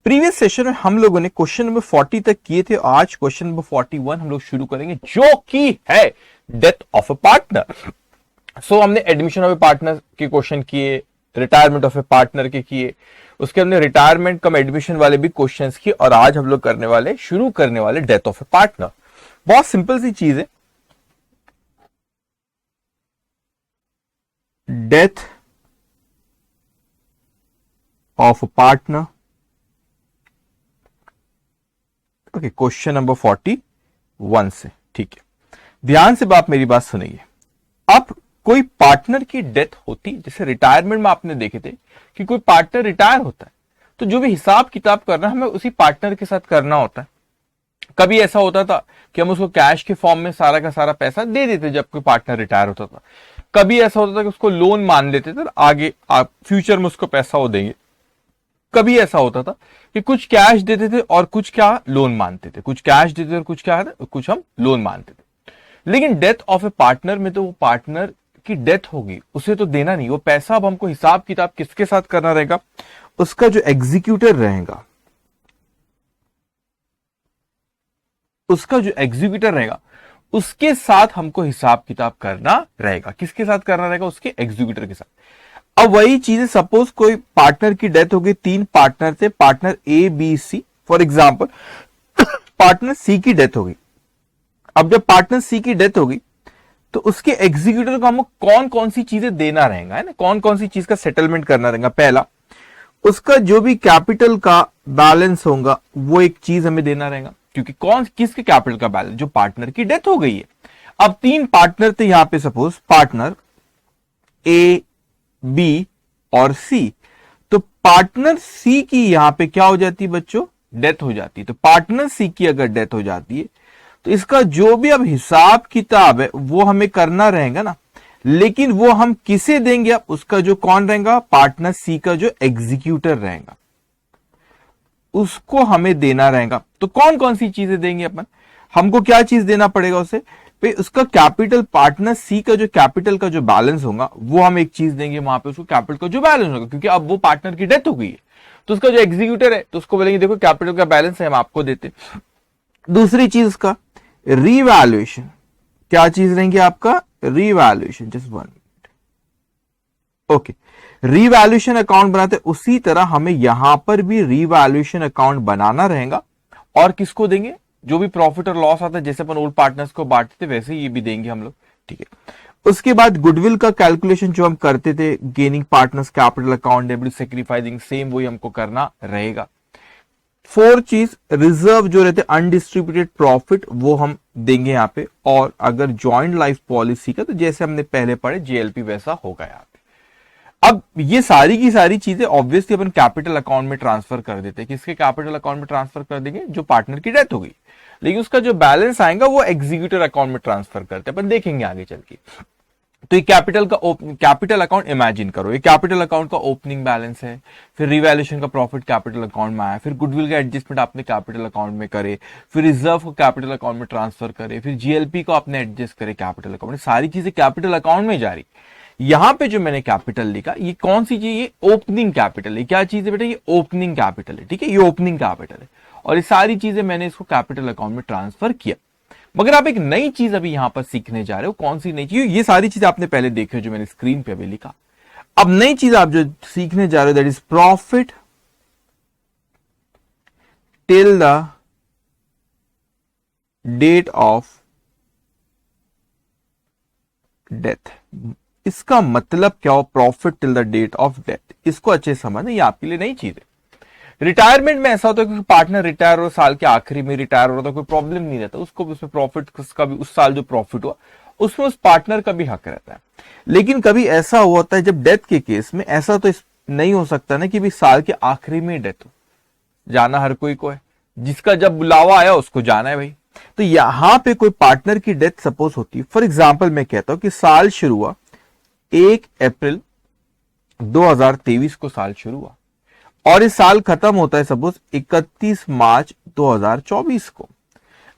Previous session में हम लोगों ने क्वेश्चन नंबर 40 तक किए थे। आज क्वेश्चन नंबर 41 हम लोग शुरू करेंगे, जो कि है डेथ ऑफ ए पार्टनर। सो हमने एडमिशन ऑफ ए पार्टनर के क्वेश्चन किए, रिटायरमेंट ऑफ ए पार्टनर के किए, उसके हमने रिटायरमेंट कम एडमिशन वाले भी क्वेश्चंस किए, और आज हम लोग शुरू करने वाले डेथ ऑफ ए पार्टनर। बहुत सिंपल सी चीज है, death of a partner. Okay, question number 41 से, ठीक है, ध्यान से आप मेरी बात सुनिए। अब कोई पार्टनर की डेथ होती, जैसे रिटायरमेंट में आपने देखे थे कि कोई पार्टनर रिटायर होता है, तो जो भी हिसाब किताब करना हमें उसी पार्टनर के साथ करना होता है। कभी ऐसा होता था कि हम उसको कैश के फॉर्म में सारा का सारा पैसा दे देते जब कोई पार्टनर रिटायर होता था। कभी ऐसा होता था कि उसको लोन मान लेते थे, आगे आप फ्यूचर में उसको पैसा वो देंगे। कभी ऐसा होता था कि कुछ कैश देते थे और कुछ क्या लोन मानते थे, कुछ कैश देते थे और कुछ हम लोन मानते थे। लेकिन डेथ ऑफ ए पार्टनर में तो वो पार्टनर की डेथ होगी, उसे तो देना नहीं, वो पैसा अब हमको हिसाब किताब किसके साथ करना रहेगा, उसका जो एग्जीक्यूटर रहेगा, उसके साथ हमको हिसाब किताब करना रहेगा। किसके साथ करना रहेगा? उसके एग्जीक्यूटर के साथ। अब वही चीजें, सपोज कोई पार्टनर की डेथ हो गई, 3 पार्टनर थे, partner A B C, for example partner C की डेथ हो गई। अब जब पार्टनर सी की डेथ हो गई तो उसके एग्जीक्यूटर को हमको कौन कौन सी चीजें देना रहेगा, है ना, कौन कौन सी चीज का सेटलमेंट करना रहेगा। पहला, उसका जो भी कैपिटल का बैलेंस होगा वो एक चीज हमें देना रहेगा, क्योंकि किसके कैपिटल का बैलेंस, जो पार्टनर की डेथ हो गई है। अब 3 पार्टनर थे यहां पे, सपोज पार्टनर ए बी और सी, तो पार्टनर सी की यहां पे क्या हो जाती है बच्चों, डेथ हो जाती है। तो पार्टनर सी की अगर डेथ हो जाती है तो इसका जो भी अब हिसाब किताब है वो हमें करना रहेगा ना, लेकिन वो हम किसे देंगे? अब उसका जो कौन रहेगा, पार्टनर सी का जो एग्जीक्यूटर रहेगा, उसको हमें देना रहेगा। तो कौन कौन सी चीजें देंगे अपन, हमको क्या चीज देना पड़ेगा उसे, उसका कैपिटल, पार्टनर सी का जो कैपिटल का जो बैलेंस होगा वो हम एक चीज देंगे वहां पे, उसको कैपिटल का जो बैलेंस होगा, क्योंकि अब वो पार्टनर की डेथ हो गई है, तो उसका जो एग्जीक्यूटर है तो उसको बोलेंगे देखो कैपिटल का बैलेंस है, हम आपको देते। दूसरी चीज उसका रीवैल्यूएशन, क्या चीज रहेंगे आपका, revaluation, just 1 minute. Okay, revaluation account बनाते उसी तरह हमें यहां पर भी रीवैल्यूएशन अकाउंट बनाना रहेगा, और किसको देंगे, जो भी प्रॉफिट और लॉस आता है, जैसे अपन ओल्ड पार्टनर्स को बांटते थे वैसे ये भी देंगे हम लोग, ठीक है। उसके बाद गुडविल का कैलकुलेशन जो हम करते थे, gaining partners capital account, debit sacrificing, same वही हमको करना रहेगा। 4 चीज, रिजर्व जो रहते अनडिस्ट्रीब्यूटेड प्रॉफिट वो हम देंगे यहाँ पे, और अगर ज्वाइंट लाइफ पॉलिसी का तो जैसे हमने पहले पढ़े जेएलपी वैसा होगा यहाँ पे। अब ये सारी की सारी चीजें ऑब्वियसली अपन कैपिटल अकाउंट में ट्रांसफर कर देते हैं। किसके कैपिटल अकाउंट में ट्रांसफर कर देंगे, जो पार्टनर की डेथ हो गई, लेकिन उसका जो बैलेंस आएगा वो एग्जीक्यूटर अकाउंट में ट्रांसफर करते हैं, अपन देखेंगे आगे चल के। तो ये कैपिटल अकाउंट इमेजिन करो, ये कैपिटल अकाउंट का ओपनिंग बैलेंस है, फिर रिवैल्यूएशन का प्रॉफिट कैपिटल अकाउंट में आया, फिर गुडविल का एडजस्टमेंट आपने कैपिटल अकाउंट में करे, फिर रिजर्व को कैपिटल अकाउंट में ट्रांसफर करे, फिर जीएलपी को आपने एडजस्ट करे कैपिटल अकाउंट में, सारी चीजें कैपिटल अकाउंट में जा रही। यहां पे जो मैंने कैपिटल लिखा, ये कौन सी चीज, ये ओपनिंग कैपिटल है। क्या चीज है बेटा, ये ओपनिंग कैपिटल है, ठीक है, ये ओपनिंग कैपिटल है, और ये सारी चीजें मैंने इसको कैपिटल अकाउंट में ट्रांसफर किया। मगर आप एक नई चीज अभी यहां पर सीखने जा रहे हो, कौन सी नई चीज, ये सारी चीज आपने पहले देखे जो मैंने स्क्रीन पे अभी लिखा। अब नई चीज आप जो सीखने जा रहे हो, that is profit till the date of death. इसका मतलब क्या हो, profit till the date of death, इसको अच्छे समझना, ये आपके लिए नई चीज है। रिटायरमेंट में ऐसा होता है कि पार्टनर रिटायर हो, साल के आखिरी में रिटायर हो रहा था, कोई प्रॉब्लम नहीं रहता उसको, उसमें प्रॉफिट का भी, उस साल जो प्रॉफिट हुआ उसमें उस पार्टनर का भी हक रहता है। लेकिन कभी ऐसा होता है जब डेथ के केस में, ऐसा तो नहीं हो सकता ना कि भी साल के आखिरी में डेथ हो, जाना हर कोई को है, जिसका जब बुलावा आया उसको जाना है भाई। तो यहां पे कोई पार्टनर की डेथ सपोज होती है, फॉर एग्जाम्पल मैं कहता हूं कि साल शुरू हुआ 1 अप्रैल 2023 को साल शुरू हुआ, और इस साल खत्म होता है सपोज 31 मार्च 2024 को।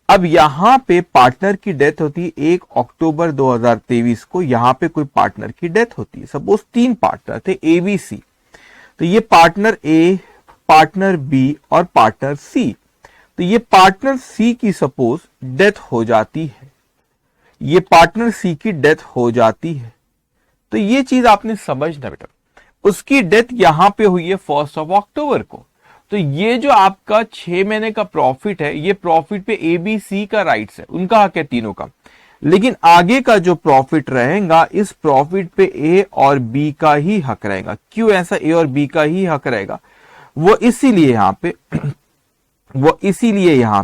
अब यहां पे पार्टनर की डेथ होती है 1 अक्टूबर 2023 को, यहां पे कोई पार्टनर की डेथ होती है, सपोज 3 पार्टनर थे ए बी सी, तो ये पार्टनर ए पार्टनर बी और पार्टनर सी। तो ये पार्टनर सी की सपोज डेथ हो जाती है, ये पार्टनर सी की डेथ हो जाती है, तो ये चीज आपने समझना बेटा। उसकी डेथ यहां पे हुई है 1 अक्टूबर को, तो ये जो आपका 6 महीने का प्रॉफिट है, ये प्रॉफिट पे ए बी सी का राइट्स है, उनका हक है तीनों का। लेकिन आगे का जो प्रॉफिट रहेगा, इस प्रॉफिट पे ए और बी का ही हक रहेगा। क्यों ऐसा ए और बी का ही हक रहेगा? वो इसीलिए यहां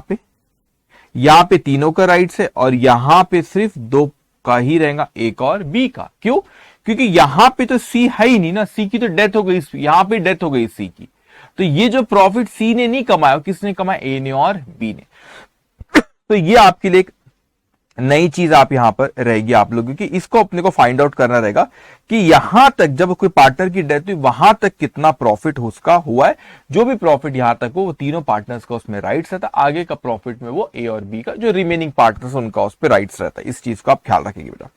पे तीनों का राइट्स है और यहां पे सिर्फ दो का ही रहेगा, एक और बी का। क्यों? क्योंकि यहां पे तो सी है ही नहीं ना, सी की तो डेथ हो गई, यहां पे डेथ हो गई सी की। तो ये जो प्रॉफिट सी ने नहीं कमाया, किसने कमाया? ए ने और बी ने। तो ये आपके लिए एक नई चीज आप यहां पर रहेगी आप लोगों की, इसको अपने को फाइंड आउट करना रहेगा कि यहां तक जब कोई पार्टनर की डेथ हुई, वहां तक कितना प्रॉफिट उसका हुआ है। जो भी प्रॉफिट यहां तक हो, वो तीनों पार्टनर्स का उसमें राइट्स रहता है। आगे का प्रॉफिट में वो ए और बी का जो रिमेनिंग पार्टनर्स उनका उस पर राइट्स रहता है। इस चीज को आप ख्याल रखेंगे बेटा।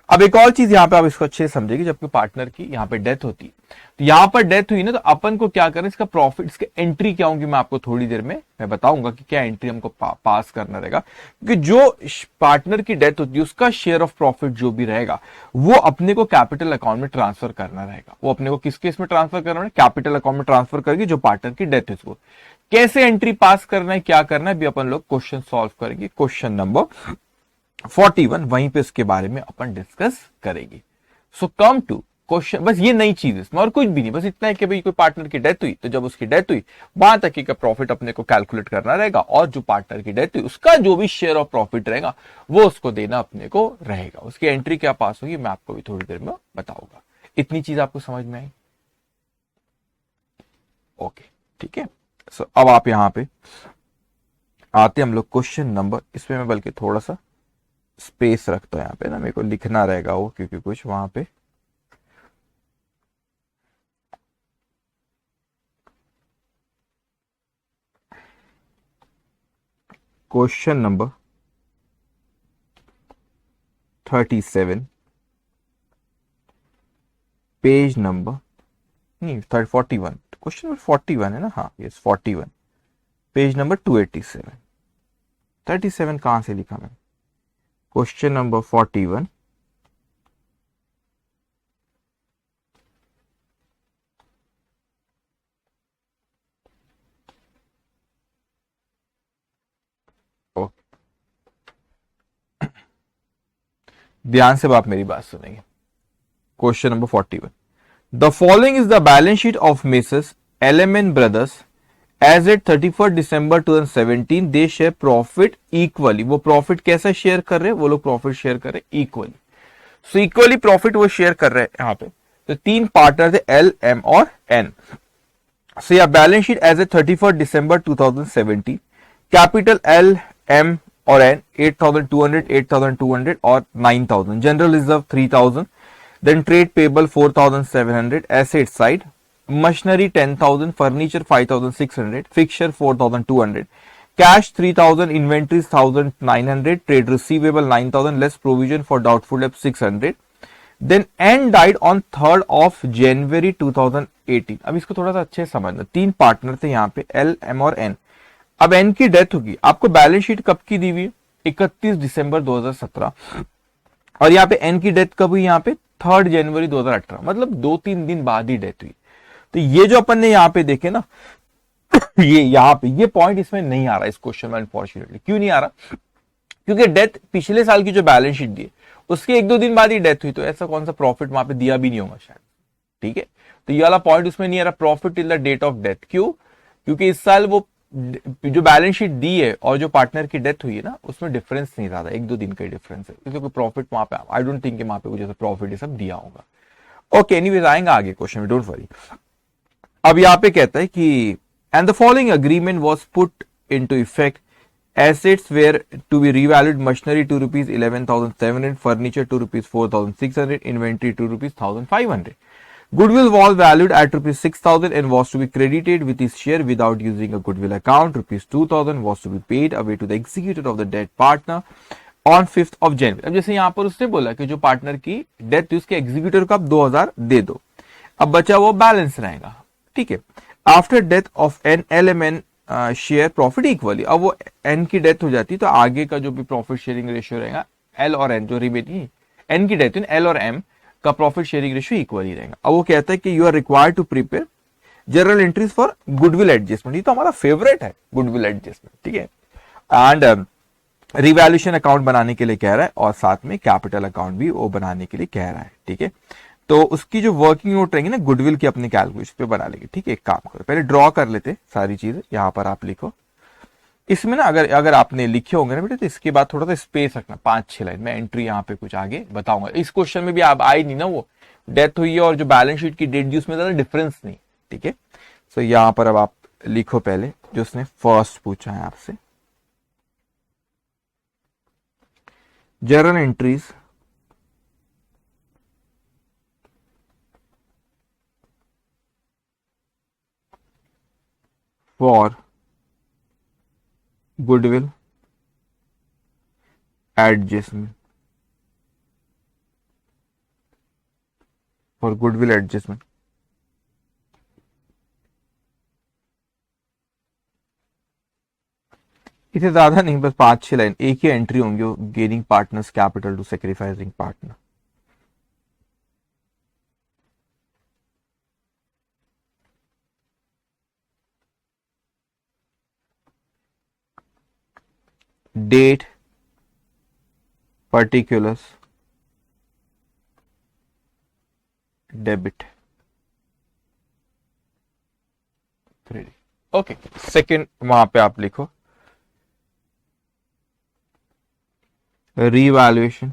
अब एक और चीज यहां पे आप इसको अच्छे से समझेंगे, जब कोई पार्टनर की यहां पे डेथ होती है, तो यहां पर डेथ हुई ना, तो अपन को क्या करना, इसका प्रॉफिट, इसकी एंट्री क्या होंगी, मैं आपको थोड़ी देर में मैं बताऊंगा कि क्या एंट्री हमको पास करना रहेगा। क्योंकि जो पार्टनर की डेथ होती है, उसका शेयर ऑफ प्रॉफिट जो भी रहेगा, वो अपने को कैपिटल अकाउंट में ट्रांसफर करना रहेगा। वो अपने को किस केस में ट्रांसफर करना है? कैपिटल अकाउंट में ट्रांसफर करके जो पार्टनर की डेथ है उसको कैसे एंट्री पास करना है, क्या करना है, भी अपन लोग क्वेश्चन सॉल्व करेंगे। क्वेश्चन नंबर 41, वहीं पे इसके बारे में अपन डिस्कस करेंगे। सो कम टू क्वेश्चन, बस ये नई चीज है इसमें और कुछ भी नहीं, बस इतना है कि भाई कोई पार्टनर की डेथ हुई, तो जब उसकी डेथ हुई वहां तक का प्रॉफिट अपने को कैलकुलेट करना रहेगा, और जो पार्टनर की डेथ हुई उसका जो भी शेयर ऑफ प्रॉफिट रहेगा वो उसको देना अपने को रहेगा। उसकी एंट्री क्या पास होगी, मैं आपको भी थोड़ी देर में बताऊंगा। इतनी चीज आपको समझ में आई? ओके, ठीक है। सो अब आप यहां पे आते हम लोग क्वेश्चन नंबर, इसमें मैं बल्कि थोड़ा सा स्पेस रखता हूं यहाँ पे ना, मेरे को लिखना रहेगा वो, क्योंकि कुछ वहां पे क्वेश्चन नंबर 37, पेज नंबर नहीं 41, क्वेश्चन नंबर 41 है ना, हाँ यस 41, पेज नंबर 287। 37 कहां से लिखा मैंने? क्वेश्चन नंबर 41, ध्यान से आप मेरी बात सुनेंगे। Question number 41, the following is the balance sheet of Mrs LMN brothers as at 31 December 2017। They share profit equally. वो प्रॉफिट कैसा शेयर कर रहे हैं? वो लोग प्रॉफिट शेयर कर रहे हैं इक्वली। सो इक्वली प्रॉफिट वो शेयर कर रहे हैं यहां पे। तो तीन पार्टनर थे, L, M और N। सो या balance sheet as a 31 December 2017, capital L, M और N 8,200, 8,200 और 9,000, general reserve 3,000, then trade payable 4,700, asset side machinery 10,000, furniture 5,600, fixture 4,200, cash 3,000, inventories 1,900, trade receivable 9,000, less provision for doubtful डेब्ट 600। Then N died on 3rd of January 2018। अब इसको थोड़ा सा अच्छे से समझना। तीन पार्टनर थे यहाँ पे, L, M और N। अब N की डेथ होगी, आपको बैलेंस शीट कब की दी हुई? 31 दिसंबर 2017। और यहाँ पे N की डेथ कब हुई? यहाँ पे 3rd जनवरी 2018, मतलब 2-3 दिन बाद ही डेथ हुई। तो ये जो अपन ने यहाँ पे देखे ना, ये यहाँ पे ये पॉइंट इसमें नहीं आ रहा इस क्वेश्चन में, अनफॉर्चुनेटली। क्यों नहीं आ रहा? क्योंकि डेथ पिछले साल की जो बैलेंस शीट दी उसके 1-2 दिन बाद ही डेथ हुई, तो ऐसा कौन सा प्रॉफिट वहां पे दिया भी नहीं होगा शायद। ठीक है, तो ये वाला पॉइंट उसमें नहीं आ रहा, profit till the date of death. क्यों? क्योंकि इस साल वो जो बैलेंस शीट दी है और जो पार्टनर की डेथ हुई है ना, उसमें डिफरेंस नहीं ज्यादा, 1-2 दिन का ही डिफरेंस है, क्योंकि प्रॉफिट वहां पे आई डोंट थिंक वहां पे जैसे प्रॉफिट ये सब दिया होगा। ओके, एनीवेज आएंगे आगे क्वेश्चन में, डोंट वरी। अब यहाँ पे कहता है कि and the following agreement was put into effect, assets were to be revalued, machinery 2 rupees 11,700, furniture 2 rupees 4,600, inventory 2 rupees 1,500, goodwill was valued at rupees 6,000 and was to be credited with his share without using a goodwill account. Rupees 2,000 was to be paid away to the executor of the dead partner on 5th of January। अब जैसे यहाँ पर उसने बोला कि जो partner की death थी उसके एग्जीक्यूटर को आप 2,000 दे दो, अब बचा वो बैलेंस रहेगा। ठीक है, after death of N L M N share profit equally. अब वो एन की डेथ हो जाती है तो आगे का जो भी प्रॉफिट शेयरिंग रेशियो रहेगा एल और एन जो रिमेनिंग एन की डेथ एल और एम का प्रॉफिट शेयरिंग रेशियो इक्वल ही रहेगा। अब वो कहता है कि you are required to prepare journal entries for goodwill adjustment. ये तो हमारा फेवरेट है गुडविल एडजस्टमेंट, ठीक है। एंड रिवैल्यूएशन अकाउंट बनाने के लिए कह रहा है और साथ में कैपिटल अकाउंट भी वो बनाने के लिए कह रहा है, ठीक है। तो उसकी जो वर्किंग नोट रहेंगे ना गुडविल की अपने कैलकुलेशन पे बना लेंगे, ठीक है। एक काम करो पहले ड्रॉ कर लेते सारी चीजें, यहां पर आप लिखो। इसमें ना अगर अगर आपने लिखे होंगे ना बेटे तो इसके बाद थोड़ा सा स्पेस रखना, 5-6 लाइन मैं एंट्री यहाँ पे कुछ आगे बताऊंगा। इस क्वेश्चन में भी आप आई नहीं ना, वो डेथ हुई है और जो बैलेंस शीट की डेट दी उसमें ज्यादा डिफरेंस नहीं, ठीक है। सो यहां पर अब आप लिखो पहले जो उसने फर्स्ट पूछा है आपसे, journal entries for goodwill adjustment, for goodwill adjustment. इसे ज्यादा नहीं, बस 5-6 लाइन, एक ही एंट्री होंगी, gaining partners capital to sacrificing partner. Date particulars debit credit. Okay, second वहां पे आप लिखो रीवैल्यूएशन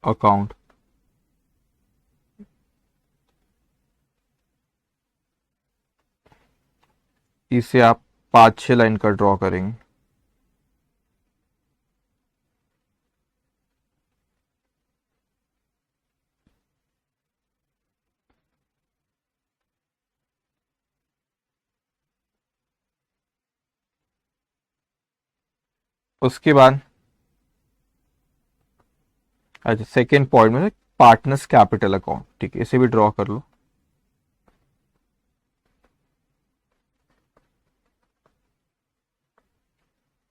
अकाउंट। इसे आप 5-6 लाइन का ड्रॉ करेंगे। उसके बाद अच्छा सेकेंड पॉइंट में पार्टनर्स कैपिटल अकाउंट, ठीक है, इसे भी ड्रॉ कर लो।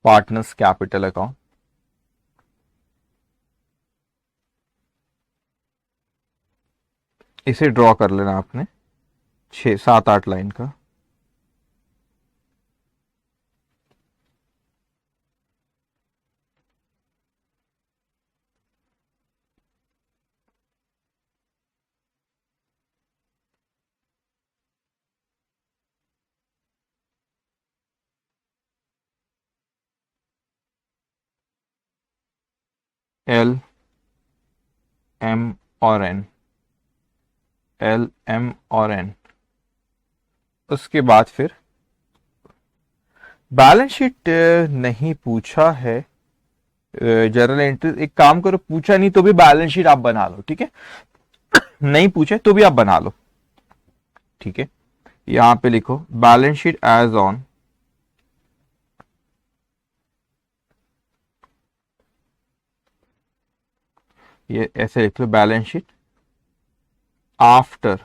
पार्टनर्स कैपिटल अकाउंट, इसे ड्रॉ कर लेना आपने 6-7-8 लाइन का। एल एम और एन, एल एम और एन। उसके बाद फिर बैलेंस शीट नहीं पूछा है, जर्नल एंट्री एक काम करो, पूछा नहीं तो भी बैलेंस शीट आप बना लो, ठीक है। नहीं पूछे तो भी आप बना लो, ठीक है। यहां पे लिखो बैलेंस शीट एज ऑन ये ऐसे लिख लो, balance sheet after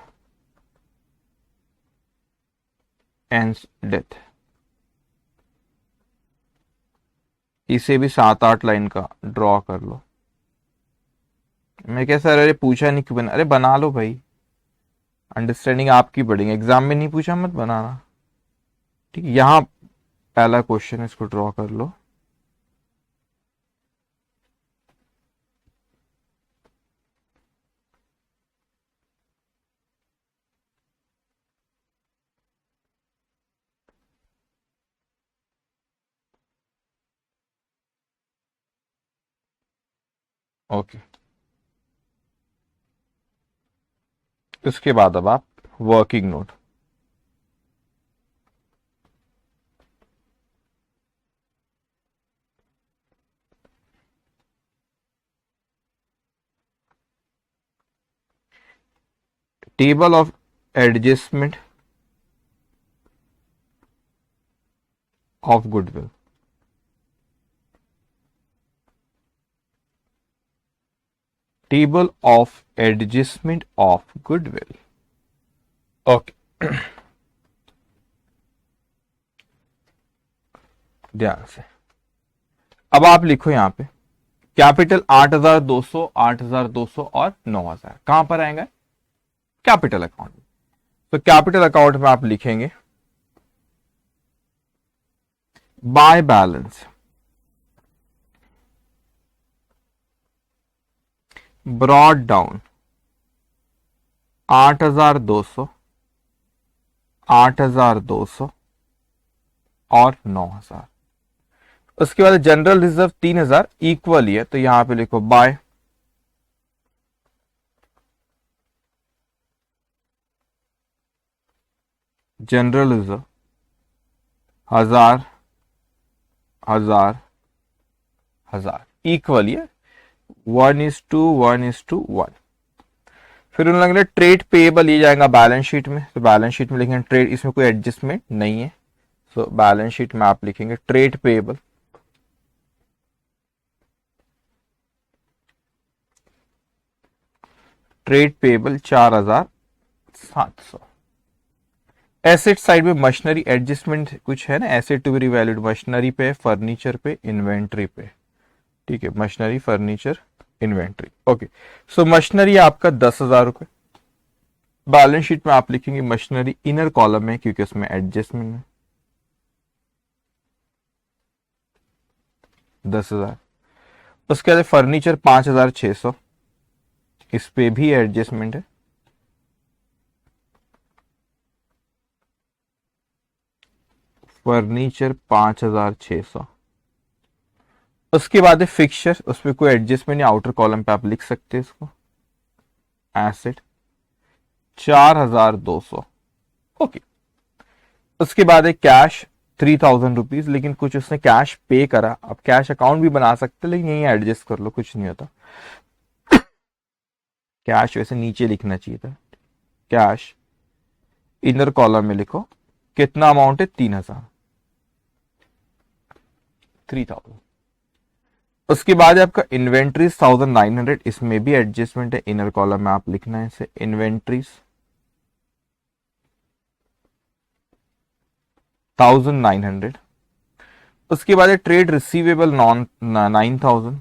Ann's death. इसे भी 7-8 लाइन का ड्रॉ कर लो। मैं क्या सर अरे पूछा नहीं क्यों बना, अरे बना लो भाई, अंडरस्टैंडिंग आपकी बढ़ेगी, एग्जाम में नहीं पूछा मत बनाना, ठीक है। यहां पहला क्वेश्चन है, इसको ड्रॉ कर लो। ओके, उसके बाद अब आप working note, table of adjustment of goodwill. Table of adjustment of goodwill. Okay, ध्यान से अब आप लिखो यहां पे कैपिटल 8,200, 8,200 और 9,000 कहां पर आएंगे? कैपिटल अकाउंट में। तो कैपिटल अकाउंट में आप लिखेंगे बाय बैलेंस ब्रॉड डाउन 8,200, 8,200 और 9,000। उसके बाद जनरल रिजर्व 3,000 इक्वल ही है, तो यहां पे लिखो बाय जनरल रिजर्व 1,000, 1,000, 1,000 इक्वल है 1:1:1। फिर उन लोगों ने ट्रेड पेएबल ये जाएगा बैलेंस शीट में, तो बैलेंस शीट में लिखेंगे ट्रेड, इसमें कोई एडजस्टमेंट नहीं है, तो बैलेंस शीट में आप लिखेंगे trade payable trade payable 4,700। Asset side में मशीनरी एडजस्टमेंट कुछ है ना, asset to be revalued machinery पे, फर्नीचर पे, इन्वेंट्री पे, ठीक है, machinery, furniture, inventory. Okay, so machinery आपका 10,000 रुपए। बैलेंस शीट में आप लिखेंगे मशीनरी इनर कॉलम में, क्योंकि उसमें एडजस्टमेंट है 10,000। उसके बाद फर्नीचर 5,600, इस पे भी एडजस्टमेंट है। फर्नीचर 5,600। उसके बाद है फिक्सचर, उसपे कोई एडजस्टमेंट या आउटर कॉलम पे आप लिख सकते हैं इसको एसेट 4,200। ओके, उसके बाद है कैश 3,000 रुपीज, लेकिन कुछ उसने कैश पे करा, अब कैश अकाउंट भी बना सकते, लेकिन यही एडजस्ट कर लो, कुछ नहीं होता। कैश वैसे नीचे लिखना चाहिए था, कैश इनर कॉलम में लिखो कितना अमाउंट है 3,000, 3,000। उसके बाद आपका इन्वेंट्रीज 1,900, इसमें भी एडजस्टमेंट है, इनर कॉलम में आप लिखना है इसे इन्वेंट्रीज 1,900। उसके बाद है trade receivable 9,000,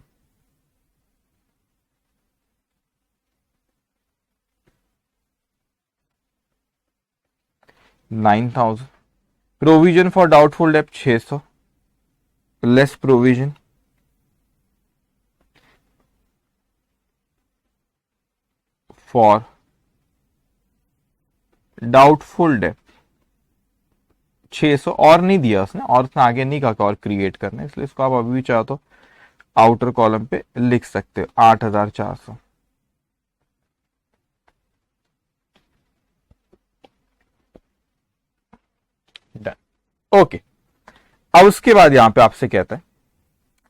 provision for doubtful डेब्ट 600, लेस प्रोविजन फॉर डाउटफुल डेब्ट 600, और नहीं दिया उसने, और उसने आगे नहीं कहा और क्रिएट करना है, इसलिए इसको आप अभी भी चाहो तो आउटर कॉलम पे लिख सकते हो 8,400। डन। ओके, अब उसके बाद यहां पे आपसे कहता है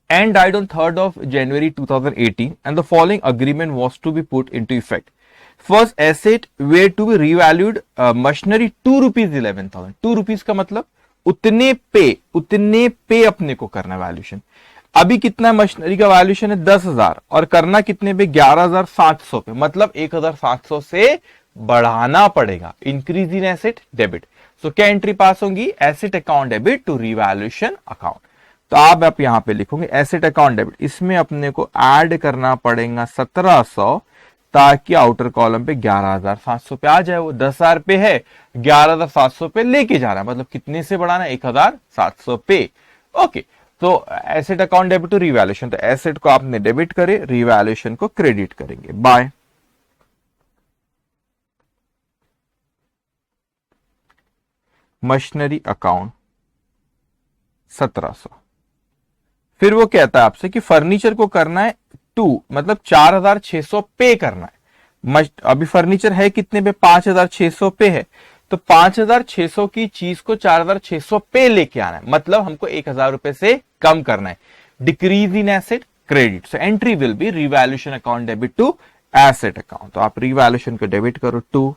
and died on 3rd of January 2018 and the following agreement was to be put into effect. First asset were to be revalued machinery 2 rupees 11,000। 2 rupees का मतलब उतने पे अपने को करना वैल्यूशन। अभी कितना मशीनरी का वैल्यूशन है 10,000 और करना कितने पे 11,700 पे, मतलब 1,700 से बढ़ाना पड़ेगा। Increase in asset debit, so क्या एंट्री पास होंगी? Asset account debit to revaluation account. तो आप यहां पे लिखोगे एसेट अकाउंट डेबिट, इसमें अपने को ऐड करना पड़ेगा 1,700 ताकि आउटर कॉलम पे 11,700 पे आ जाए। वो 10,000 पे है, 11,700 पे लेके जा रहा है, मतलब कितने से बढ़ाना? 1,700 पे। ओके, तो asset account debit to revaluation, तो एसेट को आपने डेबिट करे, रिवैल्यूएशन को क्रेडिट करेंगे बाय मशीनरी अकाउंट 1,700। फिर वो कहता है आपसे कि फर्नीचर को करना है 2, मतलब 4,600 पे करना है। अभी फर्नीचर है कितने पे? 5,600 पे है, तो 5,600 की चीज को 4,600 पे लेके आना है, मतलब हमको 1,000 रुपए से कम करना है। Decrease in asset credit, so entry will be revaluation account debit to asset account. तो आप रिवैल्यूएशन को डेबिट करो 2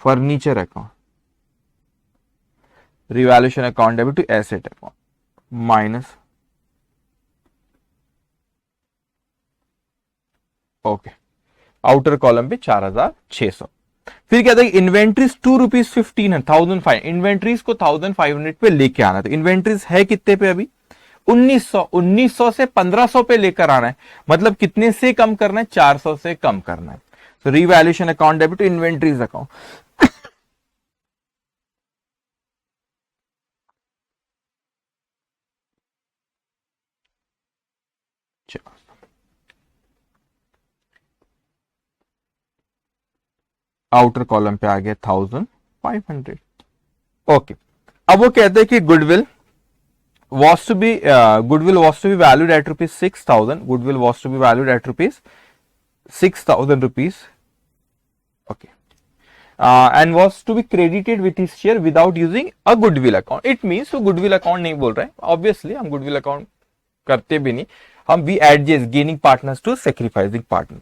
furniture account, revaluation account debit to asset account minus okay, outer column पे 4600। फिर कहता है इन्वेंट्रीज ₹2 इन्वेंट्रीज को 1500 पे लेके आना। तो इन्वेंट्रीज है कितने पे अभी 1900 से 1500 पे लेकर आना है, मतलब कितने से कम करना है 400 से कम करना है। तो revaluation account debit to inventories account. Outer column पे आ गया 1500। ओके, अब वो कहते हैं कि goodwill was to be goodwill was to be valued at rupees 6000, goodwill was to be valued at rupees 6000 rupees, okay, and was to be credited with his share without using a goodwill account. It means तो goodwill account नहीं बोल रहे हैं, obviously हम goodwill account करते भी नहीं, हम we adjust gaining partners to sacrificing partner।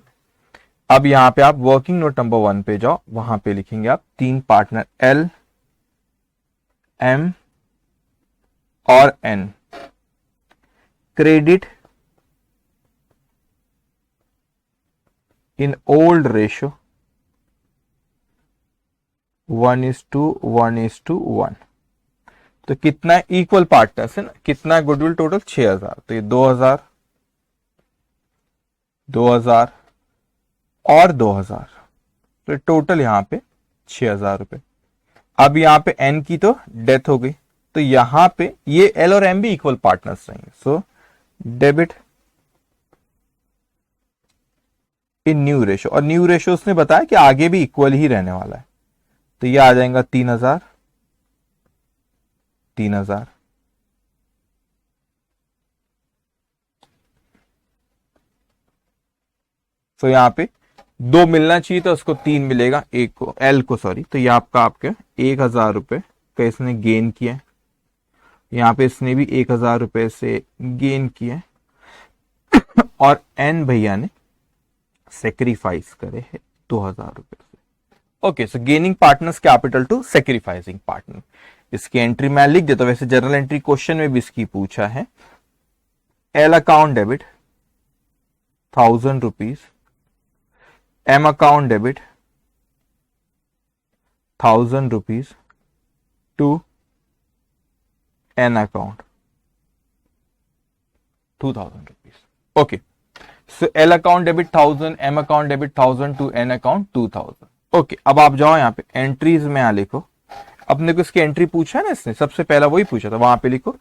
अब यहां पे आप वर्किंग नोट नंबर 1 पे जाओ, वहां पे लिखेंगे आप 3 पार्टनर L, M और N, credit in old ratio 1:1:1। तो कितना इक्वल पार्टनर्स है ना, कितना गुडविल टोटल 6000, तो ये 2000 2000 और 2000, तो टोटल यहां पे 6000 रुपए। अब यहां पे N की तो डेथ हो गई, तो यहां पे ये L और M भी इक्वल पार्टनर्स रहेंगे। So debit in new ratio, और न्यू रेशियो उसने बताया कि आगे भी इक्वल ही रहने वाला है, तो ये आ जाएगा 3000 3000। तो यहां पे 2 मिलना चाहिए था, उसको 3 मिलेगा, एक को L को सॉरी, तो ये आपका 1000 रुपए का इसने गेन किया, यहां पे इसने भी 1000 रुपए से गेन किया, और N भैया ने सेक्रीफाइस करे है 2000 रुपए से। Okay, so gaining partners capital to sacrificing partner, इसकी एंट्री मैं लिख देता हूं, वैसे जनरल एंट्री क्वेश्चन में भी इसकी पूछा है। L account debit 1000 rupees, M account debit 1000 rupees to N account 2000 rupees. Okay, so L account debit 1000, M account debit 1000 to N account 2000। Okay, अब आप जाओ यहाँ पे एंट्रीज में यहां लिखो, अपने को इसकी एंट्री पूछा है ना इसने, सबसे पहला वही पूछा था, वहां पे लिखो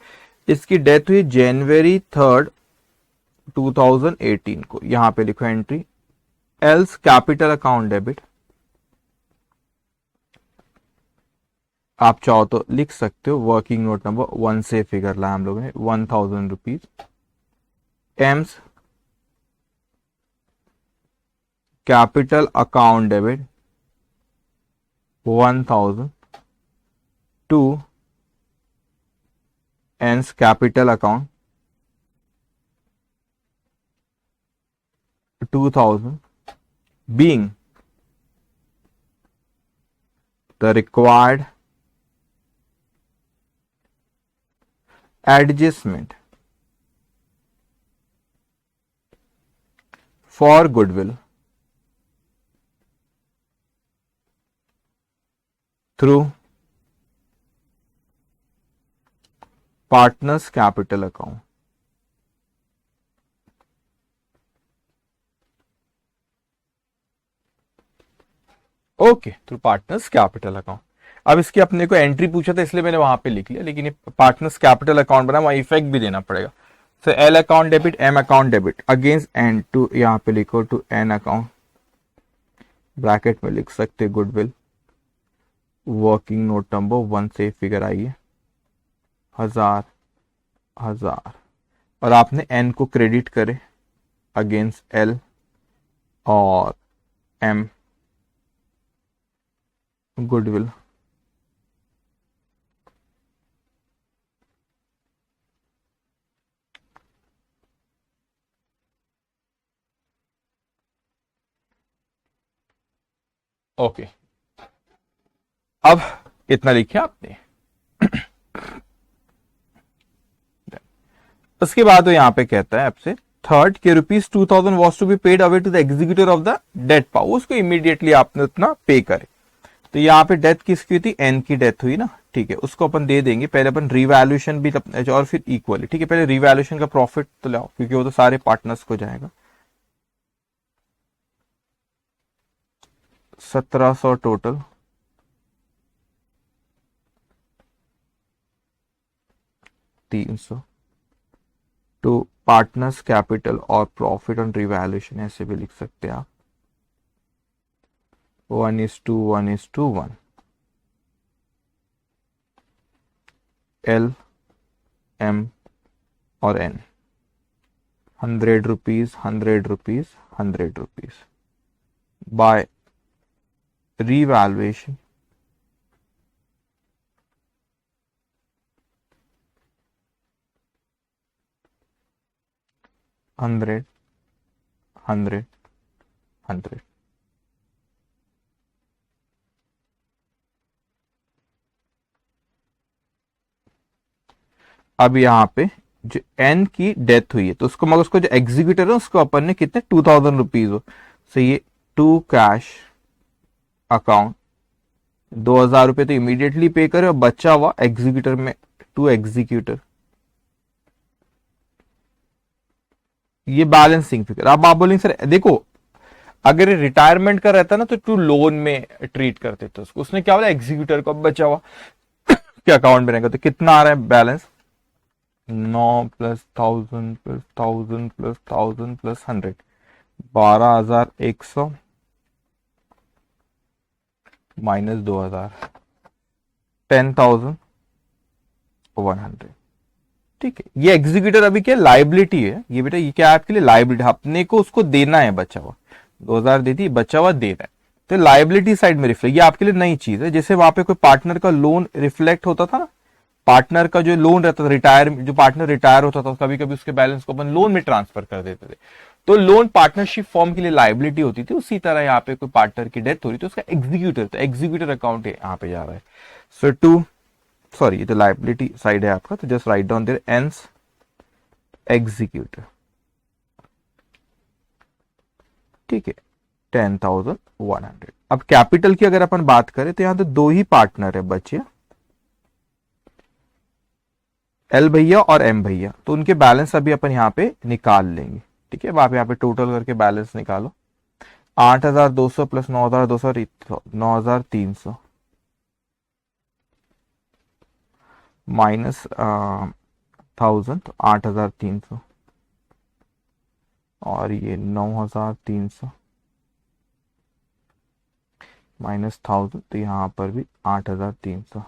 इसकी डेथ हुई जनवरी 3, 2018 को, यहां पे लिखो entry else capital account debit, आप चाहो तो लिख सकते हो वर्किंग नोट नंबर 1 से फिगर लाया हम लोगों ने 1000 rupees, Ann's capital account debit 1000 to Ann's capital account 2000 being the required adjustment for goodwill through partners capital account। Okay, through partners capital account. अब इसकी अपने को एंट्री पूछा था इसलिए मैंने वहां पे लिख लिया, लेकिन ये पार्टनर्स कैपिटल अकाउंट बना, वहां इफेक्ट भी देना पड़ेगा। So L account debit, M account debit against N to, यहां पे लिखो टू N अकाउंट, ब्रैकेट में लिख सकते गुडविल, वर्किंग नोट नंबर 1 से फिगर आई है 1000 1000, और आपने N को क्रेडिट करे अगेंस्ट L और M गुडविल। ओके, अब इतना लिखे आपने। उसके बाद वो यहां पे कहता है आपसे थर्ड के ₹2,000 was to be paid away to the executor of the death power, उसको इमीडिएटली आपने उतना पे करे। तो यहाँ पे डेथ किसकी हुई थी, एन की डेथ हुई ना, ठीक है, उसको अपन दे देंगे। पहले अपन रिवैल्यूएशन भी और फिर इक्वली, ठीक है, पहले रिवैल्यूएशन का प्रॉफिट तो लाओ क्योंकि वो तो सारे पार्टनर्स को जाएगा। 1700 टोटल, $300 टू पार्टनर्स कैपिटल और प्रॉफिट ऑन रिवैल्यूएशन, ऐसे भी लिख सकते हैं आप, 1:1:1, एल एम और एन, ₹100, ₹100, ₹100 बाय revaluation $100, $100, $100। अब यहाँ पे जो एन की डेथ हुई है तो उसको मगर उसको जो एग्जीक्यूटर है उसको अपन ने कितने ₹2,000 हो, सो ये टू कैश अकाउंट ₹2,000 तो इमीडिएटली पे करे और बचा हुआ एग्जीक्यूटर में टू एग्जीक्यूटर, ये बैलेंसिंग फिगर। अब आप बोलेंगे सर देखो अगर रिटायरमेंट का रहता ना तो टू लोन में ट्रीट करते थे उसको, उसने क्या बोला एग्जीक्यूटर को बचा हुआ क्या अकाउंट में रहेगा, तो कितना आ रहा है बैलेंस, 9 + 1,000 + 1,000 + 1,000 + 100, 12,100 माइनस 2,000, 10,100, ठीक है। ये एग्जीक्यूटर अभी क्या लाइबिलिटी है, ये बेटा ये क्या है आपके लिए लाइबिलिटी, अपने को उसको देना है, बचा हुआ 2,000 दे दी, बचा हुआ दे रहा है, तो लाइबिलिटी साइड में रिफ्लेक्ट, ये आपके लिए नई चीज है। जैसे वहां पे कोई पार्टनर का लोन रिफ्लेक्ट होता था ना, पार्टनर का जो लोन रहता था रिटायर, जो पार्टनर रिटायर होता था कभी कभी उसके बैलेंस को अपन लोन में ट्रांसफर कर देते थे, तो लोन पार्टनरशिप फॉर्म के लिए लाइबिलिटी होती थी। उसी तरह यहाँ पे कोई पार्टनर की डेथ हो रही तो उसका एग्जीक्यूटर, तो एग्जीक्यूटर अकाउंट यहाँ पे जा रहा है। सो टू सॉरी ये तो लाइबिलिटी साइड है आपका, तो just write down there Ann's executor, ठीक है, 10,100। अब कैपिटल की अगर अपन बात करें तो यहां तो दो ही पार्टनर है बचे, एल भैया और एम भैया, तो उनके बैलेंस अभी अपन यहाँ पे निकाल लेंगे, ठीक है। आप यहाँ पे टोटल करके बैलेंस निकालो, 8,200 + 9,200, 9,300 माइनस 1,000, तो 8,300 और ये 9,300 माइनस 1,000, तो यहां पर भी 8,300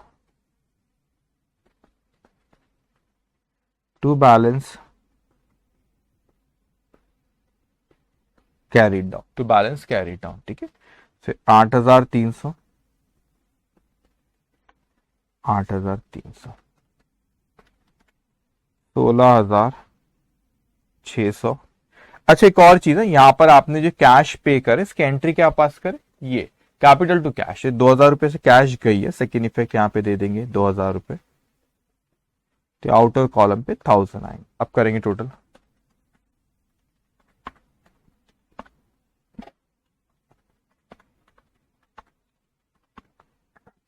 to balance carried down, to balance carried down, ठीक है। फिर 8,300, 8,300, 16,600। अच्छा एक और चीज है, यहां पर आपने जो कैश पे करे इसकी एंट्री क्या पास करे, ये कैपिटल टू कैश, ₹2,000 से कैश गई है, सेकेंड इफेक्ट यहां पे दे देंगे ₹2,000, तो आउटर कॉलम पे 1,000 आएंगे। अब करेंगे टोटल,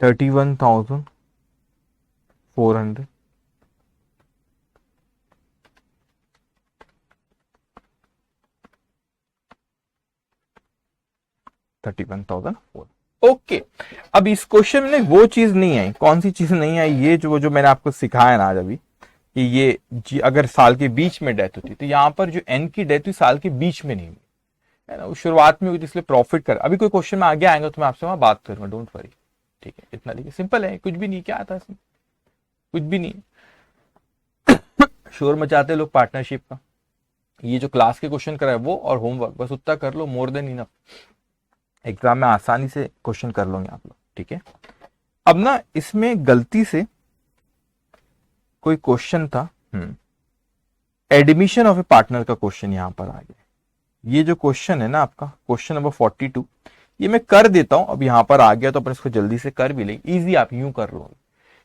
$31,400, ओके। अब इस क्वेश्चन में वो चीज नहीं आई, कौन सी चीज नहीं आई, ये जो मैंने आपको सिखाया ना आज अभी कि ये अगर साल के बीच में डेथ होती तो यहाँ पर जो एन की डेथ हुई साल के बीच में नहीं हुई है ना, वो शुरुआत में हुई थी, इसलिए प्रॉफिट कर। अभी कोई क्वेश्चन में आगे आएगा तो मैं आपसे वहां बात करूंगा, डोंट वरी, ठीक है। इतना देखिए सिंपल है, कुछ भी नहीं, क्या आता है इसमें, कुछ भी नहीं। शोर मचाते लोग पार्टनरशिप का, ये जो क्लास के क्वेश्चन कराए वो और होमवर्क बस उतना कर लो, मोर देन इनफ, एग्जाम में आसानी से क्वेश्चन कर लोगे आप लोग, ठीक है। अब ना इसमें गलती से कोई क्वेश्चन था, एडमिशन ऑफ ए पार्टनर का क्वेश्चन यहां पर आ गया। ये जो क्वेश्चन है ना आपका क्वेश्चन नंबर 42, ये मैं कर देता हूं, अब यहां पर आ गया तो अपन इसको जल्दी से कर भी लेंगे, इजी आप यूं कर लो।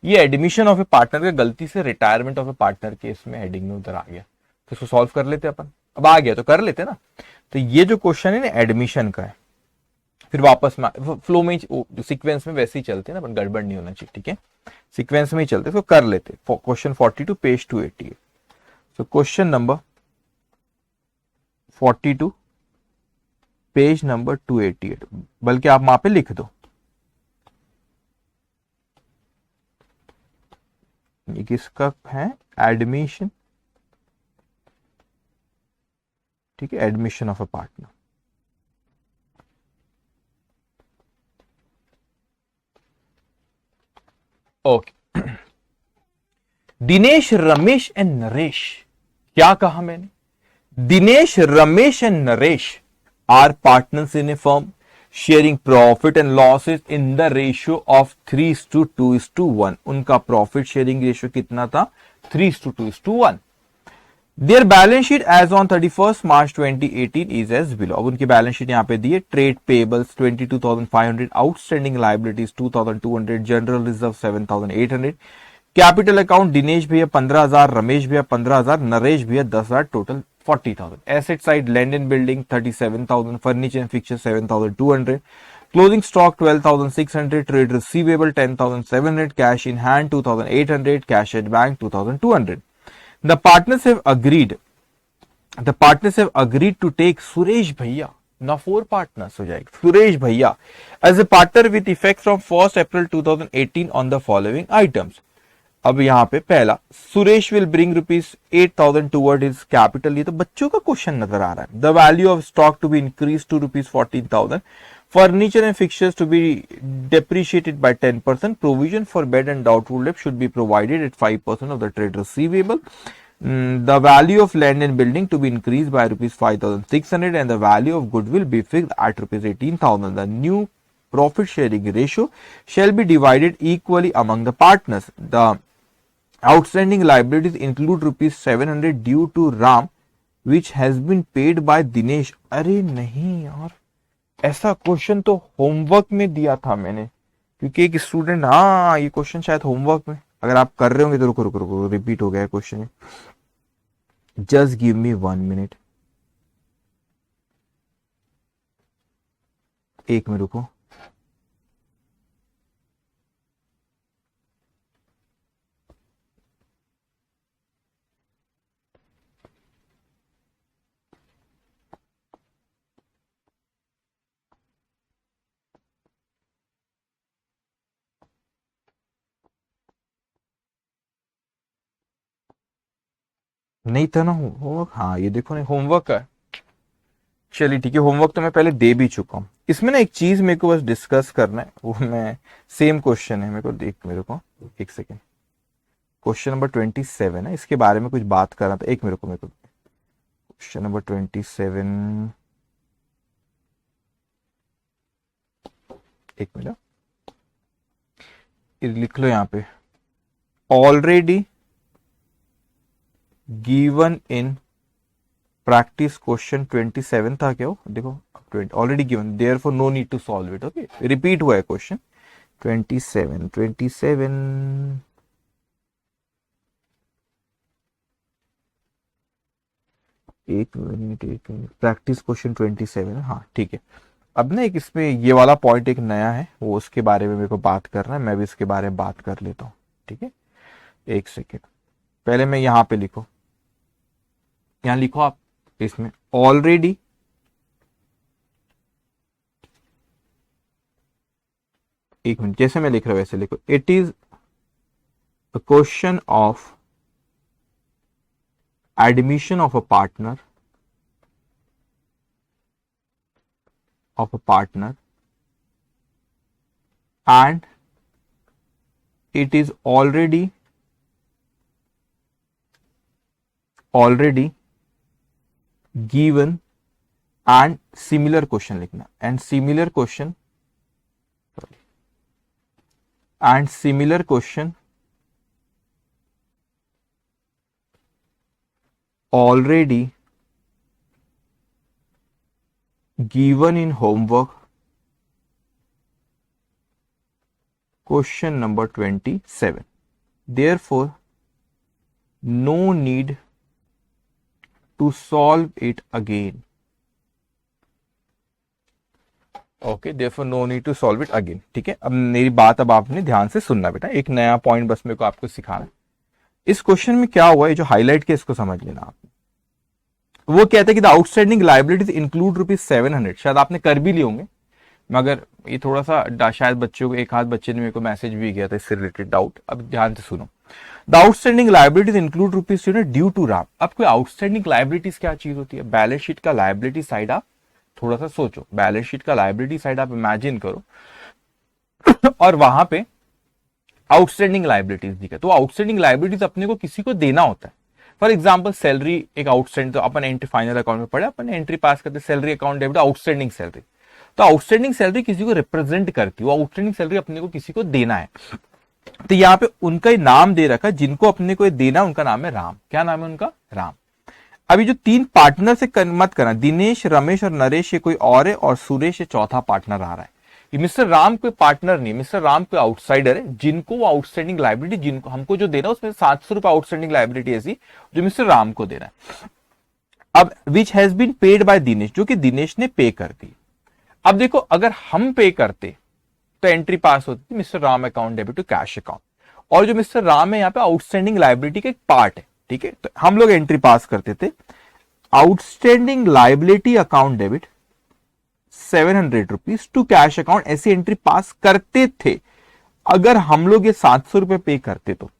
ये एडमिशन ऑफ ए पार्टनर का गलती से रिटायरमेंट ऑफ ए पार्टनर के इसमें हेडिंग में उधर आ गया, तो इसको सॉल्व कर लेते अपन, अब आ गया तो कर लेते ना। तो ये जो क्वेश्चन है ना एडमिशन का है, फिर वापस में फ्लो में सीक्वेंस में वैसे ही चलते हैं ना, गड़बड़ नहीं होना चाहिए, ठीक है, सीक्वेंस में ही चलते, तो कर लेते। Question 42 page 288। So question number 42 page number 288, बल्कि आप वहां पे लिख दो, ये किसका है, एडमिशन, ठीक है, admission of a partner. Okay, Dinesh Ramesh and Naresh, क्या कहा मैंने, Dinesh Ramesh and Naresh are partners in a firm sharing profit and losses in the ratio of 3:2:1। उनका प्रॉफिट शेयरिंग रेशियो कितना था, 3:2:1। Their balance sheet as on 31 March 2018 is as below. अब उनकी balance sheet यहां पे दी है, trade payables 22,500, outstanding liabilities 2,200, general reserve 7,800, capital account Dinesh भैया 15,000, रमेश भैया 15,000, नरेश भैया 10,000, total 40,000। Asset side land and building 37,000, furniture and fixture 7,200, closing stock 12,600, trade receivable 10,700, cash in hand 2,800, cash at bank 2,200। The partners have agreed. The partners have agreed to take Suresh Bhaiya. Now 4 partners हो जाएगा, Suresh Bhaiya as a partner with effect from 1st April 2018 on the following items. अब यहां पे पहला, Suresh will bring ₹8,000 toward his capital. ये तो बच्चों का क्वेश्चन नजर आ रहा है। The value of stock to be increase to ₹14,000, furniture and fixtures to be depreciated by 10%, provision for bed and doubtful debt should be provided at 5% of the trade receivable. The value of land and building to be increased by ₹5,600 and the value of goodwill be fixed at ₹18,000. The new profit sharing ratio shall be divided equally among the partners. The outstanding liabilities include ₹700 due to Ram which has been paid by Dinesh. अरे नहीं यार, ऐसा question तो homework में दिया था मैंने, क्योंकि एक स्टूडेंट, हाँ ये क्वेश्चन शायद होमवर्क में, अगर आप कर रहे होंगे तो रुको रुको रुको, रिपीट हो गया question. Just give me 1 minute, एक मिनट रुको। नहीं था ना होमवर्क, हाँ ये देखो नहीं होमवर्क का है। चलिए ठीक है, होमवर्क तो मैं पहले दे भी चुका हूं। इसमें ना एक चीज मेरे को बस डिस्कस करना है, वो मैं, सेम क्वेश्चन है मेरे को, देख मेरे को एक सेकेंड, क्वेश्चन नंबर 27 है, इसके बारे में कुछ बात करना था। एक मेरे को क्वेश्चन नंबर 27, एक मिनट लिख लो यहाँ पे, already given in practice question 27 था क्या वो, देखो already given, therefore no need to solve it. Okay, repeat हुआ है क्वेश्चन 27। एक मिनट प्रैक्टिस क्वेश्चन 27, हाँ ठीक है। अब ना एक इसमें ये वाला पॉइंट एक नया है, वो उसके बारे में मेरे को बात करना है, मैं भी इसके बारे में बात कर लेता हूँ, ठीक है। एक सेकेंड, पहले मैं यहाँ पे लिखो, यहाँ लिखो आप इसमें ऑलरेडी एक मिनट, जैसे मैं लिख रहा हूं वैसे लिखो, it is a question of admission of a partner and it is already given and similar question लिखना, and similar question already given in homework question number 27. Therefore no need to solve it again. Okay, therefore no need to solve it again. ठीक है, अब मेरी बात अब आपने ध्यान से सुनना बेटा, एक नया पॉइंट बस मेरे को आपको सिखाना है। इस क्वेश्चन में क्या हुआ है, जो हाईलाइट किया इसको समझ लेना आपने। वो कहते हैं कि द आउटस्टैंडिंग लाइबिलिटीज इंक्लूड ₹700। शायद आपने कर भी लिए होंगे, मगर ये थोड़ा सा शायद बच्चों को, एक आध बच्चे ने मेरे को मैसेज भी किया था इससे रिलेटेड डाउट। अब ध्यान से सुनो। The outstanding liabilities include ₹700 due to Ram. अब कोई आउटस्टैंडिंग लाइबिलिटीज क्या चीज होती है? बैलेंस शीट का लाइबिलिटी साइड आप थोड़ा सा सोचो, बैलेंस शीट का लाइबिलिटी साइड आप इमेजिन करो और वहां पे आउटस्टैंडिंग लाइबिलिटीज दिखे। तो आउटस्टैंडिंग लाइबिलिटीज अपने को किसी को देना होता है। फॉर एग्जाम्पल सैलरी एक आउटस्टैंडिंग, तो अपन एंट्री फाइनल अकाउंट में पढ़े, अपन एंट्री पास करते salary account debit outstanding salary. तो आउटस्टैंडिंग सैलरी किसी को रिप्रेजेंट करती है, वो आउटस्टैंडिंग सैलरी अपने को किसी को देना है। तो यहाँ पे उनका नाम दे रखा है, जिनको अपने को देना, उनका नाम है राम। क्या नाम है उनका? राम। अभी जो 3 पार्टनर से मत करना, दिनेश, रमेश और नरेश, ये कोई और है, और सुरेश ये चौथा पार्टनर आ रहा है। ये मिस्टर राम कोई पार्टनर नहीं, मिस्टर राम कोई आउटसाइडर है, जिनको वो आउटस्टैंडिंग लाइबिलिटी, जिनको हमको जो देना है उसमें ₹700 आउटस्टैंडिंग लाइबिलिटी ऐसी जो मिस्टर राम को देना है। अब which has been paid by Dinesh, जो कि दिनेश ने पे कर दी। अब देखो, अगर हम पे करते तो एंट्री पास होती Mr Ram account debit to cash account, और जो मिस्टर राम है यहाँ पे आउटस्टैंडिंग लाइबिलिटी का एक पार्ट है। ठीक है, तो हम लोग एंट्री पास करते थे outstanding liability account debit ₹700 to cash account, ऐसी एंट्री पास करते थे अगर हम लोग ये ₹700 पे करते तो।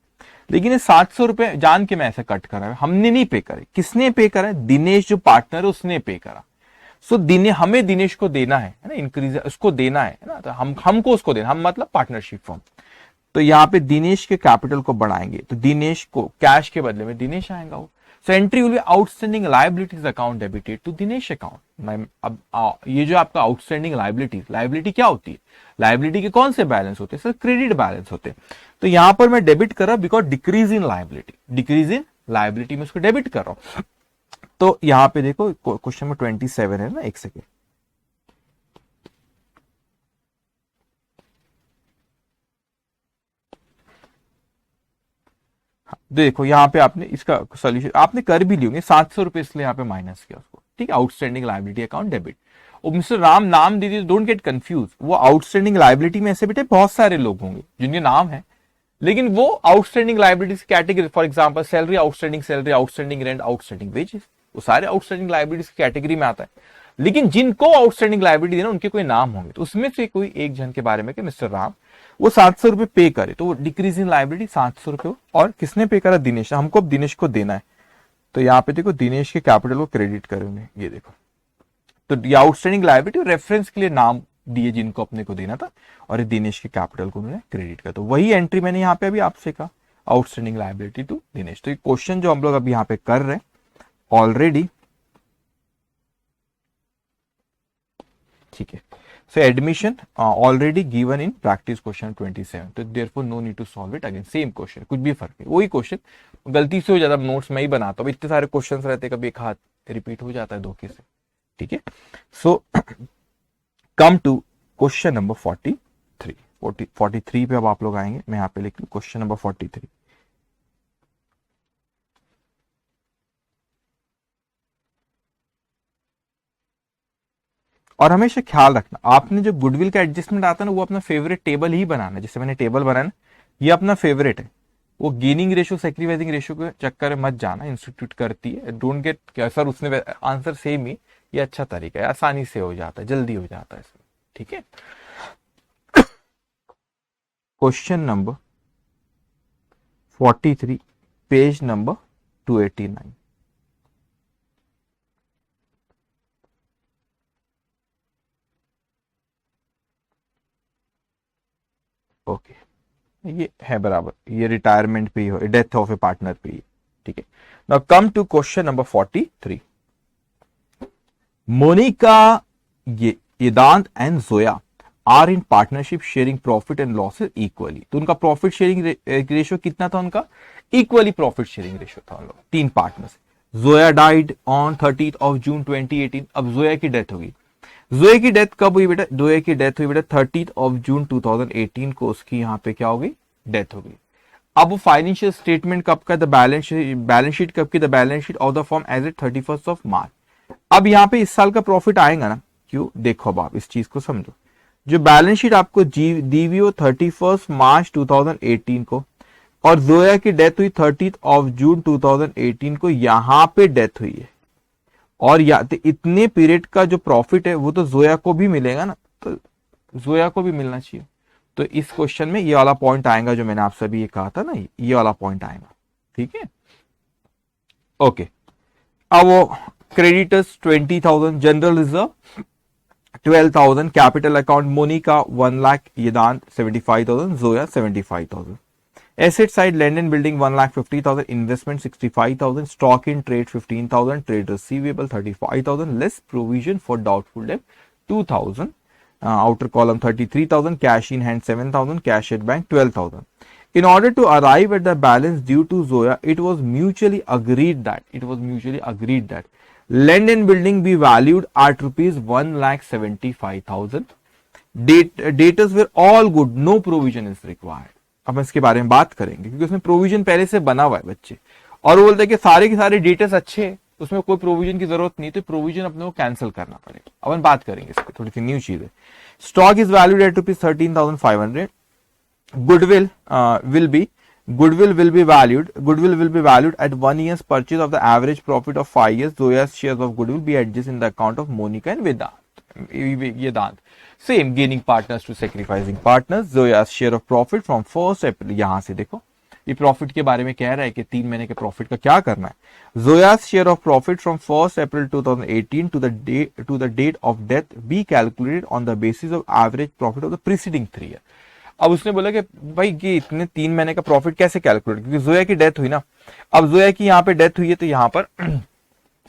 लेकिन ये ₹700 जान के मैं ऐसे कट कर रहा हूं, हमने नहीं पे करे। किसने पे करा? दिनेश जो पार्टनर है उसने पे करा। सो हमें दिनेश को देना है ना, इंक्रीज उसको देना है ना, तो हमको उसको देना, हम मतलब पार्टनरशिप फॉर्म। तो यहाँ पे दिनेश के कैपिटल को बढ़ाएंगे, तो दिनेश को कैश के बदले में दिनेश आएगा वो। So entry will be outstanding liabilities account debited to Dinesh account. अब ये जो आपका आउटस्टैंडिंग लायबिलिटी क्या होती है? लायबिलिटी के कौन से बैलेंस होते हैं सर? क्रेडिट बैलेंस होते हैं। तो यहां पर मैं डेबिट कर रहा हूं बिकॉज डिक्रीज इन लायबिलिटी में उसको डेबिट कर रहा हूं। तो यहां पे देखो क्वेश्चन नंबर 27 है ना, एक सेकेंड। देखो यहाँ पे आपने इसका सोल्यूशन आपने कर भी लिए ₹700 इसलिए यहाँ पे माइनस किया उसको। ठीक है, आउटस्टैंडिंग लायबिलिटी अकाउंट डेबिट। और मिस्टर राम नाम दे दिए, डोंट गेट कंफ्यूज। वो आउटस्टैंडिंग लायबिलिटी में ऐसे बेटे बहुत सारे लोग होंगे जिनके नाम है, लेकिन वो outstanding liabilities category, for example salary, outstanding rent, outstanding wages, वो सारे आउटस्टैंडिंग लायबिलिटीज की कैटेगरी में आता है। लेकिन जिनको आउटस्टैंडिंग लायबिलिटी देना उनके कोई नाम होंगे, तो उसमें से कोई एक जन के बारे में कि मिस्टर राम वो ₹700 पे करे, तो वो डिक्रीज इन लायबिलिटी ₹700। और किसने पे करा? दिनेश। हमको अब दिनेश को देना है, तो यहाँ पे देखो दिनेश के कैपिटल को क्रेडिट करेंगे, ये देखो। तो ये आउटस्टैंडिंग लायबिलिटी रेफरेंस के लिए नाम दिए जिनको अपने को देना था, और ये दिनेश के कैपिटल को उन्होंने क्रेडिट किया। तो वही एंट्री मैंने यहाँ पे अभी आपसे कहा, आउटस्टैंडिंग लायबिलिटी टू दिनेश। तो ये क्वेश्चन जो हम लोग अभी यहाँ पे कर रहे हैं ऑलरेडी, ठीक है। So admission already given in practice question 27, तो therefore no need to solve it again, same question, कुछ भी फर्क नहीं, वही क्वेश्चन गलती से हो जाता है। नोट्स में ही बनाता हूँ, इतने सारे क्वेश्चंस रहते हैं, कभी एक हाथ रिपीट हो जाता है धोखे से। ठीक है, सो कम टू क्वेश्चन नंबर 43 पे अब आप लोग आएंगे। मैं यहाँ पे लिख लूँ क्वेश्चन नंबर 43। और हमेशा ख्याल रखना, आपने जो गुडविल का एडजस्टमेंट आता है ना, वो अपना फेवरेट टेबल ही बनाना है। जैसे मैंने टेबल बनाया ना, ये अपना फेवरेट है। वो गेनिंग रेशियो सैक्रिफाइसिंग रेशियो के चक्कर में मत जाना, इंस्टीट्यूट करती है। डोंट गेट सर उसने आंसर सेम ही, ये अच्छा तरीका है, आसानी से हो जाता है, जल्दी हो जाता है। ठीक है, question number 43 page number 289। Okay, ये है बराबर, ये रिटायरमेंट पे ही हो, डेथ ऑफ ए पार्टनर पे ही। ठीक है, now come to question number 43। Monika, Yedant and Zoya are in partnership sharing profit and losses equally. तो उनका प्रॉफिट शेयरिंग रेशियो कितना था? उनका इक्वली प्रॉफिट शेयरिंग रेशियो था। उन लोग 3 पार्टनर्स। जोया डाइड ऑन 30 जून 2018। अब जोया की डेथ होगी। जोया की डेथ कब हुई बेटा? जोया की डेथ हुई बेटा 30 जून 2018 को, उसकी यहाँ पे क्या हो गई? डेथ हो गई। अब वो फाइनेंशियल स्टेटमेंट कब का, द बैलेंस शीट कब की, the balance sheet of the firm as at 31 March. अब यहाँ पे इस साल का प्रॉफिट आएगा ना, क्यों, देखो अब आप इस चीज को समझो। जो बैलेंस शीट आपको दी हुई हो 31 मार्च 2018 को, और जोया की डेथ हुई 30 जून 2018 को, यहां पे डेथ हुई है, और या तो इतने पीरियड का जो प्रॉफिट है वो तो जोया को भी मिलेगा ना, तो जोया को भी मिलना चाहिए। तो इस क्वेश्चन में ये वाला पॉइंट आएगा जो मैंने आपसे अभी ये कहा था ना, ये वाला पॉइंट आएगा। ठीक है, ओके। अब वो creditors 20,000, general reserve 12,000, capital account Monika 1 lakh, Yedant 75,000, Zoya 75,000। Asset side land and building 1,50,000, investment 65,000, stock in trade 15,000, trade receivable 35,000, less provision for doubtful debt 2,000, outer column 33,000, cash in hand 7,000, cash at bank 12,000. In order to arrive at the balance due to Zoya, it was mutually agreed that land and building be valued at rupees 1,75,000. Debtors were all good, no provision is required. अब हम इसके बारे में बात करेंगे क्योंकि उसमें provision पहले से बना हुआ है बच्चे, और वो बोलते हैं कि सारे के सारे डेटर्स अच्छे हैं, उसमें कोई प्रोविजन की जरूरत नहीं, तो प्रोविजन अपने को कैंसिल करना पड़ेगा। अब हम बात करेंगे इस पर, थोड़ी सी न्यू चीज है। Stock is valued at rupees 13,500। Goodwill will be valued at 1 year's purchase of the average profit of 5 years. Zoya's shares of goodwill be adjusted in the account of Monica and Vedant. Same, gaining partners to sacrificing partners. Zoya's share of profit from 1st April, यहां से देखो ये profit के बारे में कह रहा है कि 3 महीने के प्रॉफिट का क्या करना है। Zoya's share of profit from 1st April 2018 to the date of death be calculated on the basis of average profit of the preceding 3 years. अब उसने बोला कि भाई ये इतने 3 महीने का प्रॉफिट कैसे कैलकुलेट, क्योंकि जोया की डेथ हुई ना। अब जोया की यहाँ पे डेथ हुई है, तो यहाँ पर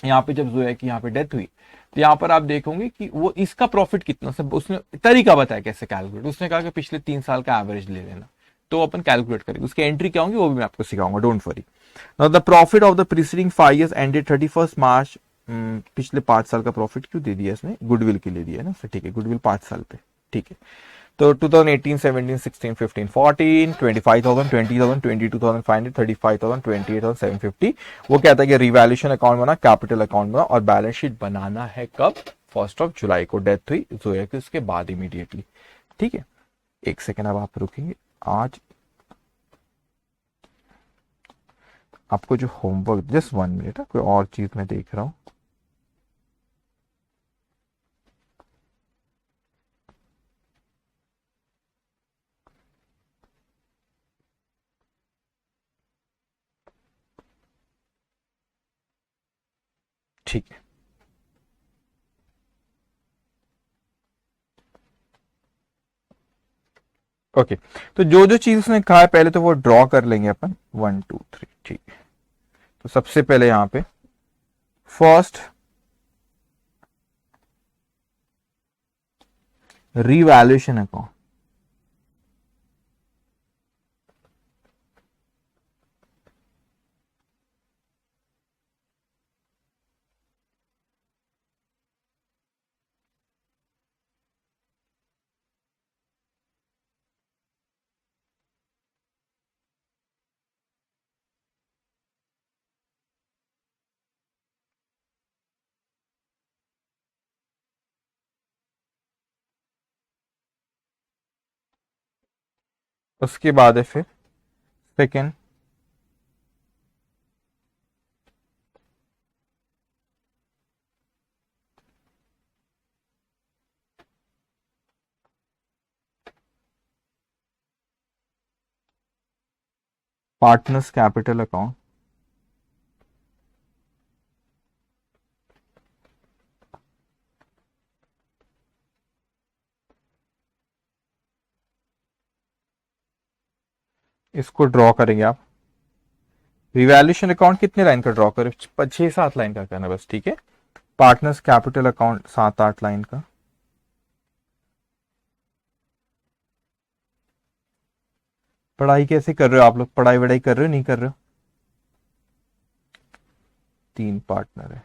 यहाँ पे जब जोया की यहाँ पे डेथ हुई तो यहाँ पर आप देखोगे कि वो इसका प्रॉफिट कितना, सब उसने तरीका बताया कैसे कैलकुलेट। उसने कहा कि पिछले 3 साल का एवरेज ले लेना, तो अपन कैलकुलेट करेंगे। उसकी एंट्री क्या होंगी वो भी मैं आपको सिखाऊंगा, don't worry. Now the profit of the preceding 5 years ended 31 मार्च। पिछले 5 साल का प्रॉफिट क्यों दे दिया इसने, गुडविल के लिए दिया ना, ठीक है, गुडविल 5 साल पे, ठीक है। तो 2018, 17, 16, 15, 14, 25,000, 20,000, 22,500, 35,000, 28,750। वो कहता है कि रिवैल्यूएशन अकाउंट बना, कैपिटल अकाउंट बना, और बैलेंस शीट बनाना है कब, 1 जुलाई को डेथ हुई जोया की, उसके बाद इमीडिएटली। ठीक है, एक सेकेंड अब आप रुकेंगे। आज आपको जो होमवर्क, जस्ट 1 मिनट है, कोई और चीज मैं देख रहा हूं। ठीक है, ओके। तो जो जो चीज उसने कहा है पहले तो वो ड्रॉ कर लेंगे अपन, 1 2 3, ठीक है। तो सबसे पहले यहां पे फर्स्ट रिवैल्यूएशन अकाउंट, उसके बाद है फिर सेकेंड पार्टनर्स कैपिटल अकाउंट, इसको ड्रॉ करेंगे आप। रिवैल्यूएशन अकाउंट कितने लाइन का ड्रॉ करें, 6-7 लाइन का करना बस, ठीक है। पार्टनर्स कैपिटल अकाउंट 7-8 लाइन का। पढ़ाई कैसे कर रहे हो आप लोग, पढ़ाई वढ़ाई कर रहे हो नहीं कर रहे हो? 3 पार्टनर है,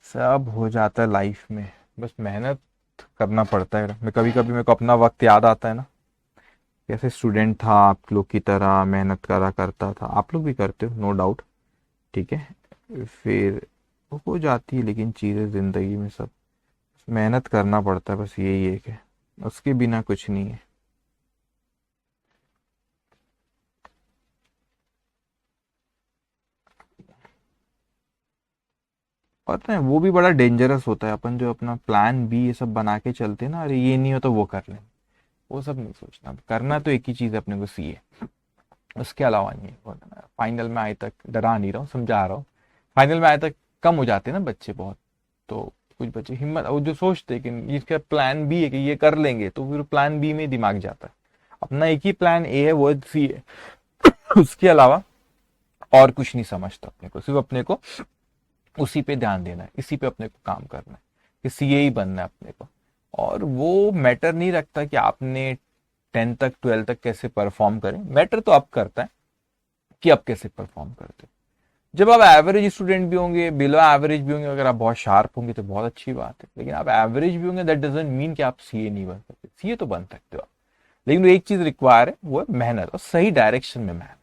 सब हो जाता है लाइफ में, बस मेहनत करना पड़ता है। मैं कभी कभी मेरे को अपना वक्त याद आता है ना, कैसे स्टूडेंट था आप लोग की तरह, मेहनत करा करता था, आप लोग भी करते हो नो डाउट, ठीक है। फिर हो जाती है लेकिन चीज़ें ज़िंदगी में, सब मेहनत करना पड़ता है, बस यही एक है, उसके बिना कुछ नहीं है। पता है वो भी बड़ा डेंजरस होता है, अपन जो अपना प्लान बी ये सब बना के चलते हैं ना, अरे ये नहीं हो तो वो कर लें, वो सब नहीं सोचना, करना तो एक ही चीज़ है अपने को, सी है, उसके अलावा नहीं है। फाइनल में आए तक डरा नहीं रहा हूँ, समझा रहा हूँ। फाइनल में आए तक कम हो जाते हैं ना बच्चे बहुत, तो कुछ बच्चे हिम्मत, वो जो सोचते हैं कि इसका प्लान बी है कि ये कर लेंगे, तो फिर प्लान बी में दिमाग जाता है। अपना एक ही प्लान ए है, वो सी है, उसके अलावा और कुछ नहीं समझता अपने को, सिर्फ अपने को उसी पे ध्यान देना है, इसी पे अपने को काम करना है कि सीए ही बनना है अपने को। और वो मैटर नहीं रखता कि आपने 10 तक 12 तक कैसे परफॉर्म करें, मैटर तो अब करता है कि आप कैसे परफॉर्म करते हो। जब आप एवरेज स्टूडेंट भी होंगे, बिलो एवरेज भी होंगे, अगर आप बहुत शार्प होंगे तो बहुत अच्छी बात है, लेकिन आप एवरेज भी होंगे दैट डजंट मीन कि आप सीए नहीं बन सकते, सीए तो बन सकते हो आप, लेकिन एक चीज रिक्वायर है, वो है मेहनत, और सही डायरेक्शन में मेहनत।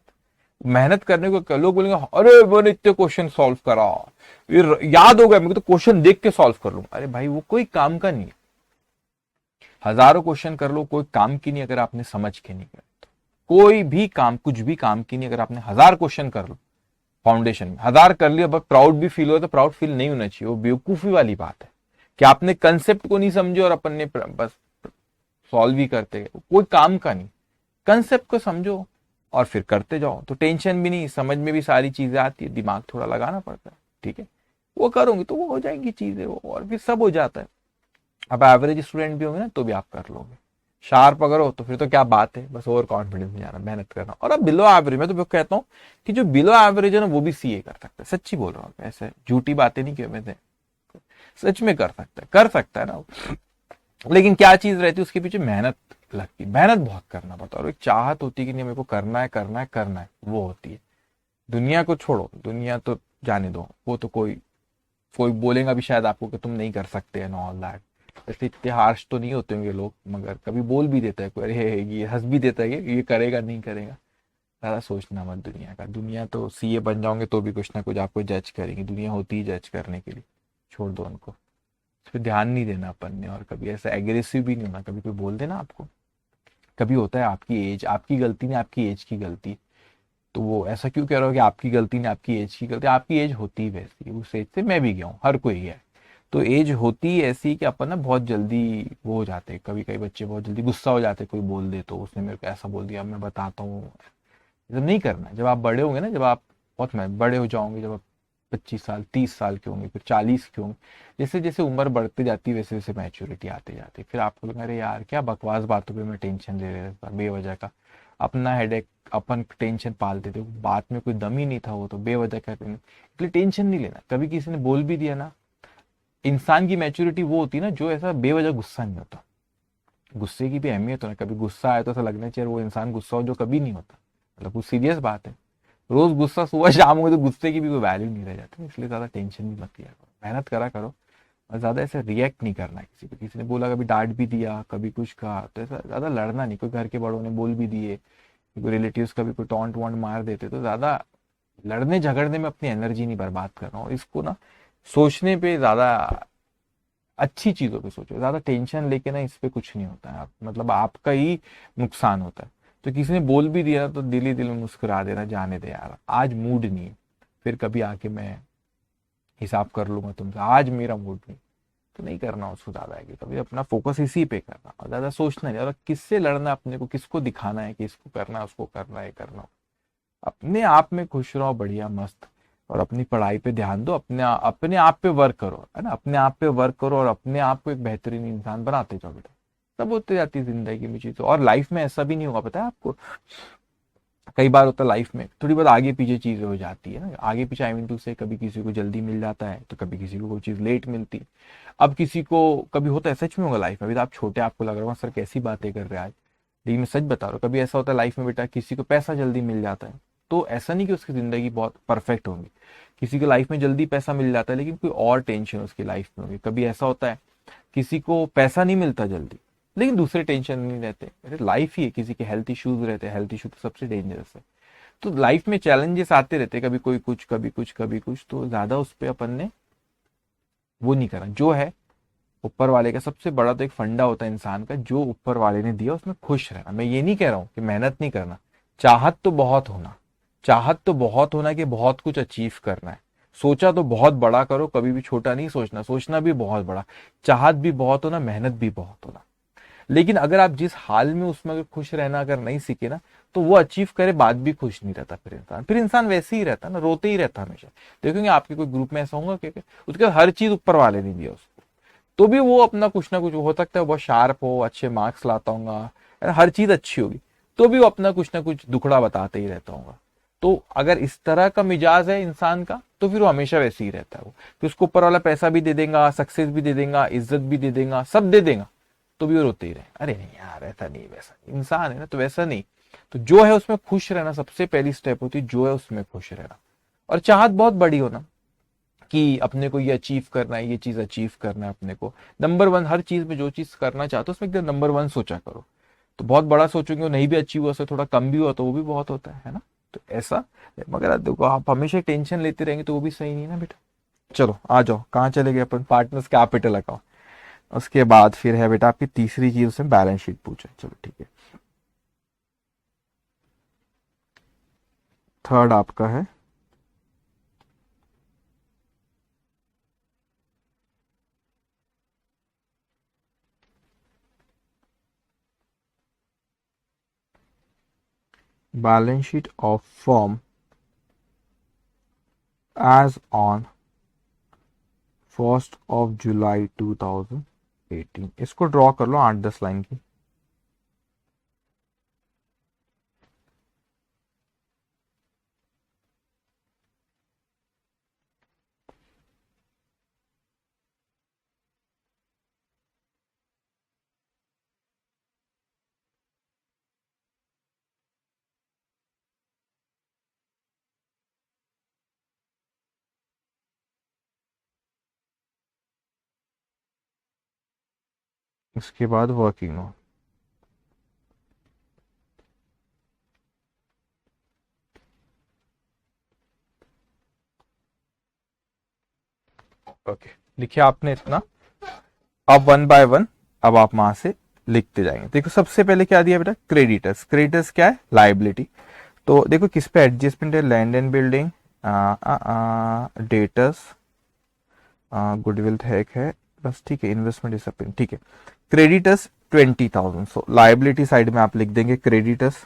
मेहनत करने को लोग बोलेंगे अरे मैंने इतने क्वेश्चन सॉल्व करा, फिर याद हो गया मेरे को, तो क्वेश्चन देख के सॉल्व कर लूंगा, अरे भाई वो कोई काम का नहीं है। हजारों क्वेश्चन कर लो, कोई काम की नहीं अगर आपने समझ के नहीं किया तो। कोई भी काम, कुछ भी काम की नहीं अगर आपने 1000 क्वेश्चन कर लो, फाउंडेशन में 1000 कर लिया, बस प्राउड भी फील हो तो प्राउड फील नहीं होना चाहिए, वो बेवकूफी वाली बात है कि आपने कंसेप्ट को नहीं समझे और अपन ने बस सॉल्व ही करते गए, कोई काम का नहीं। कंसेप्ट को समझो और फिर करते जाओ, तो टेंशन भी नहीं, समझ में भी सारी चीजें आती है, दिमाग थोड़ा लगाना पड़ता है, ठीक है। वो करोगे तो वो हो जाएंगी चीजें, वो और फिर सब हो जाता है। अब एवरेज स्टूडेंट भी होंगे ना तो भी आप कर लोगे, शार्प अगर हो तो फिर तो क्या बात है, बस ओवर कॉन्फिडेंस में जाना, मेहनत करना। और अब बिलो एवरेज, मैं तो कहता हूँ कि जो बिलो एवरेज है ना वो भी सीए कर सकता है, सच्ची बोल रहा हूँ, ऐसे झूठी बातें नहीं की मैंने, सच में कर सकता है ना। लेकिन क्या चीज रहती है उसके पीछे, मेहनत लगती है, मेहनत बहुत करना पड़ता है, और एक चाहत होती है कि नहीं मेरे को करना है करना है करना है, वो होती है। दुनिया को छोड़ो, दुनिया तो जाने दो, वो तो कोई कोई बोलेगा भी शायद आपको कि तुम नहीं कर सकते एंड ऑल दैट, ऐसे इतने हार्श तो नहीं होते होंगे लोग, मगर कभी बोल भी देता है कोई, अरे ये हंस भी देता है कि ये करेगा नहीं करेगा। ज्यादा सोचना मत दुनिया का, दुनिया तो सीए बन जाओगे तो भी कुछ ना कुछ आपको जज करेंगे, दुनिया होती ही जज करने के लिए, छोड़ दो उनको, इस पर ध्यान नहीं देना अपन ने। और कभी ऐसा एग्रेसिव भी नहीं होना, कभी कोई बोल देना आपको, कभी होता है आपकी एज, आपकी गलती नहीं, आपकी एज की गलती, तो वो ऐसा क्यों कह रहा हो कि आपकी गलती नहीं, आपकी एज की गलती, आपकी एज होती ही वैसी, उस एज से मैं भी गया हूँ, हर कोई गया है। तो एज होती ही ऐसी कि अपन ना बहुत जल्दी वो हो जाते हैं, कभी कई बच्चे बहुत जल्दी गुस्सा हो जाते हैं, कोई बोल दे तो उसने मेरे को ऐसा बोल दिया, मैं बताता हूँ, ये सब नहीं करना। जब आप बड़े होंगे ना, जब आप बहुत बड़े हो जाओगे, जब आप 25 साल 30 साल के होंगे, फिर 40 के होंगे, जैसे जैसे उम्र बढ़ती जाती है वैसे वैसे मैच्योरिटी आती जाती है, फिर आपको लगेगा अरे यार क्या बकवास बातों पे मैं टेंशन ले रहा था बेवजह का, अपना हेडेक अपन टेंशन पाल देते, बात में कोई दम ही नहीं था, वो तो बेवजह का, इसलिए टेंशन नहीं लेना। कभी किसी ने बोल भी दिया ना, इंसान की मैच्योरिटी वो होती है ना जो ऐसा बेवजह गुस्सा नहीं होता, गुस्से की भी अहमियत हो ना, कभी गुस्सा आए तो ऐसा लगना चाहिए वो इंसान गुस्सा हो जो कभी नहीं होता, मतलब कुछ सीरियस बात है। रोज गुस्सा सुबह शाम हो तो गुस्से की भी कोई वैल्यू नहीं रह जाती, इसलिए ज्यादा टेंशन भी मत लिया करो, मेहनत करा करो, और ज्यादा ऐसे रिएक्ट नहीं करना किसी पे, किसी ने बोला कभी डांट भी दिया, कभी कुछ कहा, तो ऐसा ज्यादा लड़ना नहीं, कोई घर के बड़ों ने बोल भी दिए, कोई रिलेटिव्स कभी कोई टॉन्ट वॉन्ट मार देते, तो ज्यादा लड़ने झगड़ने में अपनी एनर्जी नहीं बर्बाद कर रहा हूँ, इसको ना सोचने पे ज्यादा, अच्छी चीजों पे सोचो, ज्यादा टेंशन लेके ना इस पे कुछ नहीं होता है, आप मतलब आपका ही नुकसान होता है। तो किसी ने बोल भी दिया तो दिल ही दिल में मुस्कुरा देना, जाने दे यार आज मूड नहीं है, फिर कभी आके मैं हिसाब कर लूंगा तुमसे, आज मेरा मूड नहीं, तो नहीं करना उसको ज्यादा है कि कभी अपना फोकस इसी पे करना, और ज्यादा सोचना नहीं, और किससे लड़ना अपने को, किसको दिखाना है कि इसको करना है उसको करना है करना, अपने आप में खुश रहो बढ़िया मस्त, और अपनी पढ़ाई पे ध्यान दो, अपने आप पे वर्क करो, है ना, अपने आप पे वर्क करो और अपने आप को एक बेहतरीन इंसान बनाते जाओ बेटा, सब होते जाती है जिंदगी में चीजें। और लाइफ में ऐसा भी नहीं होगा, पता है आपको, कई बार होता है लाइफ में थोड़ी बहुत आगे पीछे चीजें हो जाती है ना, आगे पीछे आई मीन टू से, कभी किसी को जल्दी मिल जाता है तो कभी किसी को कोई चीज लेट मिलती है। अब किसी को कभी होता है, सच में होगा लाइफ में, अभी तो आप छोटे, आपको लग रहा होगा सर कैसी बातें कर रहे हैं आज, लेकिन मैं सच बता रहा हूँ, कभी ऐसा होता है लाइफ में बेटा, किसी को पैसा जल्दी मिल जाता है, तो ऐसा नहीं कि उसकी जिंदगी बहुत परफेक्ट होगी। किसी को लाइफ में जल्दी पैसा मिल जाता है लेकिन कोई और टेंशन उसकी लाइफ में होगी। कभी ऐसा होता है किसी को पैसा नहीं मिलता जल्दी लेकिन दूसरे टेंशन नहीं रहते। अरे लाइफ ही है, किसी के हेल्थ इश्यूज रहते हैं, हेल्थ इशू तो सबसे डेंजरस है। तो लाइफ में चैलेंजेस आते रहते हैं, कभी कोई कुछ कभी कुछ कभी कुछ, तो ज्यादा उस पर अपन ने वो नहीं करा। जो है ऊपर वाले का सबसे बड़ा तो एक फंडा होता है इंसान का, जो ऊपर वाले ने दिया उसमें खुश रहना। मैं ये नहीं कह रहा हूं कि मेहनत नहीं करना, चाहत तो बहुत होना, चाहत तो बहुत होना कि बहुत कुछ अचीव करना है। सोचा तो बहुत बड़ा करो, कभी भी छोटा नहीं सोचना, सोचना भी बहुत बड़ा, चाहत भी बहुत होना, मेहनत भी बहुत होना। लेकिन अगर आप जिस हाल में उसमें अगर खुश रहना अगर नहीं सीखे ना, तो वो अचीव करे बाद भी खुश नहीं रहता। फिर इंसान वैसे ही रहता ना, रोते ही रहता हमेशा। देखेंगे आपके कोई ग्रुप में ऐसा होगा कि उसके हर चीज ऊपर वाले ने दिया उसको, तो भी वो अपना कुछ ना कुछ, हो सकता है बहुत शार्प हो, अच्छे मार्क्स लाता होगा, हर चीज अच्छी होगी, तो भी वो अपना कुछ ना कुछ दुखड़ा बताते ही रहता होगा। तो अगर इस तरह का मिजाज है इंसान का, तो फिर वो हमेशा वैसे ही रहता है। वो फिर उसको ऊपर वाला पैसा भी दे देगा, सक्सेस भी दे देगा, इज्जत भी दे देगा, सब दे देगा, तो भी वो रोते ही रहे, अरे नहीं यार ऐसा नहीं वैसा नहीं। इंसान है ना, तो वैसा नहीं। तो जो है उसमें खुश रहना सबसे पहली स्टेप होती है, जो है उसमें खुश रहना। और चाहत बहुत बड़ी होना कि अपने को ये अचीव करना है, ये चीज अचीव करना है अपने को। नंबर वन हर चीज में, जो चीज करना चाहते हो उसमें एकदम नंबर वन सोचा करो। तो बहुत बड़ा सोचोगे वो नहीं भी अचीव हुआ, थोड़ा कम भी हुआ तो वो भी बहुत होता है ना। तो ऐसा, मगर देखो आप हमेशा टेंशन लेते रहेंगे तो वो भी सही नहीं ना बेटा। चलो आ जाओ, कहाँ चले गए अपन, पार्टनर्स कैपिटल अकाउंट। उसके बाद फिर है बेटा आपकी तीसरी चीज, उसमें बैलेंस शीट पूछा। चलो ठीक है, थर्ड आपका है balance sheet of firm as on 1 July 2018। इसको ड्रॉ कर लो 8-10 लाइन की। इसके बाद वर्किंग नोट। ओके, लिखिए आपने इतना। अब वन बाय वन अब आप वहां से लिखते जाएंगे। देखो सबसे पहले क्या दिया बेटा, क्रेडिटर्स। क्रेडिटर्स क्या है, लाइबिलिटी। तो देखो किस पे एडजस्टमेंट है, land and building, debtors, goodwill है बस, ठीक है। इन्वेस्टमेंट इज सपिंग, ठीक है। क्रेडिटर्स 20,000, सो लाइबिलिटी साइड में आप लिख देंगे क्रेडिटर्स।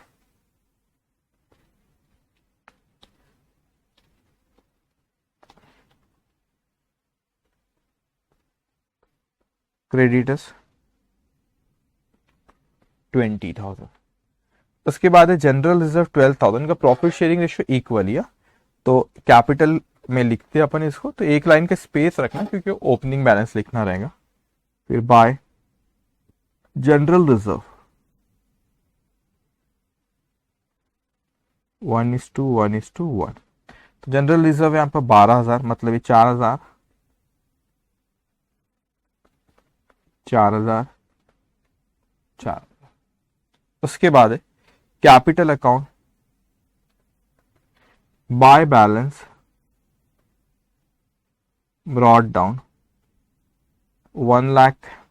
क्रेडिटर्स 20,000। उसके बाद है जनरल रिजर्व 12,000 का। प्रॉफिट शेयरिंग रेशियो इक्वल है, तो कैपिटल में लिखते हैं अपन इसको, तो एक लाइन का स्पेस रखना क्योंकि ओपनिंग बैलेंस लिखना रहेगा। फिर बाय जनरल रिजर्व 1:1:1। तो जनरल रिजर्व यहाँ पर 12,000, मतलब ये 4,000, 4,000, 4। उसके बाद है capital account by balance brought down 1,00,000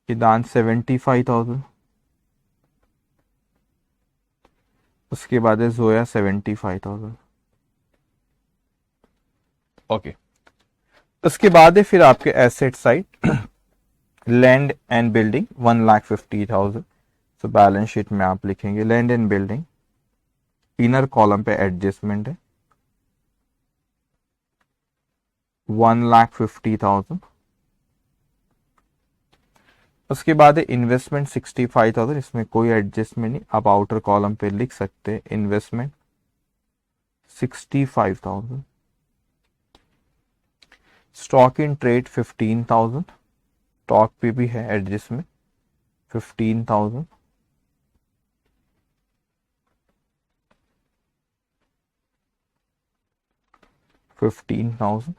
की दान 75,000। उसके बाद है जोया 75,000। ओके, उसके बाद है फिर आपके asset side, land and building 1,50,000। So balance sheet में आप लिखेंगे land and building, inner column पे एडजस्टमेंट है 1,50,000। उसके बाद है इन्वेस्टमेंट 65,000, इसमें कोई एडजस्टमेंट नहीं, आप आउटर कॉलम पे लिख सकते हैं investment 65,000। Stock in trade 15,000, stock पे भी है एडजस्टमेंट 15,000। 15,000।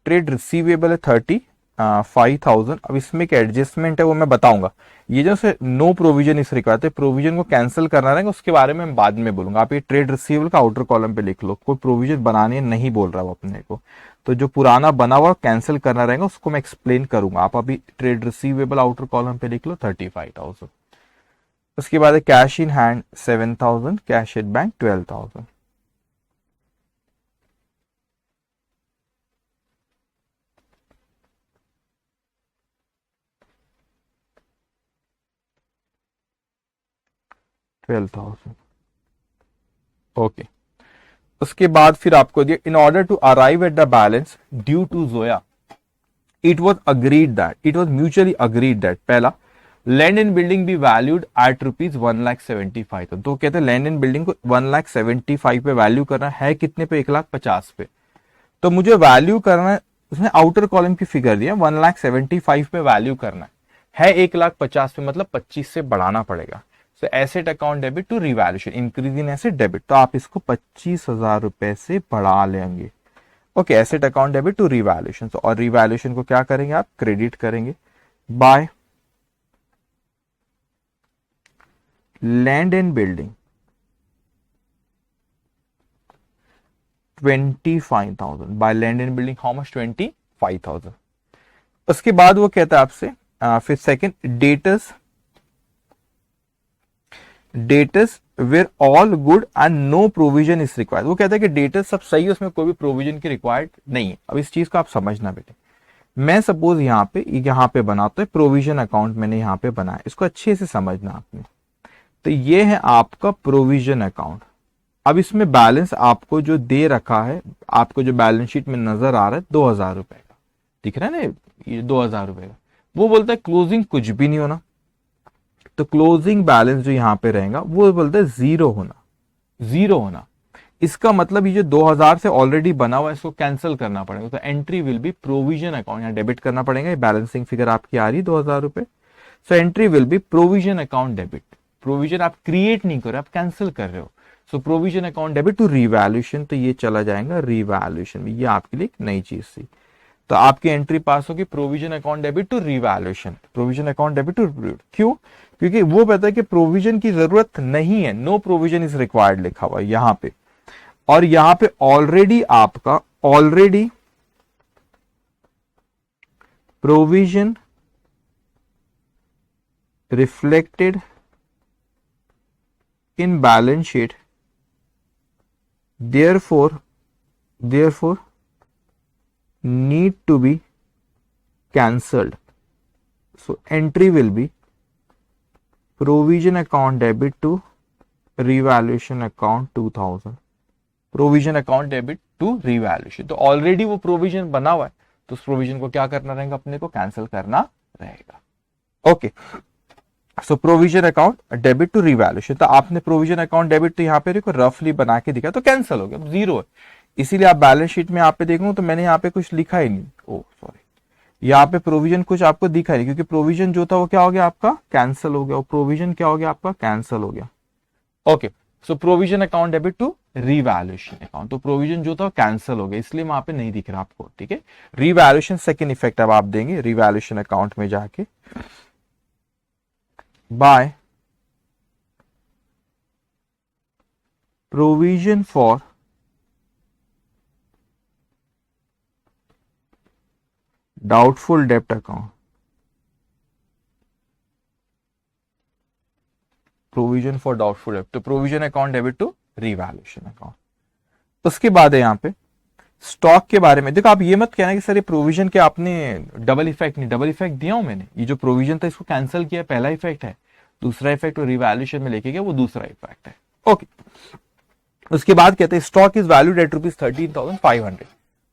ट्रेड रिसीवेबल है 35,000। अब इसमें एक एडजस्टमेंट है वो मैं बताऊंगा। ये जो से नो प्रोविजन इस रिक्वायर्ड है, प्रोविजन को कैंसिल करना रहेगा उसके बारे में मैं बाद में बोलूंगा। आप ये ट्रेड रिसीवेबल का आउटर कॉलम पे लिख लो, कोई प्रोविजन बनाने नहीं बोल रहा वो अपने को। तो जो पुराना बना हुआ कैंसिल करना रहेगा उसको मैं एक्सप्लेन करूंगा। आप अभी ट्रेड रिसीवेबल आउटर कॉलम पे लिख लो 35,000। उसके बाद cash in hand 7,000, cash at bank 12,000। Okay. उसके बाद फिर आपको दिया in order to arrive at the balance due to Zoya it was agreed that it was mutually agreed that पहला land and building be valued at rupees 1,75,000। तो कहते हैं land and building को 1,75,000 पे वैल्यू करना है, कितने पे 1,50,000 पे। तो मुझे वैल्यू करना है, उसने आउटर कॉलम की फिगर दिया 1,75,000 पे वैल्यू करना है 1,50,000 पे, मतलब 25 से बढ़ाना पड़ेगा। So asset account debit to revaluation increase in asset debit, तो आप इसको 25,000 रुपए से बढ़ा लेंगे। Okay, asset account debit to revaluation. और रिवैल्यूएशन को क्या करेंगे आप, क्रेडिट करेंगे by land and building 25,000 by land and building how much 25,000। उसके बाद वो कहता है आपसे फिर second debts were all good and no provision is required. वो कहता है कि डेटस सब सही है, उसमें कोई भी प्रोविजन की रिक्वायर्ड नहीं है। अब इस चीज को आप समझना बेटे, मैं सपोज यहाँ पे बनाता है प्रोविजन अकाउंट, मैंने यहाँ पे बनाया, इसको अच्छे से समझना आपने। तो ये है आपका प्रोविजन अकाउंट। अब इसमें बैलेंस आपको जो दे रखा है, आपको जो बैलेंस शीट में नजर आ रहा है 2,000 रुपए का, दिख रहा है ना ये 2,000 रुपए का। वो बोलता है क्लोजिंग कुछ भी नहीं होना, तो क्लोजिंग बैलेंस जो यहां पे रहेगा वो बोलता है जीरो होना। इसका मतलब ये जो 2,000 से ऑलरेडी बना हुआ है इसको कैंसिल करना पड़ेगा। तो entry will be provision account, यहाँ डेबिट करना पड़ेगा। ये बैलेंसिंग फिगर आपकी आ रही 2,000 रुपए। So entry will be provision account debit. Provision आप क्रिएट नहीं कर रहे, आप कैंसिल कर रहे हो। So provision account debit to revaluation, तो ये चला जाएगा रिवैल्यूएशन में। ये आपके लिए एक नई चीज थी। तो आपकी एंट्री पास होगी provision account debit to revaluation. Provision account debit to, क्यों? क्योंकि वो पता है कि प्रोविजन की जरूरत नहीं है, नो प्रोविजन इज रिक्वायर्ड लिखा हुआ है यहां पे। और यहां पे ऑलरेडी आपका provision reflected in balance sheet, therefore need to be cancelled. So entry will be provision account debit to revaluation account 2,000। Provision account debit to revaluation, तो ऑलरेडी वो प्रोविजन बना हुआ है, तो उस प्रोविजन को क्या करना रहेगा, अपने को कैंसिल करना रहेगा। Okay, so provision account debit to revaluation. तो आपने प्रोविजन अकाउंट डेबिट तो यहाँ पे देखो रफली बना के दिखा, तो कैंसिल हो गया, जीरो है। इसीलिए आप बैलेंस शीट में यहाँ पे देखो तो मैंने यहाँ पे कुछ लिखा ही नहीं, ओ सॉरी, यहाँ पे प्रोविजन कुछ आपको दिखा नहीं, क्योंकि प्रोविजन जो था वो क्या हो गया आपका, कैंसिल हो गया। प्रोविजन क्या हो गया आपका, कैंसिल हो गया। Okay, so provision account debit to revaluation account, तो प्रोविजन जो था कैंसिल हो गया, इसलिए वहां पे नहीं दिख रहा आपको। ठीक है, रिवैल्यूएशन सेकंड इफेक्ट अब आप देंगे रिवैल्यूएशन अकाउंट में जाके बाय प्रोविजन फॉर डाउटफुल डेब्ट अकाउंट, प्रोविजन फॉर डाउटफुल डेब्ट, तो provision account debit to revaluation account. उसके बाद है यहाँ पे स्टॉक के बारे में। देखो आप ये मत कहना कि सर ये प्रोविजन के आपने डबल इफेक्ट नहीं, डबल इफेक्ट दिया हूं मैंने। ये जो प्रोविजन था इसको कैंसिल किया, पहला इफेक्ट है, दूसरा इफेक्ट रिवैल्यूएशन में लेके गया, वो दूसरा इफेक्ट है। ओके, उसके बाद कहते हैं stock is valued at rupees 13,500।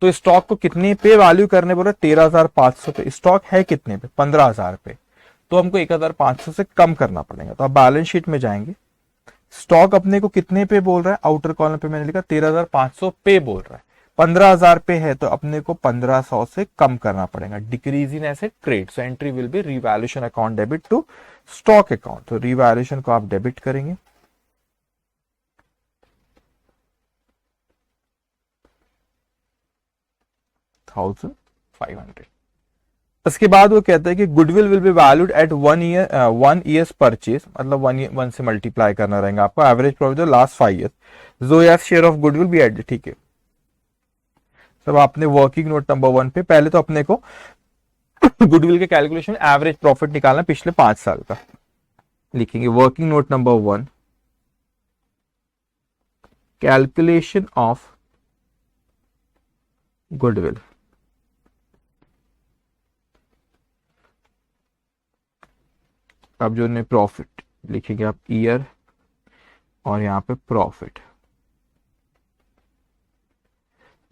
तो स्टॉक को कितने पे वैल्यू करने बोला, 13,500 पे। स्टॉक है कितने पे, 15,000 पे, तो हमको 1,500 से कम करना पड़ेगा। तो आप बैलेंस शीट में जाएंगे, स्टॉक अपने को कितने पे बोल रहा है, आउटर कॉलम पे मैंने लिखा 13,500 पे बोल रहा है, 15,000 पे है, तो अपने को 1,500 से कम करना पड़ेगा। Decrease in asset credit, so entry will be revaluation account debit to stock account. तो रिवैल्यूएशन को आप डेबिट करेंगे, 35,500। उसके बाद वो कहता है कि goodwill will be valued at 1 years purchase, मतलब 1 से मल्टीप्लाई करना रहेगा आपको। एवरेज प्रॉफिट लास्ट 5 ईयर्स, जोया share of goodwill be add, ठीक है। सब आपने वर्किंग नोट नंबर 1 पे पहले तो अपने को गुडविल के कैलकुलेशन एवरेज प्रॉफिट निकालना पिछले 5 साल का लिखेंगे। Working note number 1, calculation of goodwill. अब जो ने प्रॉफिट लिखेंगे आप ईयर और यहां पे प्रॉफिट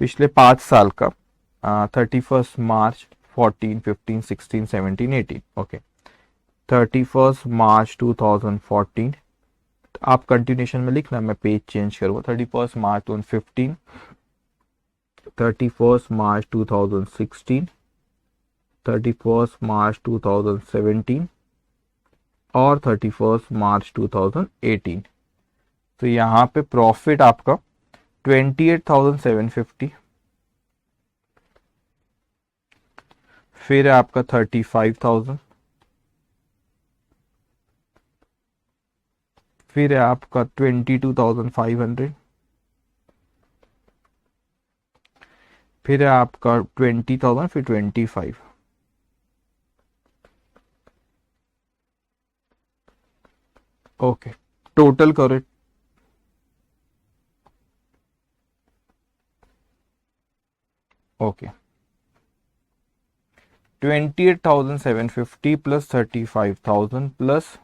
पिछले 5 साल का, 31 मार्च 14, 15, 16, 17, 18, ओके। 31 मार्च 2014, आप कंटिन्यूशन में लिखना, मैं पेज चेंज करूंगा। 31 मार्च 2015, 31 मार्च 2016, 31 मार्च 2017 और 31 मार्च 2018। तो यहां पे प्रॉफिट आपका 28,750, फिर है आपका 35,000, फिर है आपका 22,500, फिर है आपका 20,000, फिर 25। ओके, टोटल करो। Okay, 28,750 plus 35,000 plus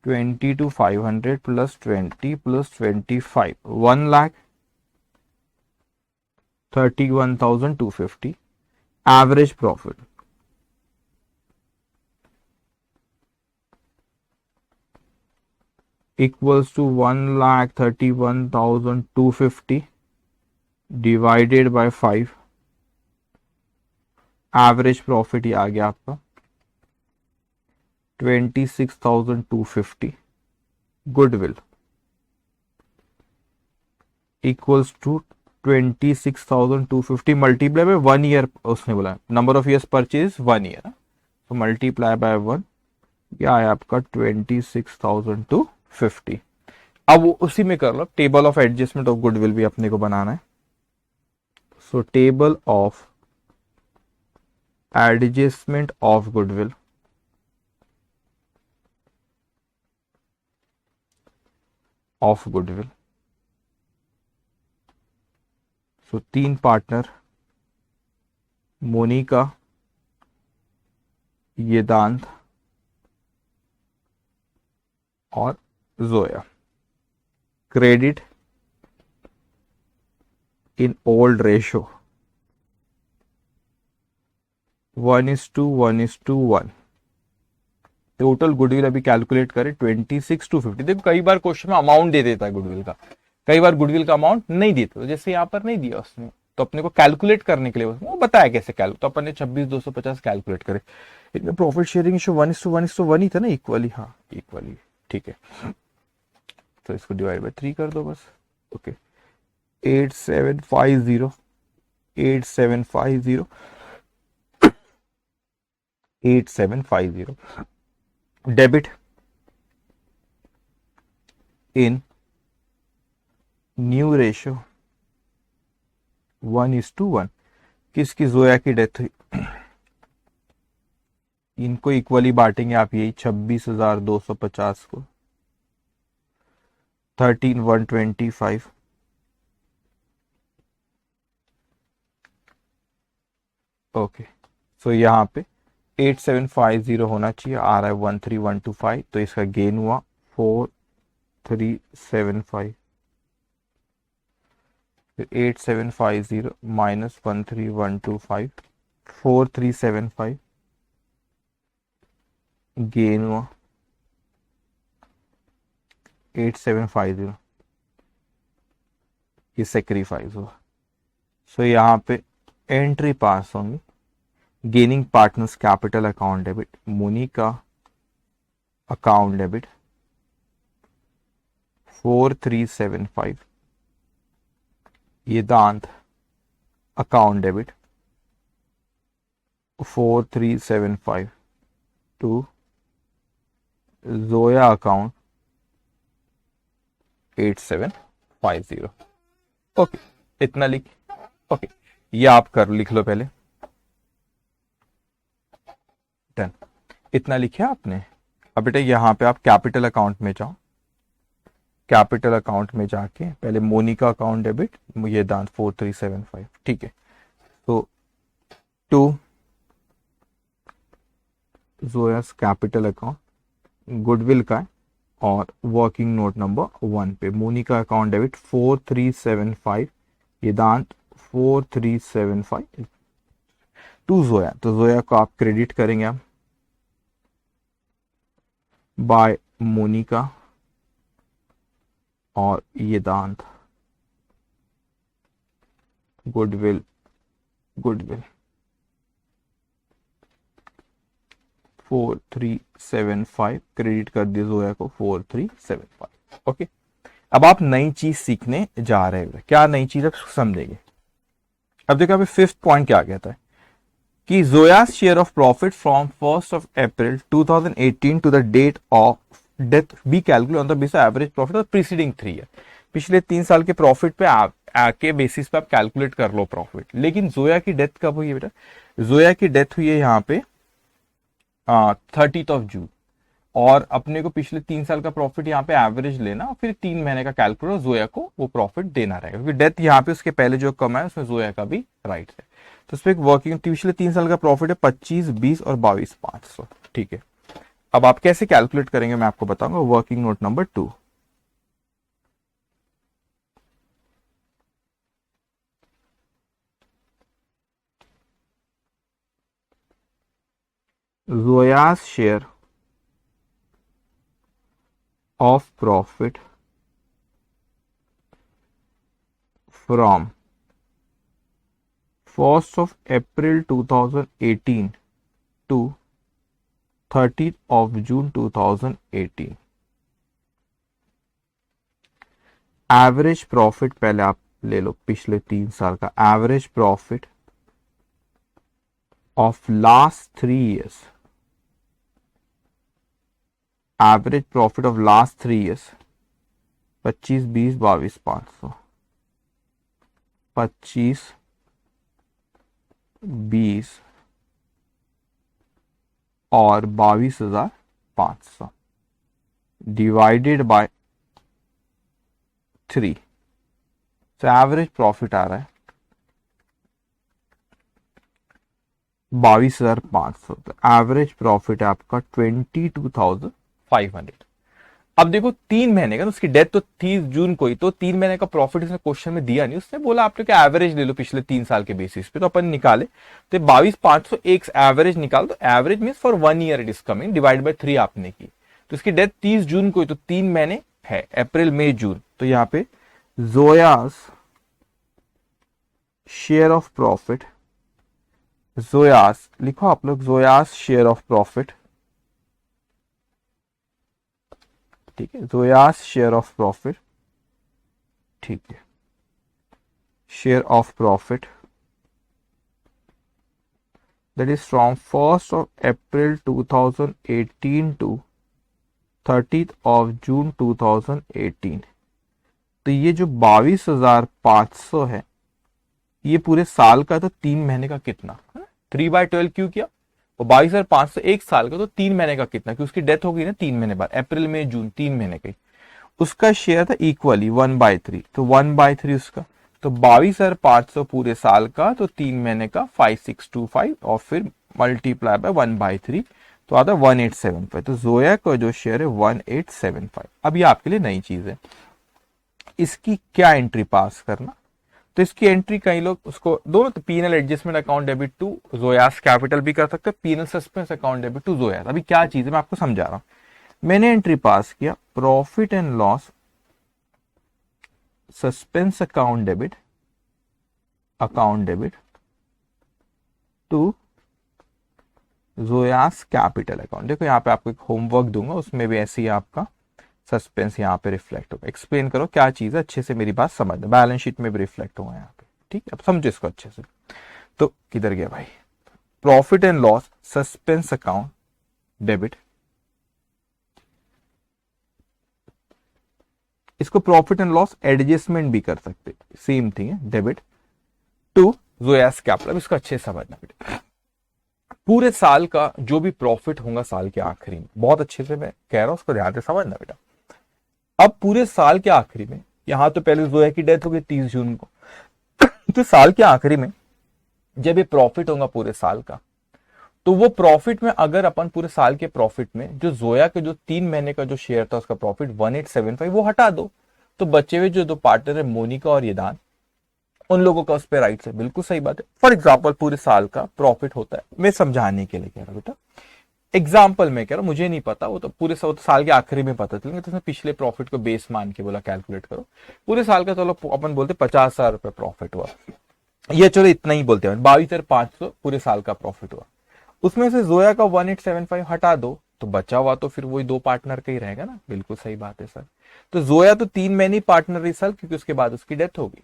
22,500 plus 20 plus 25, 1,31,250 average profit. Equals to 1,31,250 divided by 5। Average profit ये आ गया आपका 26,250। Goodwill equals to 26,250 multiply by 1 year, उसने बोला number of years purchase 1 year, तो मल्टीप्लाई बाय 1, क्या आया आपका 26,250। अब वो उसी में कर लो, table of adjustment of goodwill भी अपने को बनाना है। So table of adjustment of goodwill, so 3 partner Monika, Yedant और Zoya. Credit in old ratio 1:1:1। Total goodwill अभी कैलकुलेट करें 26,250। देखो कई बार क्वेश्चन में अमाउंट दे देता है गुडविल का, कई बार गुडविल का अमाउंट नहीं देता, तो जैसे यहाँ पर नहीं दिया उसने, तो अपने को कैलकुलेट करने के लिए वो बताया कैसे कैलकुलेट, तो अपन ने 26,250 कैलकुलेट करे। इनमें प्रॉफिट शेयरिंग इशू 1:1:1 ही था ना, इक्वली, हाँ इक्वली, ठीक है। तो इसको डिवाइड बाय 3 कर दो बस। Okay, 8750 8750 8750 debit in new ratio 1:1। किसकी, जोया की डेथ हुई, इनको इक्वली बांटेंगे आप, यही 26,250 को 13,125। ओके, सो यहाँ पे 8750 होना चाहिए, आ रहा है 13,125, तो इसका गेन हुआ 4,375, फिर 8750 माइनस 13,125, 4,375 गेन हुआ 8750, ये सेक्रीफाइस हुआ। सो यहाँ पे एंट्री पास होंगी। Gaining partners capital account debit, Monika account debit 4,375, Yedant account debit 4375 to Zoya account 8750। Okay, इतना लिख, ओके ये आप कर लिख लो पहले, डन, इतना लिखे आपने। अब बेटा यहां पे आप कैपिटल अकाउंट में जाओ, कैपिटल अकाउंट में जाके पहले मोनिका अकाउंट डेबिट, ये दान 4375, ठीक है। तो to Zoya's capital account, goodwill का है, और वर्किंग नोट नंबर 1 पे मोनिका अकाउंट डेबिट 4375, ये दांत 4375 टू जोया। तो जोया को आप क्रेडिट करेंगे आप बाय मोनिका, और ये दांत गुडविल 4375 क्रेडिट कर दिया जोया को 4375। ओके, अब आप नई चीज सीखने जा रहे हो, क्या नई चीज आप समझेंगे। अब देखो अभी फिफ्थ पॉइंट क्या कहता है कि Zoya's share of profit from 1st of April 2018 to the date of death be calculate on the basis average profit of preceding 3 year. पिछले 3 साल के प्रॉफिट पे के बेसिस पे आप कैलकुलेट कर लो प्रॉफिट। लेकिन जोया की डेथ कब हुई है बेटा, जोया की डेथ हुई है यहाँ पे 30th of June, और अपने को पिछले 3 साल का प्रॉफिट यहाँ पे एवरेज लेना और फिर 3 महीने का कैलकुलेट, जोया को वो प्रॉफिट देना रहेगा, क्योंकि डेथ यहाँ पे उसके पहले जो कम है उसमें जोया का भी राइट है। तो उस पर एक वर्किंग पिछले 3 साल का प्रॉफिट है 25, 20 और 22,500, ठीक है। अब आप कैसे कैलकुलेट करेंगे मैं आपको बताऊंगा। Working note number 2, Zoya's share of profit from 1st of April 2018 to 30th of June 2018। Average profit पहले आप ले लो, पिछले 3 साल का average profit of last 3 years, average profit of last 3 years 25, 20, 22,500, 25, 20 और 22,500 डिवाइडेड बाय 3, तो एवरेज प्रॉफिट आ रहा है 22,500। तो एवरेज प्रॉफिट है आपका 22,500। अब देखो 3 महीने का, तो उसकी डेथ तो 30 जून को ही, तो 3 महीने का प्रॉफिट उसने क्वेश्चन में दिया नहीं, उसने बोला आपने क्या एवरेज ले लो पिछले 3 साल के बेसिस पे, तो अपन निकाले तो 22,500 एक एवरेज निकाल, तो average mean for 1 year it is coming, divide by 3 आपने की, तो इसकी डेथ 30 जून को ही, तो 3 महीने है अप्रैल मई जून। तो यहाँ पे जोयास शेयर ऑफ प्रॉफिट, जोयास लिखो आप लोग, जोयास शेयर ऑफ प्रॉफिट, ठीक है, जोयास शेयर ऑफ प्रॉफिट, ठीक है, share of profit that is from 1st of April 2018 to 30th of June 2018। तो ये जो 22,500 है ये पूरे साल का, तो 3 महीने का कितना, 3/12 क्यों किया, वो 22,500 एक साल का, तो 3 महीने का कितना, क्योंकि उसकी डेथ हो गई ना 3 महीने बाद, अप्रैल मई जून 3 महीने का, उसका शेयर था इक्वली 1/3, तो 1/3 उसका, तो 22,500 पूरे साल का, तो 3 महीने का 5625 और फिर मल्टीप्लाई बाय 1/3, तो आता 1875। तो जोया का जो शेयर है 1875। अब ये आपके लिए नई चीज है, इसकी क्या एंट्री पास करना, तो इसकी एंट्री कई लोग उसको दोनों, तो PNL adjustment account debit to Zoya's capital भी कर सकते हैं, PNL suspense account debit to Zoya's. अभी क्या चीज है मैं आपको समझा रहा हूं। मैंने एंट्री पास किया profit and loss suspense account debit to Zoya's capital account. देखो यहाँ पे आपको एक होमवर्क दूंगा, उसमें भी ऐसे ही आपका सस्पेंस यहाँ पे रिफ्लेक्ट होगा। एक्सप्लेन करो क्या चीज है, अच्छे से मेरी बात समझ, बैलेंस शीट में भी रिफ्लेक्ट होगा यहाँ पे, ठीक है। अब समझो इसको अच्छे से। तो किधर गया भाई, profit and loss suspense account debit, इसको प्रॉफिट एंड लॉस एडजस्टमेंट भी कर सकते, सेम थिंग है, डेबिट टू जोयास कैपिटल। इसको अच्छे से समझना बेटा, पूरे साल का जो भी प्रॉफिट होगा साल के आखिरी में, बहुत अच्छे से मैं कह रहा हूं, उसको ध्यान से समझना बेटा। अब पूरे साल के आखिरी में, यहां तो पहले जोया की डेथ हो गई 30 जून को, तो साल के आखिरी में जब ये प्रॉफिट होगा पूरे साल का, तो वो प्रॉफिट में अगर अपन पूरे साल के प्रॉफिट में जो जोया के जो 3 महीने का जो शेयर था उसका प्रॉफिट 1875 वो हटा दो, तो बचे हुए जो दो पार्टनर है मोनिका और येदान, उन लोगों का उस पर राइट है। बिल्कुल सही बात है। फॉर एग्जाम्पल पूरे साल का प्रॉफिट होता है, मैं समझाने के लिए कह रहा हूं बेटा, एग्जाम्पल मैं कह रहा हूं, मुझे नहीं पता, वो तो पूरे साल के आखिरी में पता चलेंगे, तो पिछले प्रॉफिट को बेस मान के बोला कैलकुलेट करो। पूरे साल का चलो अपन बोलते 50,000 रुपए प्रॉफिट हुआ, ये चलो इतना ही बोलते हैं, 22,500 पूरे साल का प्रॉफिट हुआ, उसमें से जोया का 1875 हटा दो, तो बचा हुआ तो फिर वही दो पार्टनर का ही रहेगा ना। बिल्कुल सही बात है सर। तो जोया तो 3 महीने पार्टनर रही साल, क्योंकि उसके बाद उसकी डेथ होगी।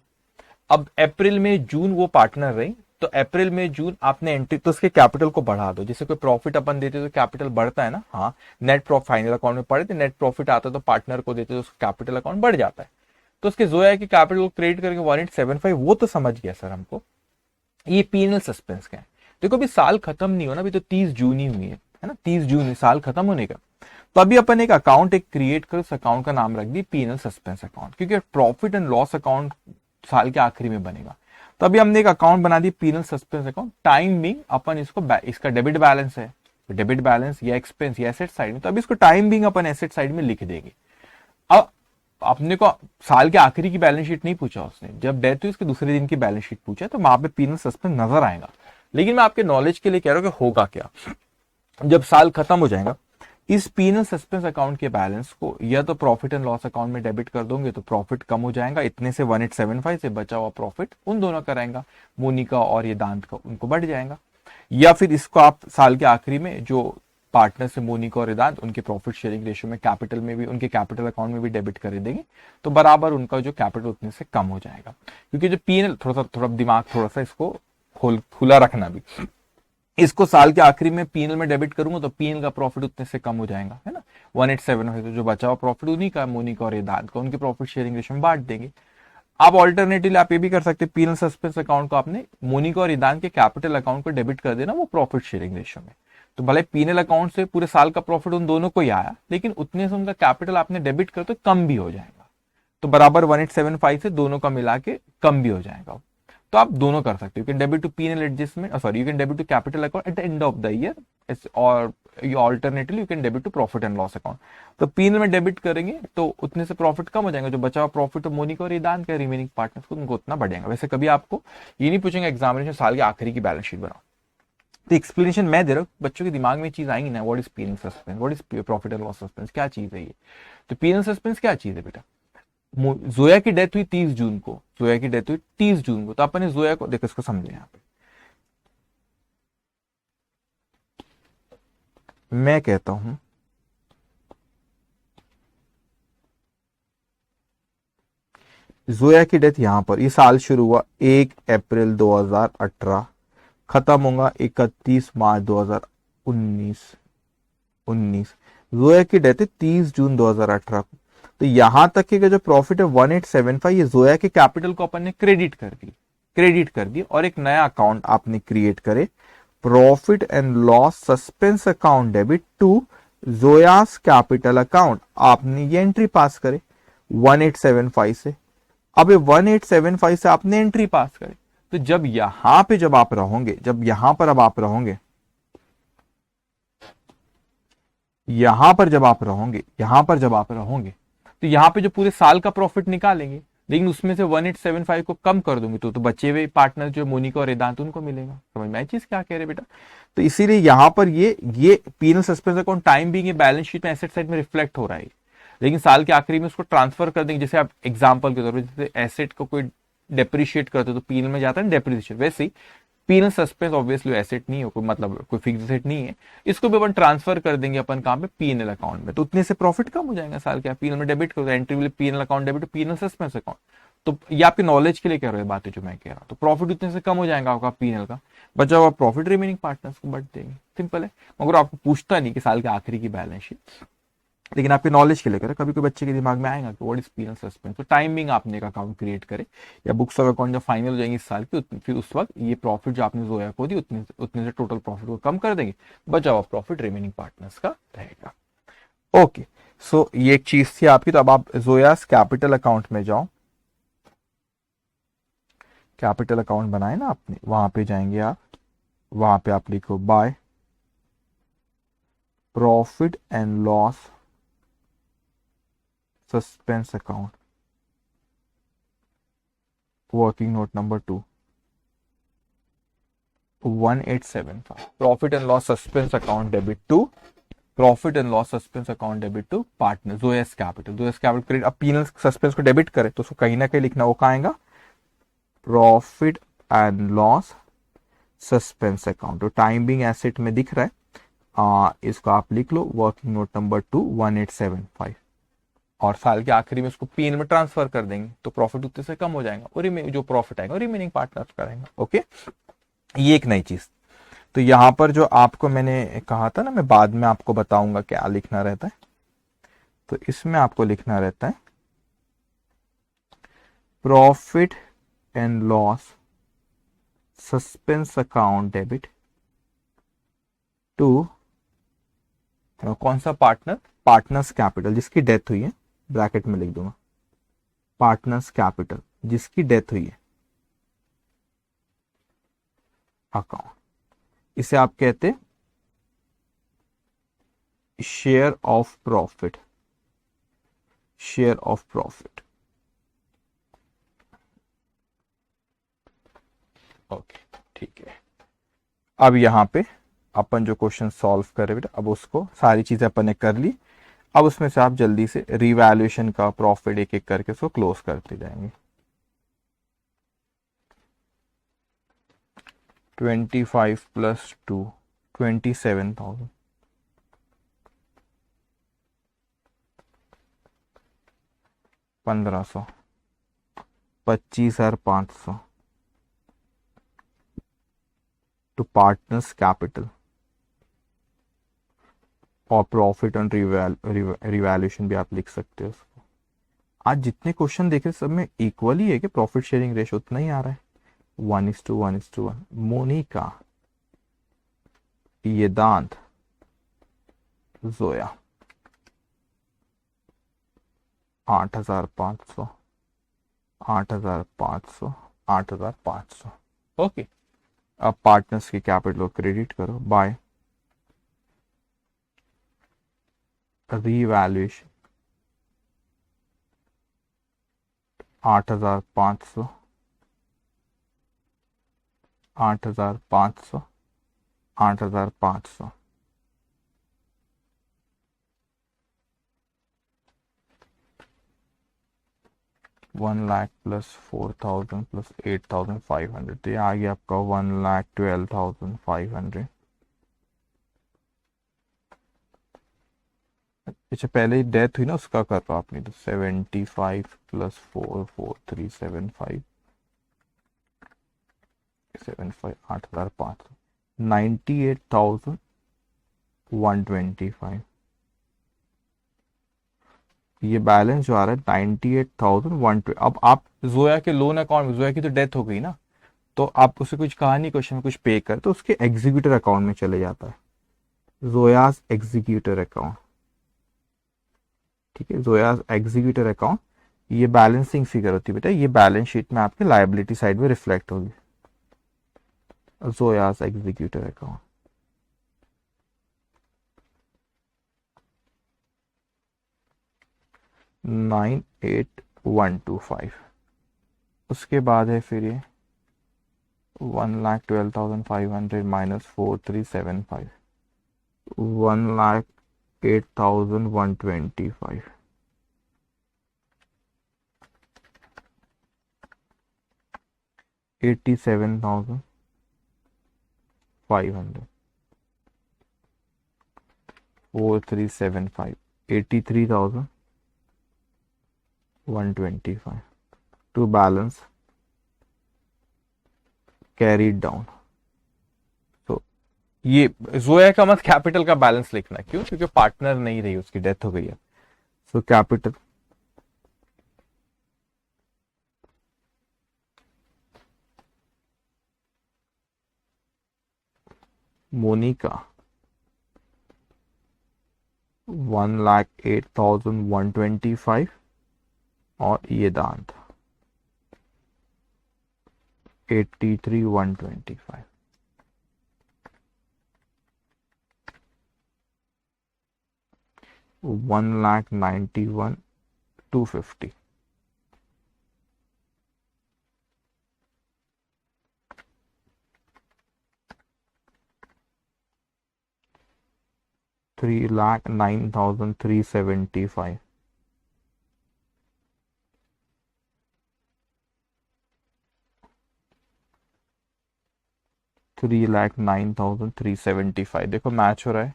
अब अप्रैल में जून वो पार्टनर रही, तो अप्रैल में जून आपने एंट्री, तो उसके कैपिटल को बढ़ा दो। जैसे कोई प्रॉफिट अपन देते तो कैपिटल बढ़ता है ना, हाँ, नेट प्रॉफिट फाइनल अकाउंट में पड़े थे, नेट प्रॉफिट आता तो पार्टनर को देते तो उसका कैपिटल अकाउंट बढ़ जाता है। तो उसके जोया के कैपिटल को क्रेडिट करके 1875, वो तो समझ गया सर हमको। ये पीएनएल सस्पेंस का है। देखो अभी साल खत्म नहीं होना, अभी तो 30 जून ही हुई है ना, 30 जून साल खत्म होने का। तो अभी अपन एक अकाउंट एक क्रिएट कर, उस अकाउंट का नाम रख दी पीएनएल सस्पेंस अकाउंट, क्योंकि प्रॉफिट एंड लॉस अकाउंट साल के आखिरी में बनेगा। तो अभी हमने एक अकाउंट बना दी PNL suspense account. Time being अपन इसको, इसका डेबिट बैलेंस है, डेबिट बैलेंस या एक्सपेंस या एसेट साइड में, तो अभी इसको टाइम बिंग अपन एसेट साइड में लिख देंगे। अब अपने को साल के आखिरी की बैलेंस शीट नहीं पूछा उसने, जब डेथ हुई उसके दूसरे दिन की बैलेंस शीट पूछा, तो वहां पे पीएनएल सस्पेंस नजर आएगा। लेकिन मैं आपके नॉलेज के लिए कह रहा हूं कि होगा क्या, जब साल खत्म हो जाएगा, इस पीएनएल सस्पेंस अकाउंट के बैलेंस को या तो प्रॉफिट एंड लॉस अकाउंट में डेबिट कर दोगे, तो प्रॉफिट कम हो जाएगा, इतने से 1875 से बचा हुआ प्रॉफिट उन दोनों का रहेगा, मोनिका और ये दांत का, उनको बढ़ जाएगा। या फिर इसको आप साल के आखिरी में जो पार्टनर से मोनिका और वेदांत, उनके प्रॉफिट शेयरिंग रेशियो में कैपिटल में भी, उनके कैपिटल अकाउंट में भी डेबिट कर देंगे, तो बराबर उनका जो कैपिटल उतने से कम हो जाएगा। क्योंकि जो पीएनएल, थोड़ा दिमाग थोड़ा सा इसको खुला रखना भी, इसको साल के आखिरी में पीएनएल में डेबिट करूंगा तो पीएनएल का प्रॉफिट उतने से कम हो जाएगा, है ना, 187 है, तो जो बचा हुआ प्रॉफिट उन्हीं का, मोनिका और वेदांत का, उनके प्रॉफिट शेयरिंग रेशियो में बांट देंगे। आप ऑल्टरनेटिवली आप ये भी कर सकते हैं, पीएनएल सस्पेंस अकाउंट को आपने मोनिका और वेदांत के कैपिटल अकाउंट को डेबिट कर देना, वो प्रॉफिट शेयरिंग रेशियो में। तो भले पीएनएल अकाउंट से पूरे साल का प्रॉफिट उन दोनों को ही आया, लेकिन उतने से उनका कैपिटल आपने डेबिट कर तो कम भी हो जाएगा, तो बराबर 1875 से दोनों का मिला के कम भी हो जाएगा। तो आप दोनों कर सकते हो, you can debit to PNL adjustment, sorry, you can debit to capital account at the end of the year, और alternatively you can debit to profit and loss account. तो पीएनएल में डेबिट करेंगे तो उतने से प्रॉफिट कम हो जाएगा, जो बचा हुआ प्रॉफिट तो मोनिका और ईदान का रिमेनिंग पार्टनर्स को उनको उतना बढ़ जाएगा। वैसे कभी आपको ये नहीं पूछेंगे एग्जामिनेशन साल के आखिरी की बैलेंस शीट बनाओ, तो एक्सप्लेनेशन मैं दे रहा हूँ, बच्चों के दिमाग में चीज आएंगी ना, what is PNL suspense, what is profit and loss suspense, क्या चीज है ये। तो पीएनएल सस्पेंस क्या चीज है बेटा, जोया की डेथ हुई 30 जून को, जोया की डेथ हुई 30 जून को, तो अपन ने जोया को, देखो इसको समझे, यहां पे मैं कहता हूं जोया की डेथ यहां पर, ये साल शुरू हुआ 1 अप्रैल 2018, खत्म होगा 31 मार्च 2019। जोया की डेथ है 30 जून 2018 को। तो यहां तक के जो प्रॉफिट है 1875, ये जोया के कैपिटल को अपन ने क्रेडिट कर दी और एक नया अकाउंट आपने क्रिएट करे, profit and loss suspense account debit to Zoya's capital account, आपने ये एंट्री पास करे 1875 से। अब ये 1875 से आपने एंट्री पास करे, तो जब यहां पे जब आप रहोगे, जब यहां पर अब आप रहोगे, यहां पर जब आप रहोगे, तो यहां पे जो पूरे साल का प्रॉफिट निकालेंगे, लेकिन उसमें से 1875 को कम कर दूंगी तो बचे हुए पार्टनर जो मोनिका और वेदांत, उनको मिलेगा। समझ में आई चीज क्या कह रहे बेटा। तो इसीलिए यहां पर ये पीएनएल सस्पेंस अकाउंट टाइम भी ये बैलेंस शीट में एसेट साइड में रिफ्लेक्ट हो रहा है, लेकिन साल के आखिरी में उसको ट्रांसफर कर देंगे। जैसे आप एग्जाम्पल के तौर पर, जैसे एसेट को कोई डेप्रिशिएट करते हो तो पीएनएल में जाता है डेप्रिशिएट, वैसे ही पीएनएल सस्पेंस ऑब्वियसली एसेट नहीं है, कोई मतलब कोई फिक्स एसेट नहीं है, इसको भी अपन ट्रांसफर कर देंगे अपन कहां पे, पीएनएल अकाउंट में, तो उतने से प्रॉफिट कम हो जाएगा साल के। पीएनएल में डेबिट करो, entry will PNL account debit, PNL suspense account, तो ये आपकी नॉलेज के लिए कह रहे हो बातें जो मैं कह रहा हूँ। तो प्रॉफिट उतने से कम हो जाएगा आपका पीएनएल का, बचा हुआ प्रॉफिट रिमेनिंग पार्टनर्स को बट देंगे, सिंपल है। मगर आपको पूछता नहीं कि साल के आखिरी की बैलेंस शीट, लेकिन आपके नॉलेज के लिए करे, कभी कोई बच्चे के दिमाग में आएगा कि व्हाट इज पीएनएल सस्पेंस, तो टाइमिंग आपने एक अकाउंट क्रिएट करे या बुक्स ऑफ अकाउंट जब फाइनल हो जाएंगे इस साल की, फिर उस वक्त ये प्रॉफिट जो आपने जोया को दी उतने से टोटल प्रॉफिट को कम कर देंगे, बचा हुआ प्रॉफिट रिमेनिंग पार्टनर्स का रहेगा। ओके, सो ये एक चीज थी आपकी। तो अब आप जोयास कैपिटल अकाउंट में जाओ, कैपिटल अकाउंट बनाए ना आपने, वहां पे जाएंगे आप, वहां पे आप लिखो by profit and loss suspense account, working note number 2 1875, profit and loss suspense account debit to, profit and loss suspense account debit to partner Zoya's capital, Zoya's capital credit. अब पीएनएल सस्पेंस को डेबिट करे तो उसको कहीं ना कहीं लिखना, वो कहाँ आएगा, profit and loss suspense account. तो टाइम बिंग एसेट में दिख रहा है, इसको आप लिख लो वर्किंग नोट नंबर 2 1875, और साल के आखिरी में उसको पीएन में ट्रांसफर कर देंगे तो प्रॉफिट उतने से कम हो जाएगा और जो प्रॉफिट आएगा रिमेनिंग पार्टनर करेंगे। ओके, ये एक नई चीज। तो यहां पर जो आपको मैंने कहा था ना, मैं बाद में आपको बताऊंगा क्या लिखना रहता है, तो इसमें आपको लिखना रहता है profit and loss suspense account debit to कौन सा पार्टनर, पार्टनर्स कैपिटल जिसकी डेथ हुई है, ब्रैकेट में लिख दूंगा पार्टनर्स कैपिटल जिसकी डेथ हुई है अकाउंट। इसे आप कहते share of profit, share of profit. Okay, ठीक है। अब यहां पे अपन जो क्वेश्चन सॉल्व कर रहे बेटा, अब उसको सारी चीजें अपन ने कर ली, अब उसमें से आप जल्दी से रिवैल्यूएशन का प्रॉफिट एक एक करके उसको क्लोज करते जाएंगे। 25 प्लस 2 27,000, 1500, 25,500 टू पार्टनर्स कैपिटल, और प्रॉफिट ऑन रिवैल्यूएशन भी आप लिख सकते हो उसको। आज जितने क्वेश्चन देखे सब में इक्वली है कि प्रॉफिट शेयरिंग रेशियो उतना ही आ रहा है, 1:1:1। मोनिका, येदांत, जोया 8,500, 8,500, 8,500। ओके, अब पार्टनर्स की कैपिटल को क्रेडिट करो बाय रीवैल्यूएशन 8,500, 8,500, 8,500। $1,00,000 प्लस 4,000 प्लस 8,500, तो ये आ गया आपका 1,12,500। अच्छा, पहले ही डेथ हुई ना उसका कर रहा आपने, तो 75 प्लस 4,4,375 75 8,500 98,125। ये बैलेंस जो आ रहा है 98,120। अब आप जोया के लोन अकाउंट में, जोया की तो डेथ हो गई ना, तो आप उसे कुछ कहा नहीं क्वेश्चन में, कुछ पे कर तो उसके एग्जीक्यूटर अकाउंट में चले जाता है, जोयास एग्जीक्यूटर अकाउंट। ठीक है, जोयास एग्जीक्यूटर अकाउंट, ये बैलेंसिंग फिगर होती है बेटा, ये बैलेंस शीट में आपके लायबिलिटी साइड में रिफ्लेक्ट होगी, जोयास एग्जीक्यूटर अकाउंट। $98,125। उसके बाद है फिर ये 1,12,500 minus 4,375, 1,08,125, 87,500, 4,375, 83,125। To balance carried down. तो ये जोया का मत कैपिटल का बैलेंस लिखना, क्यों? क्योंकि पार्टनर नहीं रही, उसकी डेथ हो गई है। सो कैपिटल मोनिका 1,08,125 और ये दांत 83,125। $1,91,250। $3,09,375। $3,09,375। देखो मैच हो रहा है।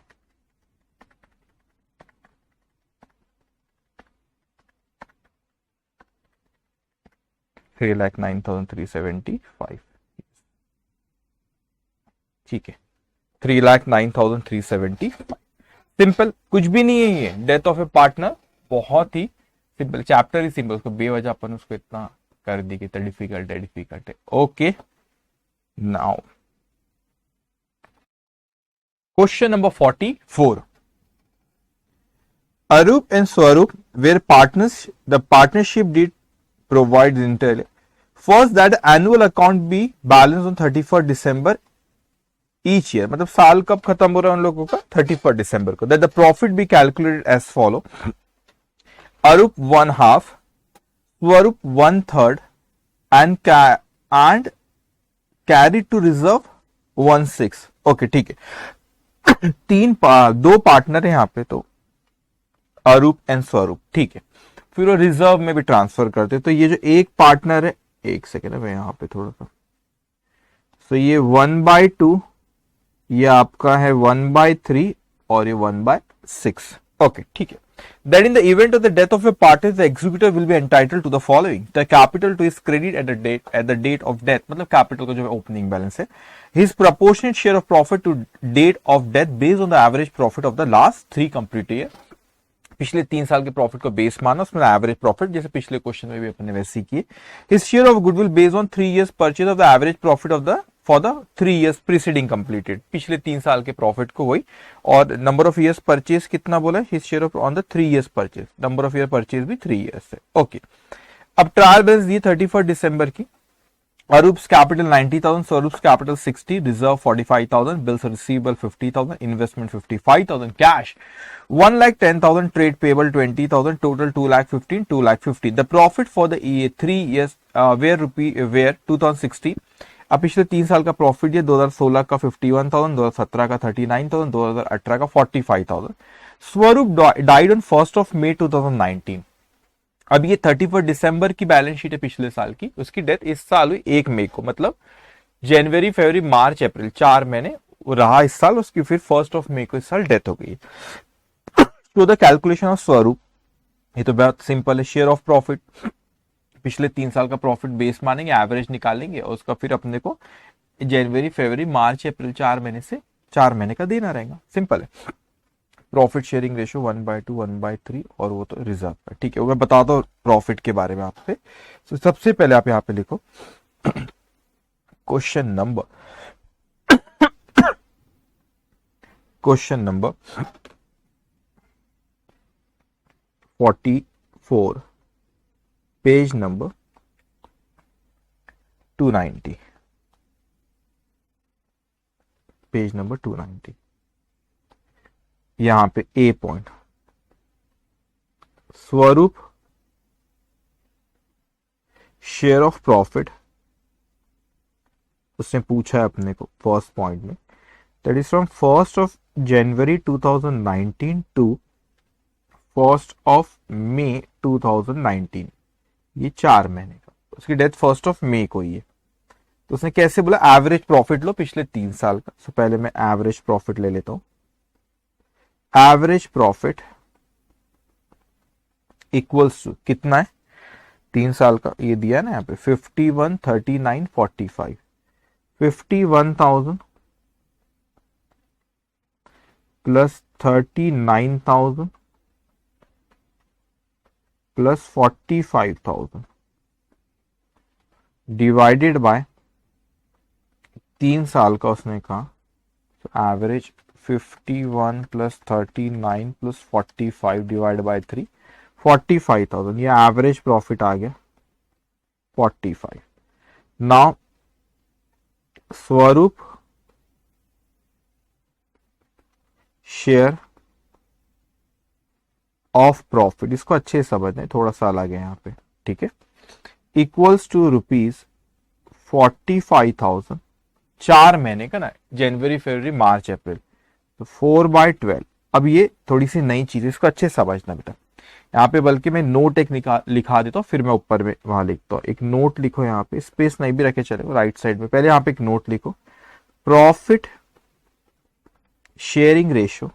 $3,09,375। ठीक है, 3,09,375। सिंपल, कुछ भी नहीं है ये, डेथ ऑफ ए पार्टनर। बहुत ही सिंपल, चैप्टर ही सिंपल, उसको बेवजह अपन उसको इतना कर दी कि डिफिकल्ट है, डिफिकल्ट है। Okay, now question number 44। Arup and Swarup were partners. The partnership did provide intel. First, that the annual account be balanced on 31st December each year. मतलब साल कब खत्म हो रहा है उन लोगों का? 31st December को. That the profit be calculated as follow. Arup 1/2, Swarup 1/3, and carried to reserve 1/6. Okay, ठीक है। दो पार्टनर है यहाँ पे, तो अरूप एंड स्वरूप, ठीक है। फिर वो रिजर्व में भी ट्रांसफर करते, तो ये जो एक पार्टनर है, एक सेकेंड है यहाँ पे थोड़ा सा, तो ये 1/2, ये आपका है 1/3 और ये 1/6। ओके, ठीक है। That in the event of the death of a party, the executor will be entitled to the following: the capital to his credit at the date of death, मतलब capital का जो ओपनिंग बैलेंस है, his proportionate share of profit to date of death based on the average profit of the last 3 complete year। पिछले 3 साल के profit को base माना, उसमें एवरेज प्रॉफिट, जैसे पिछले क्वेश्चन में भी अपने वैसे किए। His share of goodwill based on 3 years purchase of the average profit of the for the 3 years preceding completed, पिछले 3 साल के प्रॉफिट को वही, और नंबर ऑफ ईयर्स परचेज कितना बोला? His share of on the 3 years purchase, number of year purchase भी 3 years है। ओके, अब ट्रायल बैलेंस दी 31 दिसंबर की। Arup's capital 90,000, Swarup's capital 60, reserve 45,000, bills receivable 50,000, investment 55,000, cash 1,10,000, trade payable 20,000, total 2,15,000, 2,15,000. The profit for the 3 years where 2016। अब पिछले 3 साल का profit ये 2016 का 51,000, 2017 का 39,000, 2018 का 45,000। स्वरूप died on 1st of May 2019। अब ये 31 दिसंबर की बैलेंस शीट है पिछले साल की, उसकी डेथ इस साल हुई 1 मई को, मतलब जनवरी, फरवरी, मार्च, अप्रैल 4 महीने रहा इस साल, उसकी फिर 1st of May को इस साल डेथ हो गई। तो द कैलकुलेशन ऑफ स्वरूप, ये तो बहुत सिंपल है। शेयर ऑफ प्रॉफिट, पिछले 3 साल का प्रॉफिट बेस मानेंगे, एवरेज निकालेंगे, और उसका फिर अपने को जनवरी, फरवरी, मार्च, अप्रैल 4 महीने से 4 महीने का देना रहेगा। सिंपल है। प्रॉफिट शेयरिंग रेशियो 1/2, 1/3, और वो तो रिजर्व है। ठीक है, वो मैं बताता हूँ प्रॉफिट के बारे में आपसे। तो सबसे पहले आप यहाँ पे लिखो question number 44, page number 290, page number 290। यहां पे a point, Swarup share of profit, उसने पूछा है अपने को फर्स्ट पॉइंट में, that is from 1st of January 2019 to 1st of May 2019, ये 4 महीने का। उसकी डेथ 1st of May को ही है। तो उसने कैसे बोला? एवरेज प्रॉफिट लो पिछले 3 साल का। तो पहले मैं एवरेज प्रॉफिट ले लेता हूं। एवरेज प्रॉफिट इक्वल्स टू कितना है? 3 साल का ये दिया ना यहाँ पे 51, 39, 45, 51,000 प्लस 39,000 प्लस 45,000 डिवाइडेड बाय 3 साल का उसने कहा, average 51 plus 39 plus 45 divide by 3, 45,000, ये एवरेज प्रॉफिट आ गया 45। नाउ स्वरूप शेयर ऑफ प्रॉफिट, इसको अच्छे से समझना है, थोड़ा सा अलग है यहाँ पे, ठीक है, इक्वल्स टू ₹45,000, 4 महीने का ना, जनवरी फरवरी मार्च अप्रैल, तो 4/12। अब ये थोड़ी सी नई चीज है, इसको अच्छे से समझना बेटा। यहाँ पे बल्कि मैं नोट एक लिखा देता हूँ, फिर मैं ऊपर में वहां लिखता हूँ। एक नोट लिखो यहाँ पे, स्पेस नहीं भी रखे चले राइट साइड में, पहले यहाँ पे एक नोट लिखो, profit sharing ratio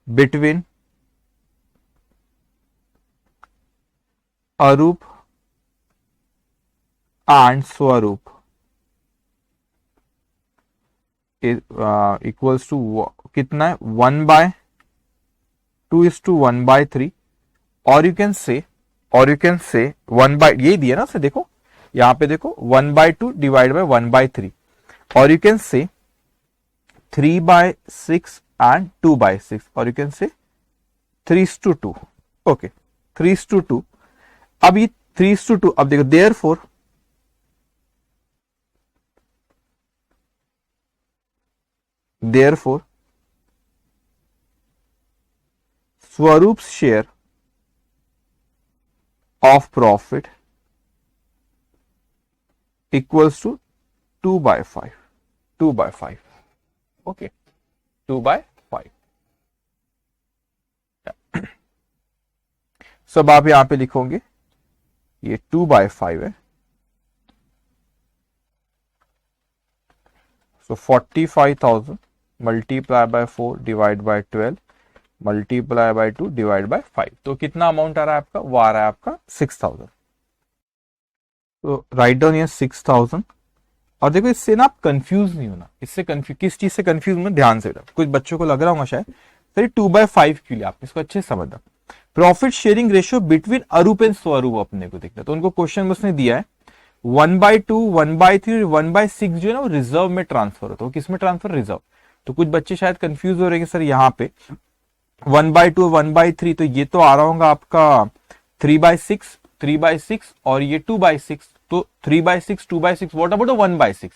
between Arup and स्वरूप इक्वल्स टू कितना है 1/2:1/3, और यू कैन से 1 बाय, ये दिया ना से, देखो यहां पे देखो 1/2 डिवाइड बाय 1/3, और यू कैन से 3/6 एंड 2/6, और यू कैन से 3:2, ओके 3:2। अब ये 3:2, अब देखो therefore Swarup share of profit equals to 2/5, 2/5, okay 2/5। सब आप यहां पे लिखोगे, ये 2/5 है, so 45,000 multiply by 4 divide by 12 multiply by 2 divide by 5, तो कितना अमाउंट आ रहा है आपका, वो आ रहा है आपका 6,000। तो राइट डाउन ये 6,000, और देखो इससे ना आप कंफ्यूज नहीं होना, इससे किस चीज से कंफ्यूज होना, ध्यान से, कुछ बच्चों को लग रहा होगा शायद सर 2/5 क्यों लिया, आप इसको अच्छे से समझना। Profit sharing ratio between Arup and स्वरूप अपने को देखना, तो उनको क्वेश्चन में उसने दिया है 1/2, 1/3 और 1/6 जो है ना वो रिजर्व में ट्रांसफर होता है, किस में ट्रांसफर, रिजर्व। तो कुछ बच्चे शायद कंफ्यूज हो रहे हैं सर यहाँ पे 1/2 1/3, तो ये तो आ रहा होगा आपका 3/6 और ये 2/6, तो 3/6 2/6, व्हाट अबाउट 1/6,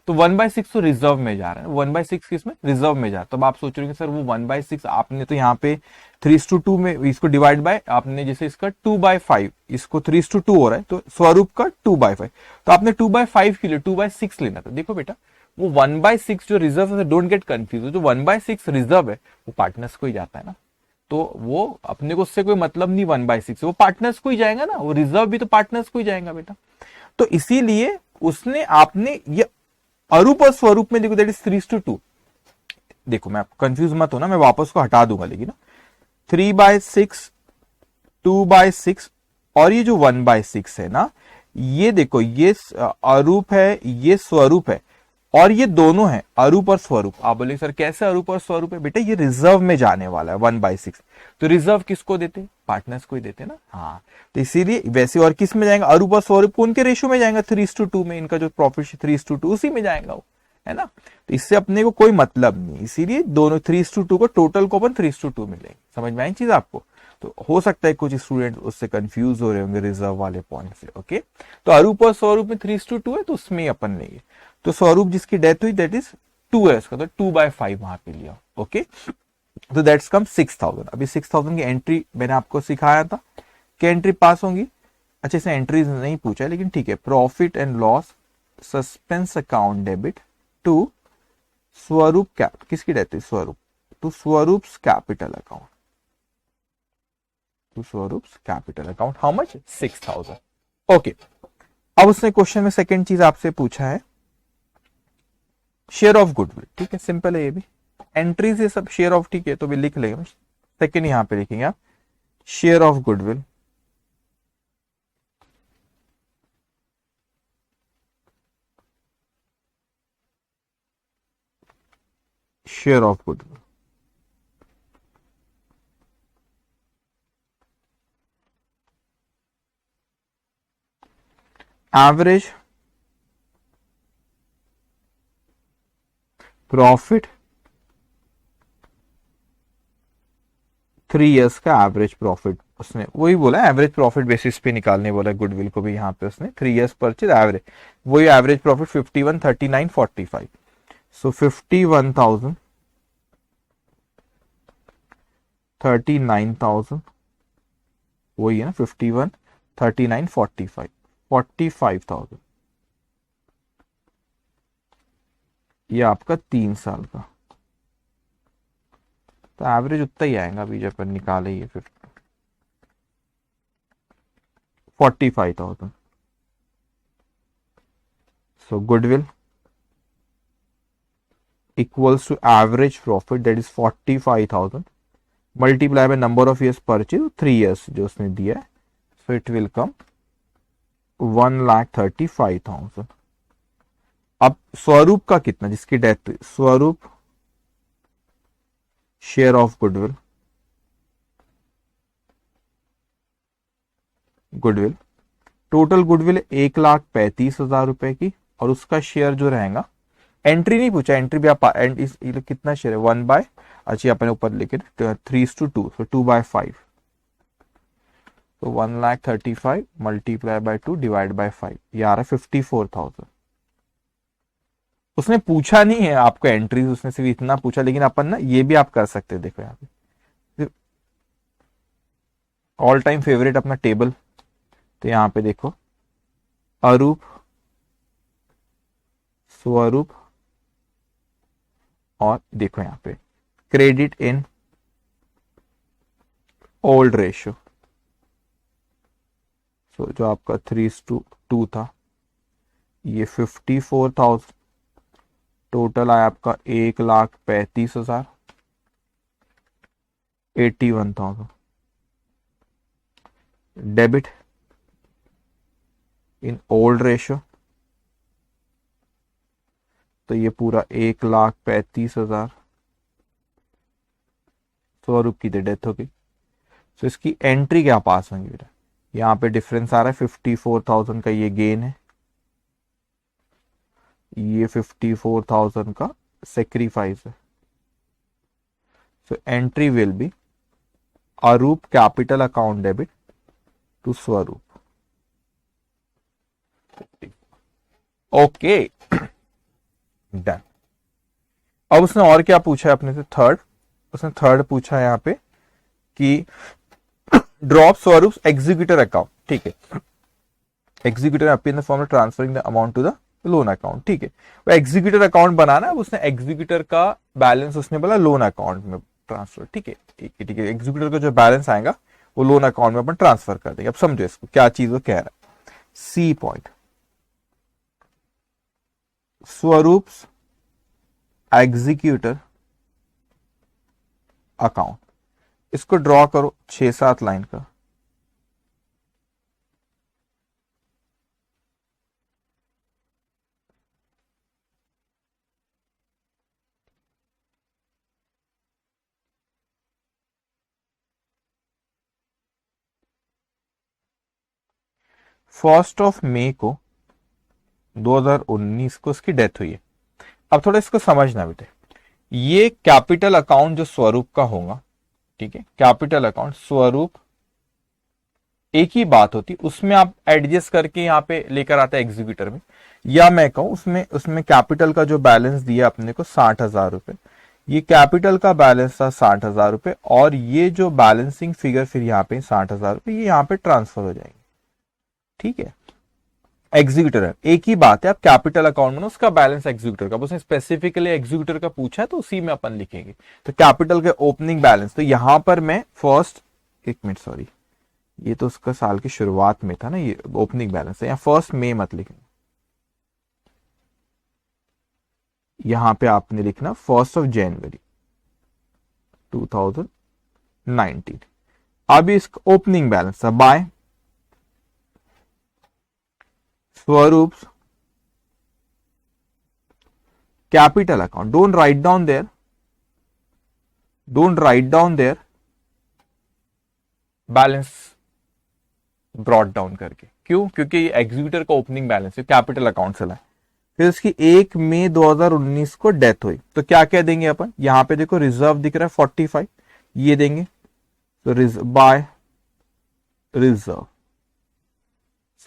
तो 1/6 तो रिजर्व में जा रहा है, 1/6 किसमें, रिजर्व में जा रहा है। तो अब आप सोच रहे हो सर वो 1/6 आपने तो यहाँ पे 3:2 में इसको डिवाइड बाय, आपने जैसे इसका 2/5, इसको 3:2 हो रहा है, तो स्वरूप का 2/5, तो आपने 2/5 के लिए 2/6 लेना था। देखो बेटा वो 1/6 जो रिजर्व है, डोंट गेट कंफ्यूज, जो 1/6 रिजर्व है वो पार्टनर्स को ही जाता है ना, तो वो अपने को उससे कोई मतलब नहीं 1/6, वो पार्टनर्स को ही जाएगा ना, वो रिजर्व भी तो पार्टनर्स को ही जाएगा बेटा। तो इसीलिए उसने आपने ये अरूप और स्वरूप में देखो दैट इज 3:2, देखो मैं कंफ्यूज मत हो ना, मैं वापस को हटा दूंगा, लेकिन 3/6 2/6 और ये जो 1/6 है ना, ये देखो ये अरूप है, ये स्वरूप है, और ये दोनों है अरूप और स्वरूप। आप बोले सर कैसे अरूप और स्वरूप है, बेटा ये रिजर्व में जाने वाला है 1/6, तो रिजर्व किसको देते, पार्टनर्स को ही देते ना, हाँ, तो इसीलिए वैसे और किस में जाएगा, अरूप और स्वरूप को उनके रेशियो में जाएगा 3:2 में, इनका जो प्रॉफिट 3:2 उसी में जाएगा वो, है ना, तो इससे अपने को कोई मतलब नहीं, इसीलिए दोनों 3:2 को टोटल को अपन 3:2 मिलेंगे। समझ में आई चीज आपको, तो हो सकता है कुछ स्टूडेंट उससे कंफ्यूज हो रहे होंगे रिजर्व वाले पॉइंट से, ओके। तो अरूप और स्वरूप में 3:2 है, तो उसमें अपन लेंगे, तो स्वरूप जिसकी डेथ हुई दैट इज 2 है उसका, तो 2/5 वहां पे लिया, ओके। तो दैट्स कम 6,000। अभी 6,000 की एंट्री मैंने आपको सिखाया था कि एंट्री पास होंगी, अच्छे से एंट्रीज नहीं पूछा है, लेकिन ठीक है। Profit and loss suspense account debit to Swarup cap, किसकी डेथ हुई, Swarup, to Swarup capital account, to Swarup capital account, how much, 6,000, okay. अब उसने क्वेश्चन में सेकेंड चीज आपसे पूछा है शेयर ऑफ गुडविल, ठीक है, सिंपल है ये भी, एंट्री से सब शेयर ऑफ, ठीक है, तो भी लिख लेंगे, सेकेंड यहां पे लिखेंगे आप share of goodwill, share of goodwill, average profit 3 years का एवरेज प्रॉफिट, उसने वही बोला एवरेज प्रॉफिट बेसिस पे निकालने बोला गुडविल को भी, यहाँ पे उसने 3 इयर्स परचेज एवरेज, वही एवरेज प्रॉफिट 51, 39, 45, सो 51,000, 39,000, वही है ना 51, 39, 45, 45,000, ये आपका 3 साल का, तो एवरेज उतना ही आएगा अभी जब अपन निकाले ये 45,000, सो goodwill equals to average profit that is 45,000 multiply by number of years purchase 3 years जो उसने दिया है, so it will come 1,35,000। अब स्वरूप का कितना, जिसकी डेथ, स्वरूप share of goodwill, goodwill total goodwill 1,35,000 रुपए की, और उसका शेयर जो रहेगा, एंट्री नहीं पूछा, एंट्री भी आप कितना शेयर है 1/, अच्छा अपने ऊपर लिखे 3:2, so 2/5, तो 1,35,000 मल्टीप्लाई बाय 2 डिवाइड बाय 5, ये आ रहा है 54,000। उसने पूछा नहीं है आपको एंट्रीज, उसने सिर्फ इतना पूछा, लेकिन अपन ना ये भी आप कर सकते हैं, देखो यहाँ पे ऑल टाइम फेवरेट अपना टेबल, तो यहाँ पे देखो अरूप, स्वरूप, और देखो यहाँ पे क्रेडिट इन ओल्ड रेशियो, सो जो आपका 3:2 था, ये 54,000, टोटल आया आपका 1,35,000, 81,000, डेबिट इन ओल्ड रेशियो, तो ये पूरा 1,35,000, स्वरूप की डेथ हो गई, तो इसकी एंट्री क्या पास होंगी बेटा, यहाँ पे डिफरेंस आ रहा है 54,000 का, ये गेन है, ये 54,000 का सेक्रीफाइस है, so entry will be Arup capital account debit to Swarup, okay done. अब उसने और क्या पूछा है अपने से, थर्ड, उसने थर्ड पूछा है यहाँ पे कि ड्रॉप स्वरूप एग्जीक्यूटर अकाउंट, ठीक है, executor appear in the form of transferring the amount to the loan account, ठीक है, वो एग्जीक्यूटर अकाउंट बनाना है, उसने एग्जीक्यूटर का बैलेंस उसने बोला लोन अकाउंट में ट्रांसफर, ठीक है, ठीक है, ठीक है, एग्जीक्यूटर का जो बैलेंस आएगा वो लोन अकाउंट में अपन ट्रांसफर कर देंगे। अब समझो इसको क्या चीज वो कह रहा है, सी पॉइंट, स्वरूप एग्जीक्यूटर अकाउंट, इसको ड्रॉ करो 6-7 लाइन का, फर्स्ट ऑफ मई को 2019 को उसकी डेथ हुई है। अब थोड़ा इसको समझना बेटे, ये कैपिटल अकाउंट जो स्वरूप का होगा, ठीक है, कैपिटल अकाउंट स्वरूप एक ही बात होती, उसमें आप एडजस्ट करके यहाँ पे लेकर आते हैं एग्जीक्यूटर में, या मैं कहूं उसमें उसमें कैपिटल का जो बैलेंस दिया अपने को 60,000 रुपए, ये कैपिटल का बैलेंस था 60,000 रुपए, और ये जो बैलेंसिंग फिगर फिर यहाँ पे 60,000 रुपए ये यहाँ पे ट्रांसफर हो जाएंगे, ठीक है, एग्जीक्यूटर है, एक ही बात है, आप कैपिटल अकाउंट में उसका बैलेंस एग्जीक्यूटर का, उसने स्पेसिफिकली एग्जीक्यूटर का पूछा है तो उसी में अपन लिखेंगे, तो कैपिटल के ओपनिंग बैलेंस, तो यहां पर मैं फर्स्ट, एक मिनट सॉरी, ये तो उसका साल की शुरुआत में था ना, ये ओपनिंग बैलेंस है, यहाँ फर्स्ट मई मत लिखना, यहां पे आपने लिखना 1 जनवरी 2019, अभी इसका ओपनिंग बैलेंस है बाय स्वरूप capital account. Don't write down their balance brought down करके. क्यों? क्योंकि ये एग्जीक्यूटर का ओपनिंग बैलेंस है, कैपिटल अकाउंट से लाए. फिर उसकी 1 मई 2019 को डेथ हुई, तो क्या क्या देंगे अपन? यहां पे देखो रिजर्व दिख रहा है 45, ये देंगे. तो by reserve,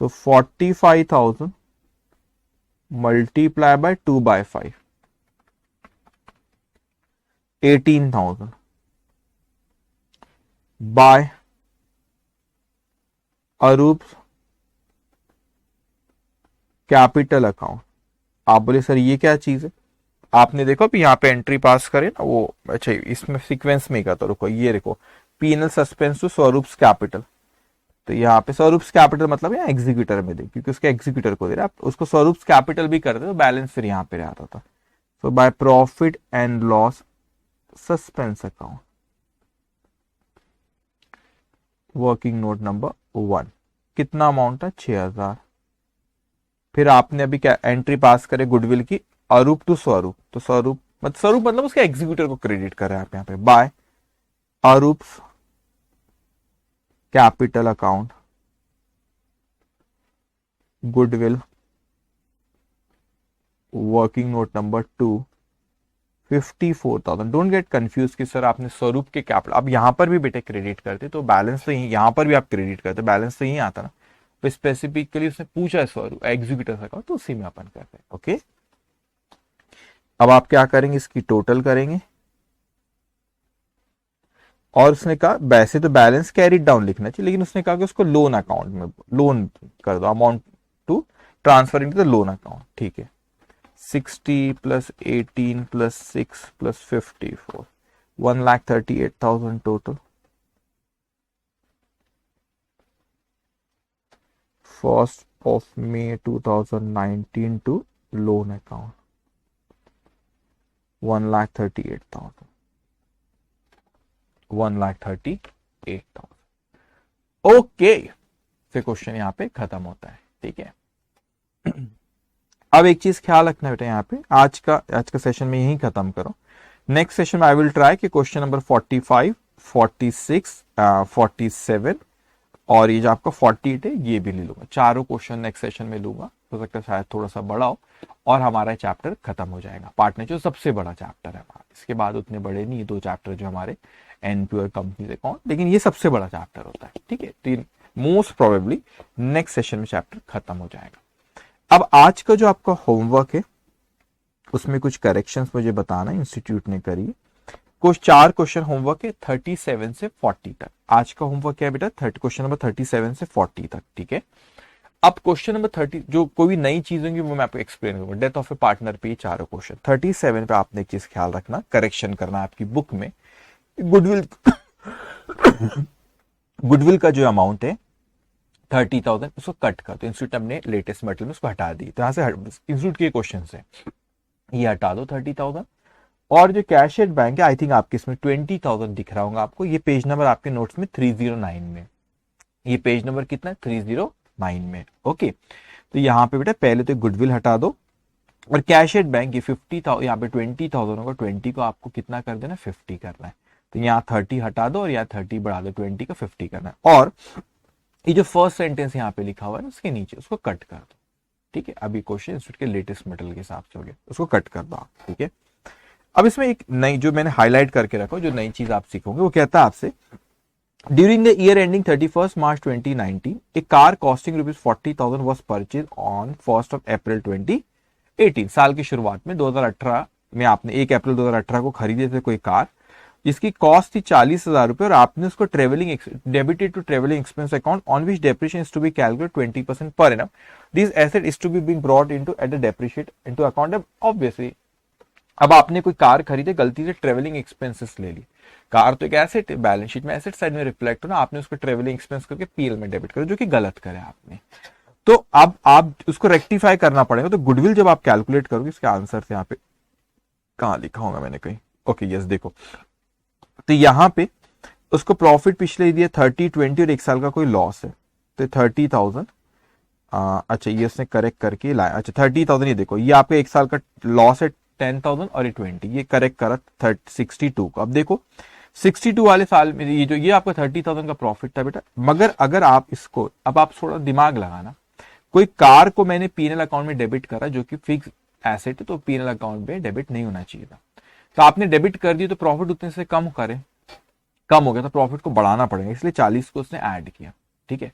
so 45,000 multiply by 2/5, 18,000 by Arup capital account. आप बोले सर ये क्या चीज है? आपने देखो अभी यहाँ पे एंट्री पास करे ना वो, अच्छा इसमें सीक्वेंस में का, तो रुको ये देखो पीनल सस्पेंस टू स्वरूप्स कैपिटल. तो यहाँ पे स्वरूप्स कैपिटल मतलब यहाँ एग्जीक्यूटर में दे, क्योंकि उसके एग्जीक्यूटर को दे रहे, आप उसको स्वरूप्स कैपिटल भी करते तो बैलेंस फिर यहाँ पे आता था. So by profit and loss suspense account, working note number 1, कितना अमाउंट है? 6,000. फिर आपने अभी क्या एंट्री पास करे गुडविल की, अरूप टू स्वरूप. तो स्वरूप मतलब उसके एग्जीक्यूटर को क्रेडिट कर रहे हैं आप यहाँ पे, by Arup capital account goodwill, working note number 2, 54,000. Don't get confuse कि सर आपने स्वरूप के कैपिटल, अब यहां पर भी बेटे क्रेडिट करते तो बैलेंस तो यहां पर भी आप क्रेडिट करते, बैलेंस तो यही आता ना. तो स्पेसिफिकली उसने पूछा है स्वरूप एग्जीक्यूटर का, तो उसी में अपन करते हैं. ओके, अब आप क्या करेंगे? इसकी टोटल करेंगे, और उसने कहा वैसे तो बैलेंस कैरिड डाउन लिखना चाहिए, लेकिन उसने कहा कि उसको लोन अकाउंट में लोन कर दो, amount to transfer into the loan account. ठीक है, 60 plus 18 plus 6 plus 54, 1,38,000 total. 1st of May 2019 to loan account, 1,38,000. 1,38,000. Okay, फिर क्वेश्चन यहाँ पे खत्म होता है. ठीक है, अब एक चीज ख्याल रखना बेटा, यहाँ पे आज का सेशन में यही खत्म करो. नेक्स्ट सेशन में आई विल ट्राई कि क्वेश्चन नंबर 45, 46, 47 और ये जो आपका 48 है ये भी ले लूंगा. चारों क्वेश्चन नेक्स्ट सेशन में लूंगा. हो सकता है शायद थोड़ा सा बड़ा हो और हमारा चैप्टर खत्म हो जाएगा. पार्टनर जो सबसे बड़ा चैप्टर है हमारा, इसके बाद उतने बड़े नहीं, 2 चैप्टर जो हमारे एनपी और कंपनीज अकाउंट, लेकिन ये सबसे बड़ा चैप्टर होता है. ठीक है, तो मोस्ट प्रोबेबली नेक्स्ट सेशन में चैप्टर खत्म हो जाएगा. अब आज का जो आपका होमवर्क है उसमें कुछ करेक्शंस मुझे बताना इंस्टीट्यूट ने करी. कुछ 4 क्वेश्चन होमवर्क है 37 से 40 तक. आज का होमवर्क क्या है बेटा? क्वेश्चन नंबर 37 से 40 तक. ठीक है, अब क्वेश्चन नंबर 30 जो कोई भी नई चीज होंगी वो मैं आपको एक्सप्लेन करूंगा. डेथ ऑफ ए पार्टनर पे 4 क्वेश्चन. 37 पे आपने एक चीज ख्याल रखना, करेक्शन करना है आपकी बुक में. गुडविल का जो अमाउंट है 30,000 उसको कट कर दो. इंस्टीट्यूट अपने लेटेस्ट मटेरियल में उसको हटा दी, तो यहां से इंस्टीट्यूट के क्वेश्चन है ये हटा दो 30,000. और जो कैश एट बैंक है आई थिंक आपके इसमें 20,000 दिख रहा होगा आपको. ये पेज नंबर आपके नोट्स में 309 में, ये पेज नंबर कितना है? 309 में. ओके, तो यहाँ पे बेटा पहले तो गुडविल हटा दो और कैश एट बैंक ये 50,000, यहाँ पे 20,000 होगा. 20 को आपको कितना कर देना? 50 करना है. तो यहाँ 30 हटा दो और यहाँ 30 बढ़ा दो, 20 का 50 करना है. और ये जो फर्स्ट सेंटेंस यहाँ पे लिखा हुआ है ना उसके नीचे उसको कट कर दो. ठीक है, अभी क्वेश्चन इंस्टीट्यूट के लेटेस्ट मटेरियल के हिसाब से हो गया, उसको कट कर दो आप. ठीक है, अब इसमें एक नई जो मैंने हाईलाइट करके रखा, जो नई चीज आप सीखोगे वो कहता है आपसे, during the year ending 31st March 2019 A car costing ₹40,000 was purchase on 1st of April 2018. साल की शुरुआत में 2018 में आपने 1 अप्रैल 2018 को खरीदे थे कोई कार जिसकी कॉस्ट थी 40,000 रुपए और आपने उसको travelling debited to travelling expense account on which depreciation is to be calculate 20% per annum. This asset is to be being brought into at the depreciate into account. Obviously अब आपने कोई car खरीदे, गलती से ट्रेवलिंग एक्सपेंसेस ले ली. Car तो एक asset है, बैलेंस शीट में एसेट साइड में रिफ्लेक्ट हो ना, आपने उसको ट्रेवलिंग एक्सपेंस करके पीएल में डेबिट करो, जो कि गलत करे आपने. तो अब आप उसको रेक्टिफाई करना पड़ेगा. तो गुडविल जब आप कैलकुलेट करोगे, इसके आंसर से यहाँ पे कहाँ लिखा होगा मैंने कहीं, ओके यस देखो, तो यहाँ पे उसको प्रॉफिट पिछले दिए 30-20 और 1 साल का कोई लॉस है, तो 30,000। अच्छा ये उसने करेक्ट करके लाया, अच्छा 30,000, ये देखो ये आपका 1 साल का लॉस है 10,000 और ये 20, ये करेक्ट करा 62 को। अब देखो 62 वाले साल में ये आपका 30,000 का प्रॉफिट था बेटा, मगर अगर आप इसको, अब आप थोड़ा दिमाग लगाना, कोई कार को मैंने पीएनएल अकाउंट में डेबिट करा जो कि फिक्स एसेट है, तो पीएनएल अकाउंट में डेबिट नहीं होना चाहिए था, तो आपने डेबिट कर दिया, तो प्रॉफिट उतने से कम करें, कम हो गया तो प्रॉफिट को बढ़ाना पड़ेगा, इसलिए 40 को उसने ऐड किया, ठीक है।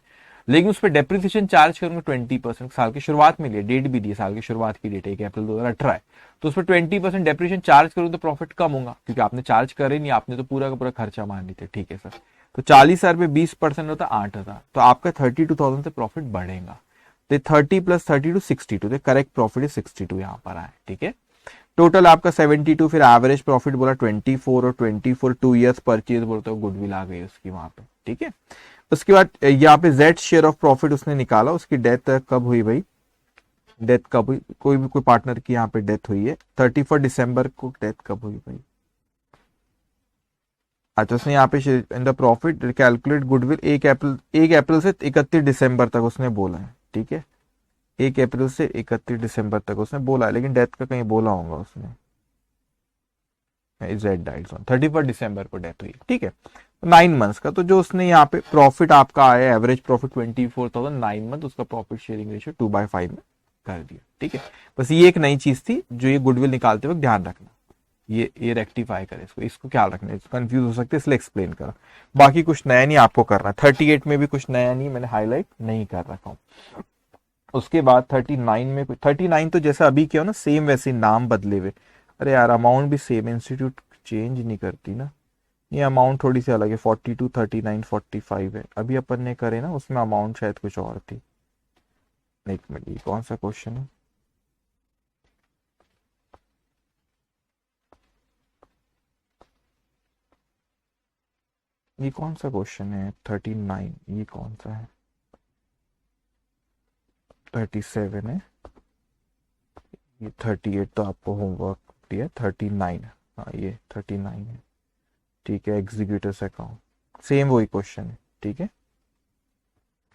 लेकिन उस पर डेप्रिसिएशन चार्ज करूंगा 20%, साल की शुरुआत में लिए, डेट भी दी, साल की शुरुआत की डेट 1 अप्रैल 2018 है, तो उस पर 20% डेप्रिसिएशन चार्ज करूँ तो प्रॉफिट कम होगा, क्योंकि आपने चार्ज करे नहीं, आपने तो पूरा का पूरा खर्चा मान ली थे, ठीक है सर। तो 40,000 पे 20% होता 8,000, तो आपका 32,000 से प्रॉफिट बढ़ेगा, तो 30 + 32 62, तो करेक्ट प्रॉफिट है 62 यहाँ पर आए, ठीक है। टोटल आपका 72, फिर एवरेज प्रॉफिट बोला 24 और 24 2 इयर्स परचेज बोलते हो, गुडविल आ गई उसकी वहां पे, ठीक है। उसके बाद यहाँ पे जेड शेयर ऑफ प्रॉफिट उसने निकाला, उसकी डेथ कब हुई भाई, डेथ कब हुई, कोई पार्टनर की यहाँ पे डेथ हुई है 31 दिसंबर को, डेथ कब हुई भाई। अच्छा उसने यहाँ पे in the profit calculate goodwill 1 अप्रैल से 31 दिसंबर तक उसने बोला है, ठीक है। 1 अप्रैल से 31 दिसंबर तक उसने बोला है, लेकिन डेथ का कहीं बोला होगा उसने, जेड डाइड 31 दिसंबर को डेथ हुई, ठीक है। 9 मंथ्स का, तो जो उसने यहाँ पे प्रॉफिट आपका आया एवरेज प्रॉफिट 24,000 9 मंथ, उसका प्रॉफिट शेयरिंग रेशियो 2/5 में कर दिया, ठीक है। बस ये एक नई चीज थी जो ये गुडविल निकालते वक्त ध्यान रखना, ये रेक्टिफाई करे, इसको ख्याल रखना, कंफ्यूज हो सकते इसलिए एक्सप्लेन करा, बाकी कुछ नया नहीं आपको करना। 38 में भी कुछ नया नहीं, मैंने हाईलाइट नहीं कर रखा हूँ। उसके बाद 39 में, 39 तो जैसा अभी किया ना सेम वैसे नाम बदले हुए, अरे यार अमाउंट भी सेम, इंस्टीट्यूट चेंज नहीं करती ना, ये अमाउंट थोड़ी सी अलग है, 42 39 45 है, अभी अपन ने करे ना उसमें अमाउंट शायद कुछ और थी। एक मिनट, ये कौन सा क्वेश्चन है, ये कौन सा क्वेश्चन है 39, ये कौन सा है 37 है, ये 38 तो आपको होमवर्क दिया, 39, हाँ ये 39 है, ठीक है। एग्जीक्यूटिव अकाउंट सेम वही क्वेश्चन है, ठीक है,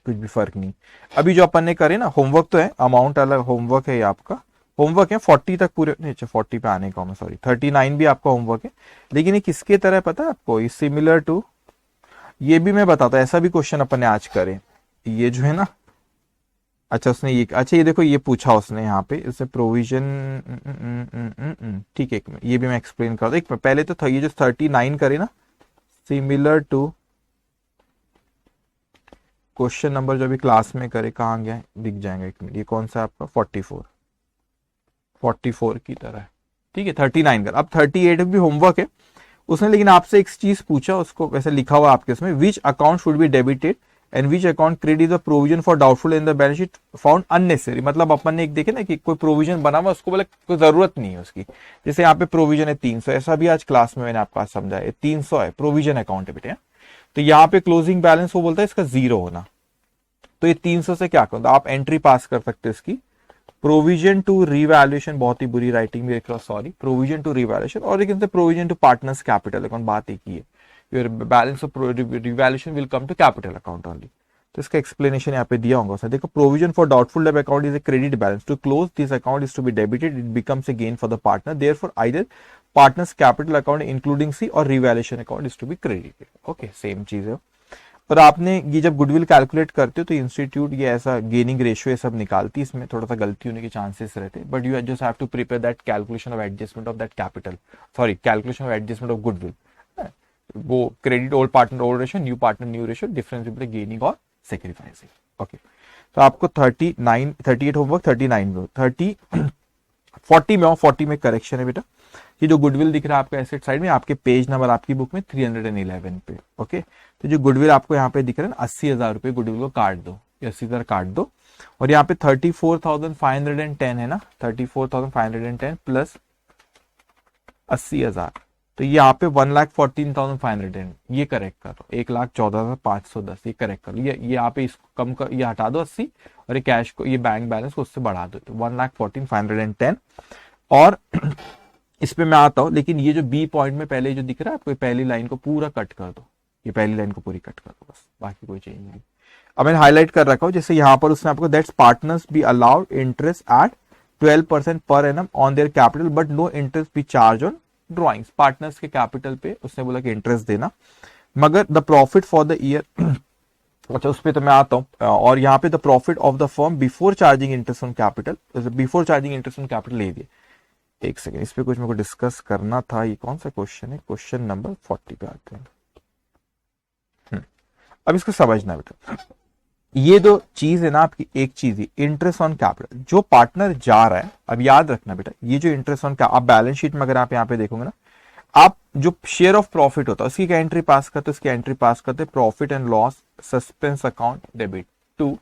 कुछ भी फर्क नहीं। अभी जो अपन ने करे ना होमवर्क तो है, अमाउंट अलग होमवर्क है, ये आपका होमवर्क है 40 तक पूरे, नहीं 40 पे आने का मैं सॉरी, 39 भी आपका होमवर्क है, लेकिन ये किसके तरह पता है आपको, ये सिमिलर टू, ये भी मैं बताता हूँ, ऐसा भी क्वेश्चन अपन ने आज करे, ये जो है ना, अच्छा उसने ये, अच्छा ये देखो ये पूछा उसने यहाँ पे, इससे प्रोविजन, ठीक है, एक मिनट ये भी मैं एक्सप्लेन कर दूं, एक पहले तो था ये जो 39 करे ना, सिमिलर टू क्वेश्चन नंबर जो अभी क्लास में करे, कहाँ गया दिख जाएगा, एक मिनट ये कौन सा आपका 44 की तरह है, ठीक है। 39 कर, अब 38 भी होमवर्क है उसने, लेकिन आपसे एक चीज पूछा, उसको वैसे लिखा हुआ आपके उसमें, which account should be debited and which account credit the provision for doubtful in the balance sheet found unnecessary, मतलब अपन ने एक देखे ना कि कोई प्रोविजन बना हुआ उसको बोले कोई जरूरत नहीं है उसकी, जैसे यहाँ पे प्रोविजन है 300, ऐसा भी आज क्लास में मैंने आपको समझाया 300 है प्रोविजन अकाउंट है बेटे, तो यहाँ पे क्लोजिंग बैलेंस वो बोलता है इसका 0 होना, तो ये 300 से क्या करो, आप एंट्री पास कर सकते हो इसकी, प्रोविजन टू रिवैल्यूएशन, बहुत ही बुरी राइटिंग मेरे cross sorry, provision to revaluation, और एक provision to partners capital account, बात एक ही है, your balance of revaluation will come to capital account only, तो इसका एक्सप्लेनेशन यहाँ पे दिया होगा उसने, देखो provision for doubtful debt account is a credit balance, to close this account is to be debited, it becomes a gain for the partner, therefore either partners capital account including सी और revaluation account is to be credited, okay same चीज है। और आपने ये जब goodwill calculate करते हो तो इंस्टीट्यूट ये ऐसा गेनिंग रेशियो ये सब निकालती है, इसमें थोड़ा सा गलती होने के चांसेस रहते हैं, but you just have to prepare that calculation of adjustment of that capital, sorry calculation of adjustment of goodwill, वो credit old partner old ratio, new partner new ratio, difference between gaining और sacrificing, okay. तो आपको 39 38 homework, 39 में 40 में 40 में correction है बेटा, ये जो गुडविल दिख रहा है आपका एसेट साइड में, आपके पेज नंबर आपकी बुक में 311 पे, ओके। तो जो गुडविल आपको यहाँ पे दिख रहा है ना 80,000 रुपए गुडविल को काट दो, 80,000 काट दो, और यहाँ पे 34,510 है ना, 34,510 प्लस 80,000, तो ये यहाँ पे 1,14,510, ये करेक्ट करो, 1,14,510 ये करेक्ट करो, ये यहाँ पे इसको कम कर, ये हटा दो 80, और ये कैश को, ये बैंक बैलेंस को उससे बढ़ा दो, तो 1,14,510, और इस पे मैं आता हूं, लेकिन ये जो बी पॉइंट में पहले जो दिख रहा है आपको, पहली लाइन को पूरा कट कर दो, ये पहली लाइन को पूरी कट कर दो बस, बाकी कोई चेंज नहीं। अब मैंने हाईलाइट कर रखा हूं, जैसे यहां पर उसने आपको that's partners be allowed interest at 12% per annum on their capital but no interest be charge on drawings. Partners के कैपिटल पे उसने बोला कि इंटरेस्ट देना, मगर the profit for the year अच्छा उस पर तो मैं आता हूं। और यहाँ पे the profit of the firm before charging interest on capital, before charging interest on capital ले दिए। एक सेकेंड, इस पे कुछ मेरे को डिस्कस करना था। ये कौन सा क्वेश्चन है? क्वेश्चन नंबर 40 पे आते हैं। अब इसको समझना बेटा, ये दो चीज है ना आपकी, एक चीज ही इंटरेस्ट ऑन कैपिटल, जो पार्टनर जा रहा है। अब याद रखना बेटा, ये जो इंटरेस्ट ऑन आप बैलेंस शीट में अगर आप यहाँ पे देखोगे ना, आप जो शेयर ऑफ प्रॉफिट होता है उसकी क्या एंट्री पास करते, उसकी एंट्री पास करते profit and loss suspense account debit to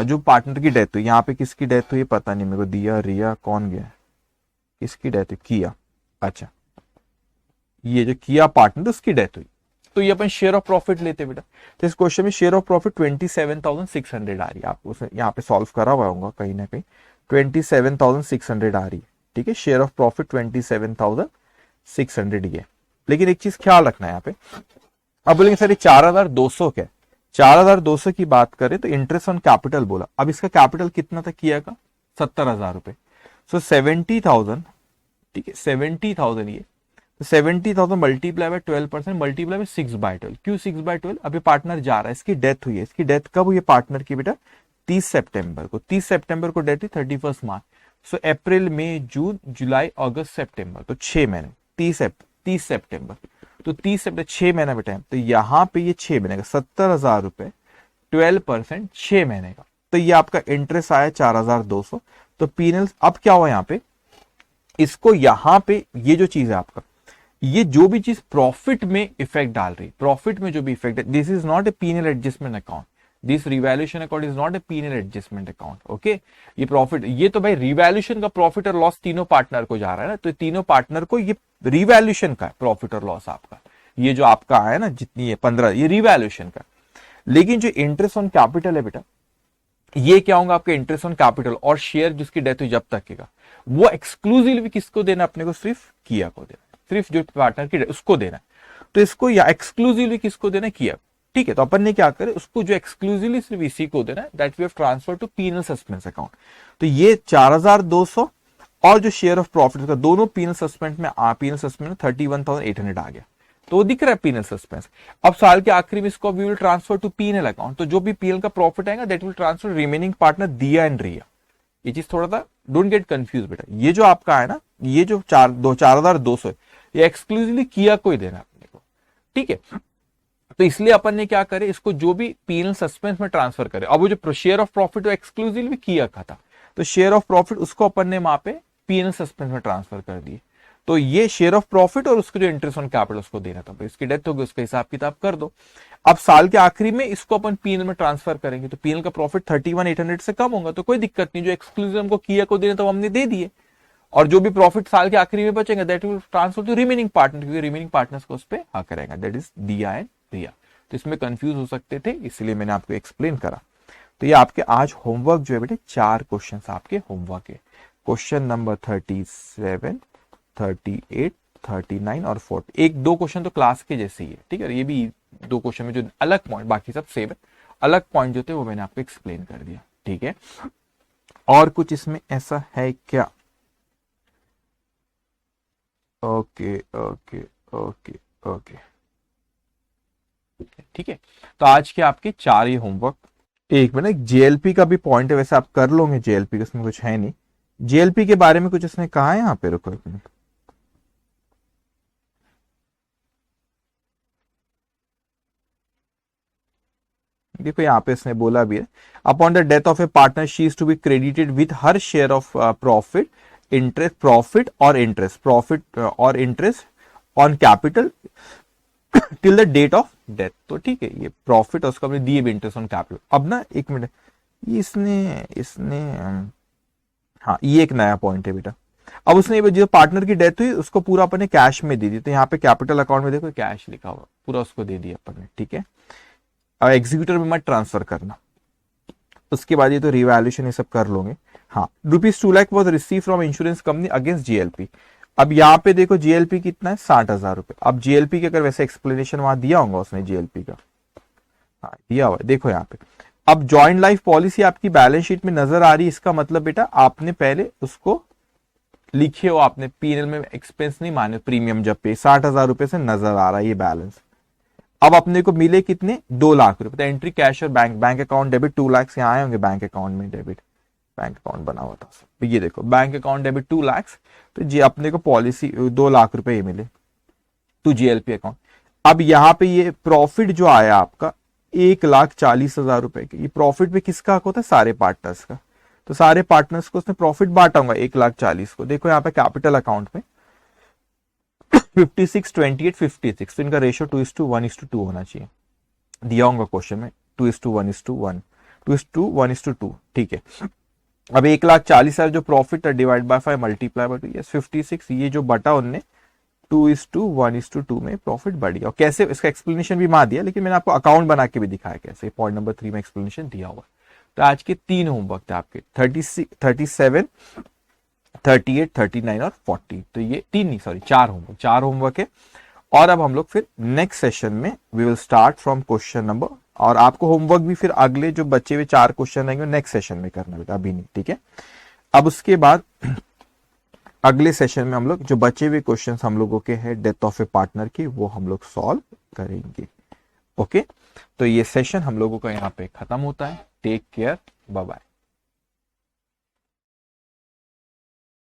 जो पार्टनर की डेथ हुई। यहाँ पे किसकी डेथ हुई पता नहीं मेरे को, दिया रिया कौन गया, किसकी डेथ हुई? किया। अच्छा, ये जो किया पार्टनर उसकी डेथ हुई, तो ये अपन शेयर ऑफ प्रॉफिट लेते बेटा। तो इस क्वेश्चन में शेयर ऑफ प्रॉफिट 27,600 आ रही है। आप उसे यहाँ पे सॉल्व करा हुआ होगा कहीं ना कहीं, 27,600 आ रही है। ठीक है, शेयर ऑफ प्रॉफिट 27,600 ये। लेकिन एक चीज ख्याल रखना है यहाँ पे, अब बोलेंगे सर ये 4,200 क्या? 4,200 की बात करें तो इंटरेस्ट ऑन कैपिटल बोला। अब इसका कैपिटल कितना था किया का? 70,000 रुपए। सो 70,000, ठीक है 70,000 ये, 70,000 मल्टीप्लाई बाय 12% मल्टीप्लाई बाय 6/12। क्यों 6/12? अभी पार्टनर जा रहा है, इसकी डेथ हुई है। इसकी डेथ कब हुई है पार्टनर की बेटा? 30 सितंबर को। 30 सितंबर को डेथ हुई, 31 मार्च। सो अप्रैल मई जून जुलाई अगस्त सितंबर, तो 6 महीने। 30 सितंबर, तो 30 सितंबर 6 महीना बेटा। तो यहाँ पे ये 6 महीने का 70,000 रुपए 12% 6 महीने का, तो ये आपका इंटरेस्ट आया 4,200। तो पीनल अब क्या हुआ यहाँ पे, इसको यहाँ पे ये जो चीज है आपका, ये जो भी चीज प्रॉफिट में इफेक्ट डाल रही, प्रॉफिट में जो भी इफेक्ट है, this is not a P and L adjustment account, this revaluation account is not a P and L adjustment account. Okay, ये प्रॉफिट, ये तो भाई रिवैल्यूएशन का प्रॉफिट और लॉस तीनों पार्टनर को जा रहा है ना, तो तीनों पार्टनर को ये रिवैल्यूएशन का प्रॉफिट और लॉस आपका, ये जो आपका आया ना जितनी है 15, ये रिवैल्यूएशन का। लेकिन जो इंटरेस्ट ऑन कैपिटल है बेटा, ये क्या होगा आपके इंटरेस्ट ऑन कैपिटल और शेयर जिसकी डेथ हुई जब तक के का, वो एक्सक्लूसिवली किसको देना अपने को? सिर्फ किया को देना, सिर्फ जो पार्टनर की उसको देना। तो इसको या एक्सक्लूसिवली किसको देना? किया। ठीक है, तो अपन ने क्या करे, उसको जो एक्सक्लूसिवली सिर्फ इसी को देना है, that we have transfer to P and L suspense account. तो ये 4,200 और जो शेयर ऑफ प्रॉफिट का दोनों पीनल सस्पेंस में 31,800 आ गया। तो वो दिख रहा है पीनल सस्पेंस। अब साल के आखिरी में इसको we will transfer to P and L account, तो जो भी पीनल का प्रॉफिट आएगा that will transfer remaining partner Diya and Riya. ये चीज थोड़ा सा डोंट गेट कंफ्यूज बेटा, ये जो आपका है ना, ये जो 4,200 ये एक्सक्लूसिवली किया को ही देना अपने को। ठीक है, तो इसलिए अपन ने क्या करे, इसको जो भी पीनल सस्पेंस में ट्रांसफर करे। अब वो जो शेयर ऑफ प्रॉफिट वो एक्सक्लूसिवली किया का था, तो शेयर ऑफ प्रॉफिट उसको अपन ने वहां पे पीनल सस्पेंस में ट्रांसफर कर दिए। तो ये शेयर ऑफ प्रॉफिट और उसको जो इंटरेस्ट ऑन कैपिटल उसको देना था, इसकी डेथ होगी, उसका हिसाब किताब कर दो। अब साल के आखिरी में इसको अपन पीएनएल में ट्रांसफर करेंगे, तो पीएनएल का प्रॉफिट 31,800 से कम होगा, तो कोई दिक्कत नहीं। जो एक्सक्लूसिव हमको किया को देना तो हमने दे दिए, और जो भी प्रॉफिट साल के आखिरी में बचेगा that will transfer to remaining partner, क्योंकि रिमेनिंग पार्टनर्स को उस पर हक करेगा, that is Diya and Riya. तो इसमें कंफ्यूज हो सकते थे, इसलिए मैंने आपको एक्सप्लेन करा। तो ये आपके आज होमवर्क जो है बेटे 4 क्वेश्चन आपके होमवर्क है। क्वेश्चन नंबर 37, 38, 39 और 40। 1-2 क्वेश्चन तो क्लास के जैसे ही है, ठीक है। ये भी 2 क्वेश्चन में जो अलग पॉइंट, बाकी सब सेम है, अलग पॉइंट जो थे वो मैंने आपको एक्सप्लेन कर दिया, ठीक है। और कुछ इसमें ऐसा है क्या? ओके ओके ओके ओके, ठीक है। तो आज के आपके 4 ही होमवर्क। एक मिनट, जेएलपी का भी पॉइंट है, वैसे आप कर लोगे जेएलपी का, इसमें कुछ है नहीं। जेएलपी के बारे में कुछ इसने कहा है यहाँ पे, रुको एक मिनट। देखो यहाँ पे इसने बोला भी है, upon the death of a partner she is to be credited with her share of profit, interest, profit और इंटरेस्ट, प्रॉफिट और interest on capital till the date of death. तो ठीक है, ये प्रॉफिट और उसका हमने दिए भी इंटरेस्ट ऑन कैपिटल। अब ना एक मिनट, ये इसने हाँ, ये एक नया पॉइंट है बेटा। अब उसने जो पार्टनर की डेथ हुई उसको पूरा अपने कैश में दे दी, तो यहाँ पे कैपिटल अकाउंट में देखो कैश लिखा हुआ, पूरा उसको दे दिया अपन ने, ठीक है। अब एग्जीक्यूटर में मत ट्रांसफर करना, उसके बाद ये तो रिवैल्यूएशन ये सब कर लोगे। हाँ, ₹2 lakh was receive from insurance company against GLP. अब यहाँ पे देखो जीएलपी कितना है, 60,000 रुपए। अब जीएलपी के अगर वैसे एक्सप्लेनेशन वहां दिया होगा उसने जीएलपी का, हाँ दिया हुआ है, देखो यहाँ पे। अब जॉइंट लाइफ पॉलिसी आपकी बैलेंस शीट में नजर आ रही है, इसका मतलब बेटा आपने पहले उसको लिखे हो, आपने पीएनएल में एक्सपेंस नहीं माने, प्रीमियम जब पे 60,000 रुपए से नजर आ रहा है ये बैलेंस। अब अपने को मिले कितने, 2 लाख रुपए। तो एंट्री कैश और बैंक अकाउंट डेबिट 2 लाख यहाँ आए होंगे, बैंक अकाउंट में डेबिट, बैंक अकाउंट बना हुआ था। तो ये देखो बैंक अकाउंट डेबिट 2 लाख, तो जी अपने को पॉलिसी 2 लाख रुपए ये मिले टू जीएलपी अकाउंट। अब यहाँ पे ये प्रॉफिट जो आया आपका 1,40,000 रुपए के, ये प्रॉफिट में किसका हक होता है, सारे पार्टनर्स का। तो सारे पार्टनर्स को उसने प्रॉफिट बांटा होगा 1,40,000 को। देखो यहाँ पे कैपिटल अकाउंट में 56, 28, 56, तो इनका रेशियो 2:1:2 होना चाहिए, दिया होगा क्वेश्चन में 2:1:1, 2:1:2, ठीक है। अब 1,40,000 जो प्रॉफिट है divide by 5 multiply by 2, yes 56, ये जो बटा उनने 2:1:2 में प्रॉफिट बढ़ गया। और कैसे, इसका एक्सप्लेनेशन भी वहां दिया, लेकिन मैंने आपको अकाउंट बना के भी दिखाया कैसे, पॉइंट नंबर 3 में एक्सप्लेनेशन दिया हुआ। तो आज के 3 होमवर्क थे आपके, 37, 38, 39 और 40। तो ये 4 होमवर्क है। और अब हम लोग फिर नेक्स्ट सेशन में we will start from question number, और आपको होमवर्क भी फिर अगले जो बचे हुए 4 क्वेश्चन रहेंगे नेक्स्ट सेशन में करना बेटा, अभी नहीं, ठीक है। अब उसके बाद अगले सेशन में हम लोग जो बचे हुए क्वेश्चन हम लोगों के हैं डेथ ऑफ ए पार्टनर की, वो हम लोग सॉल्व करेंगे। ओके, तो ये सेशन हम लोगों का यहाँ पे खत्म होता है। Take care, bye bye.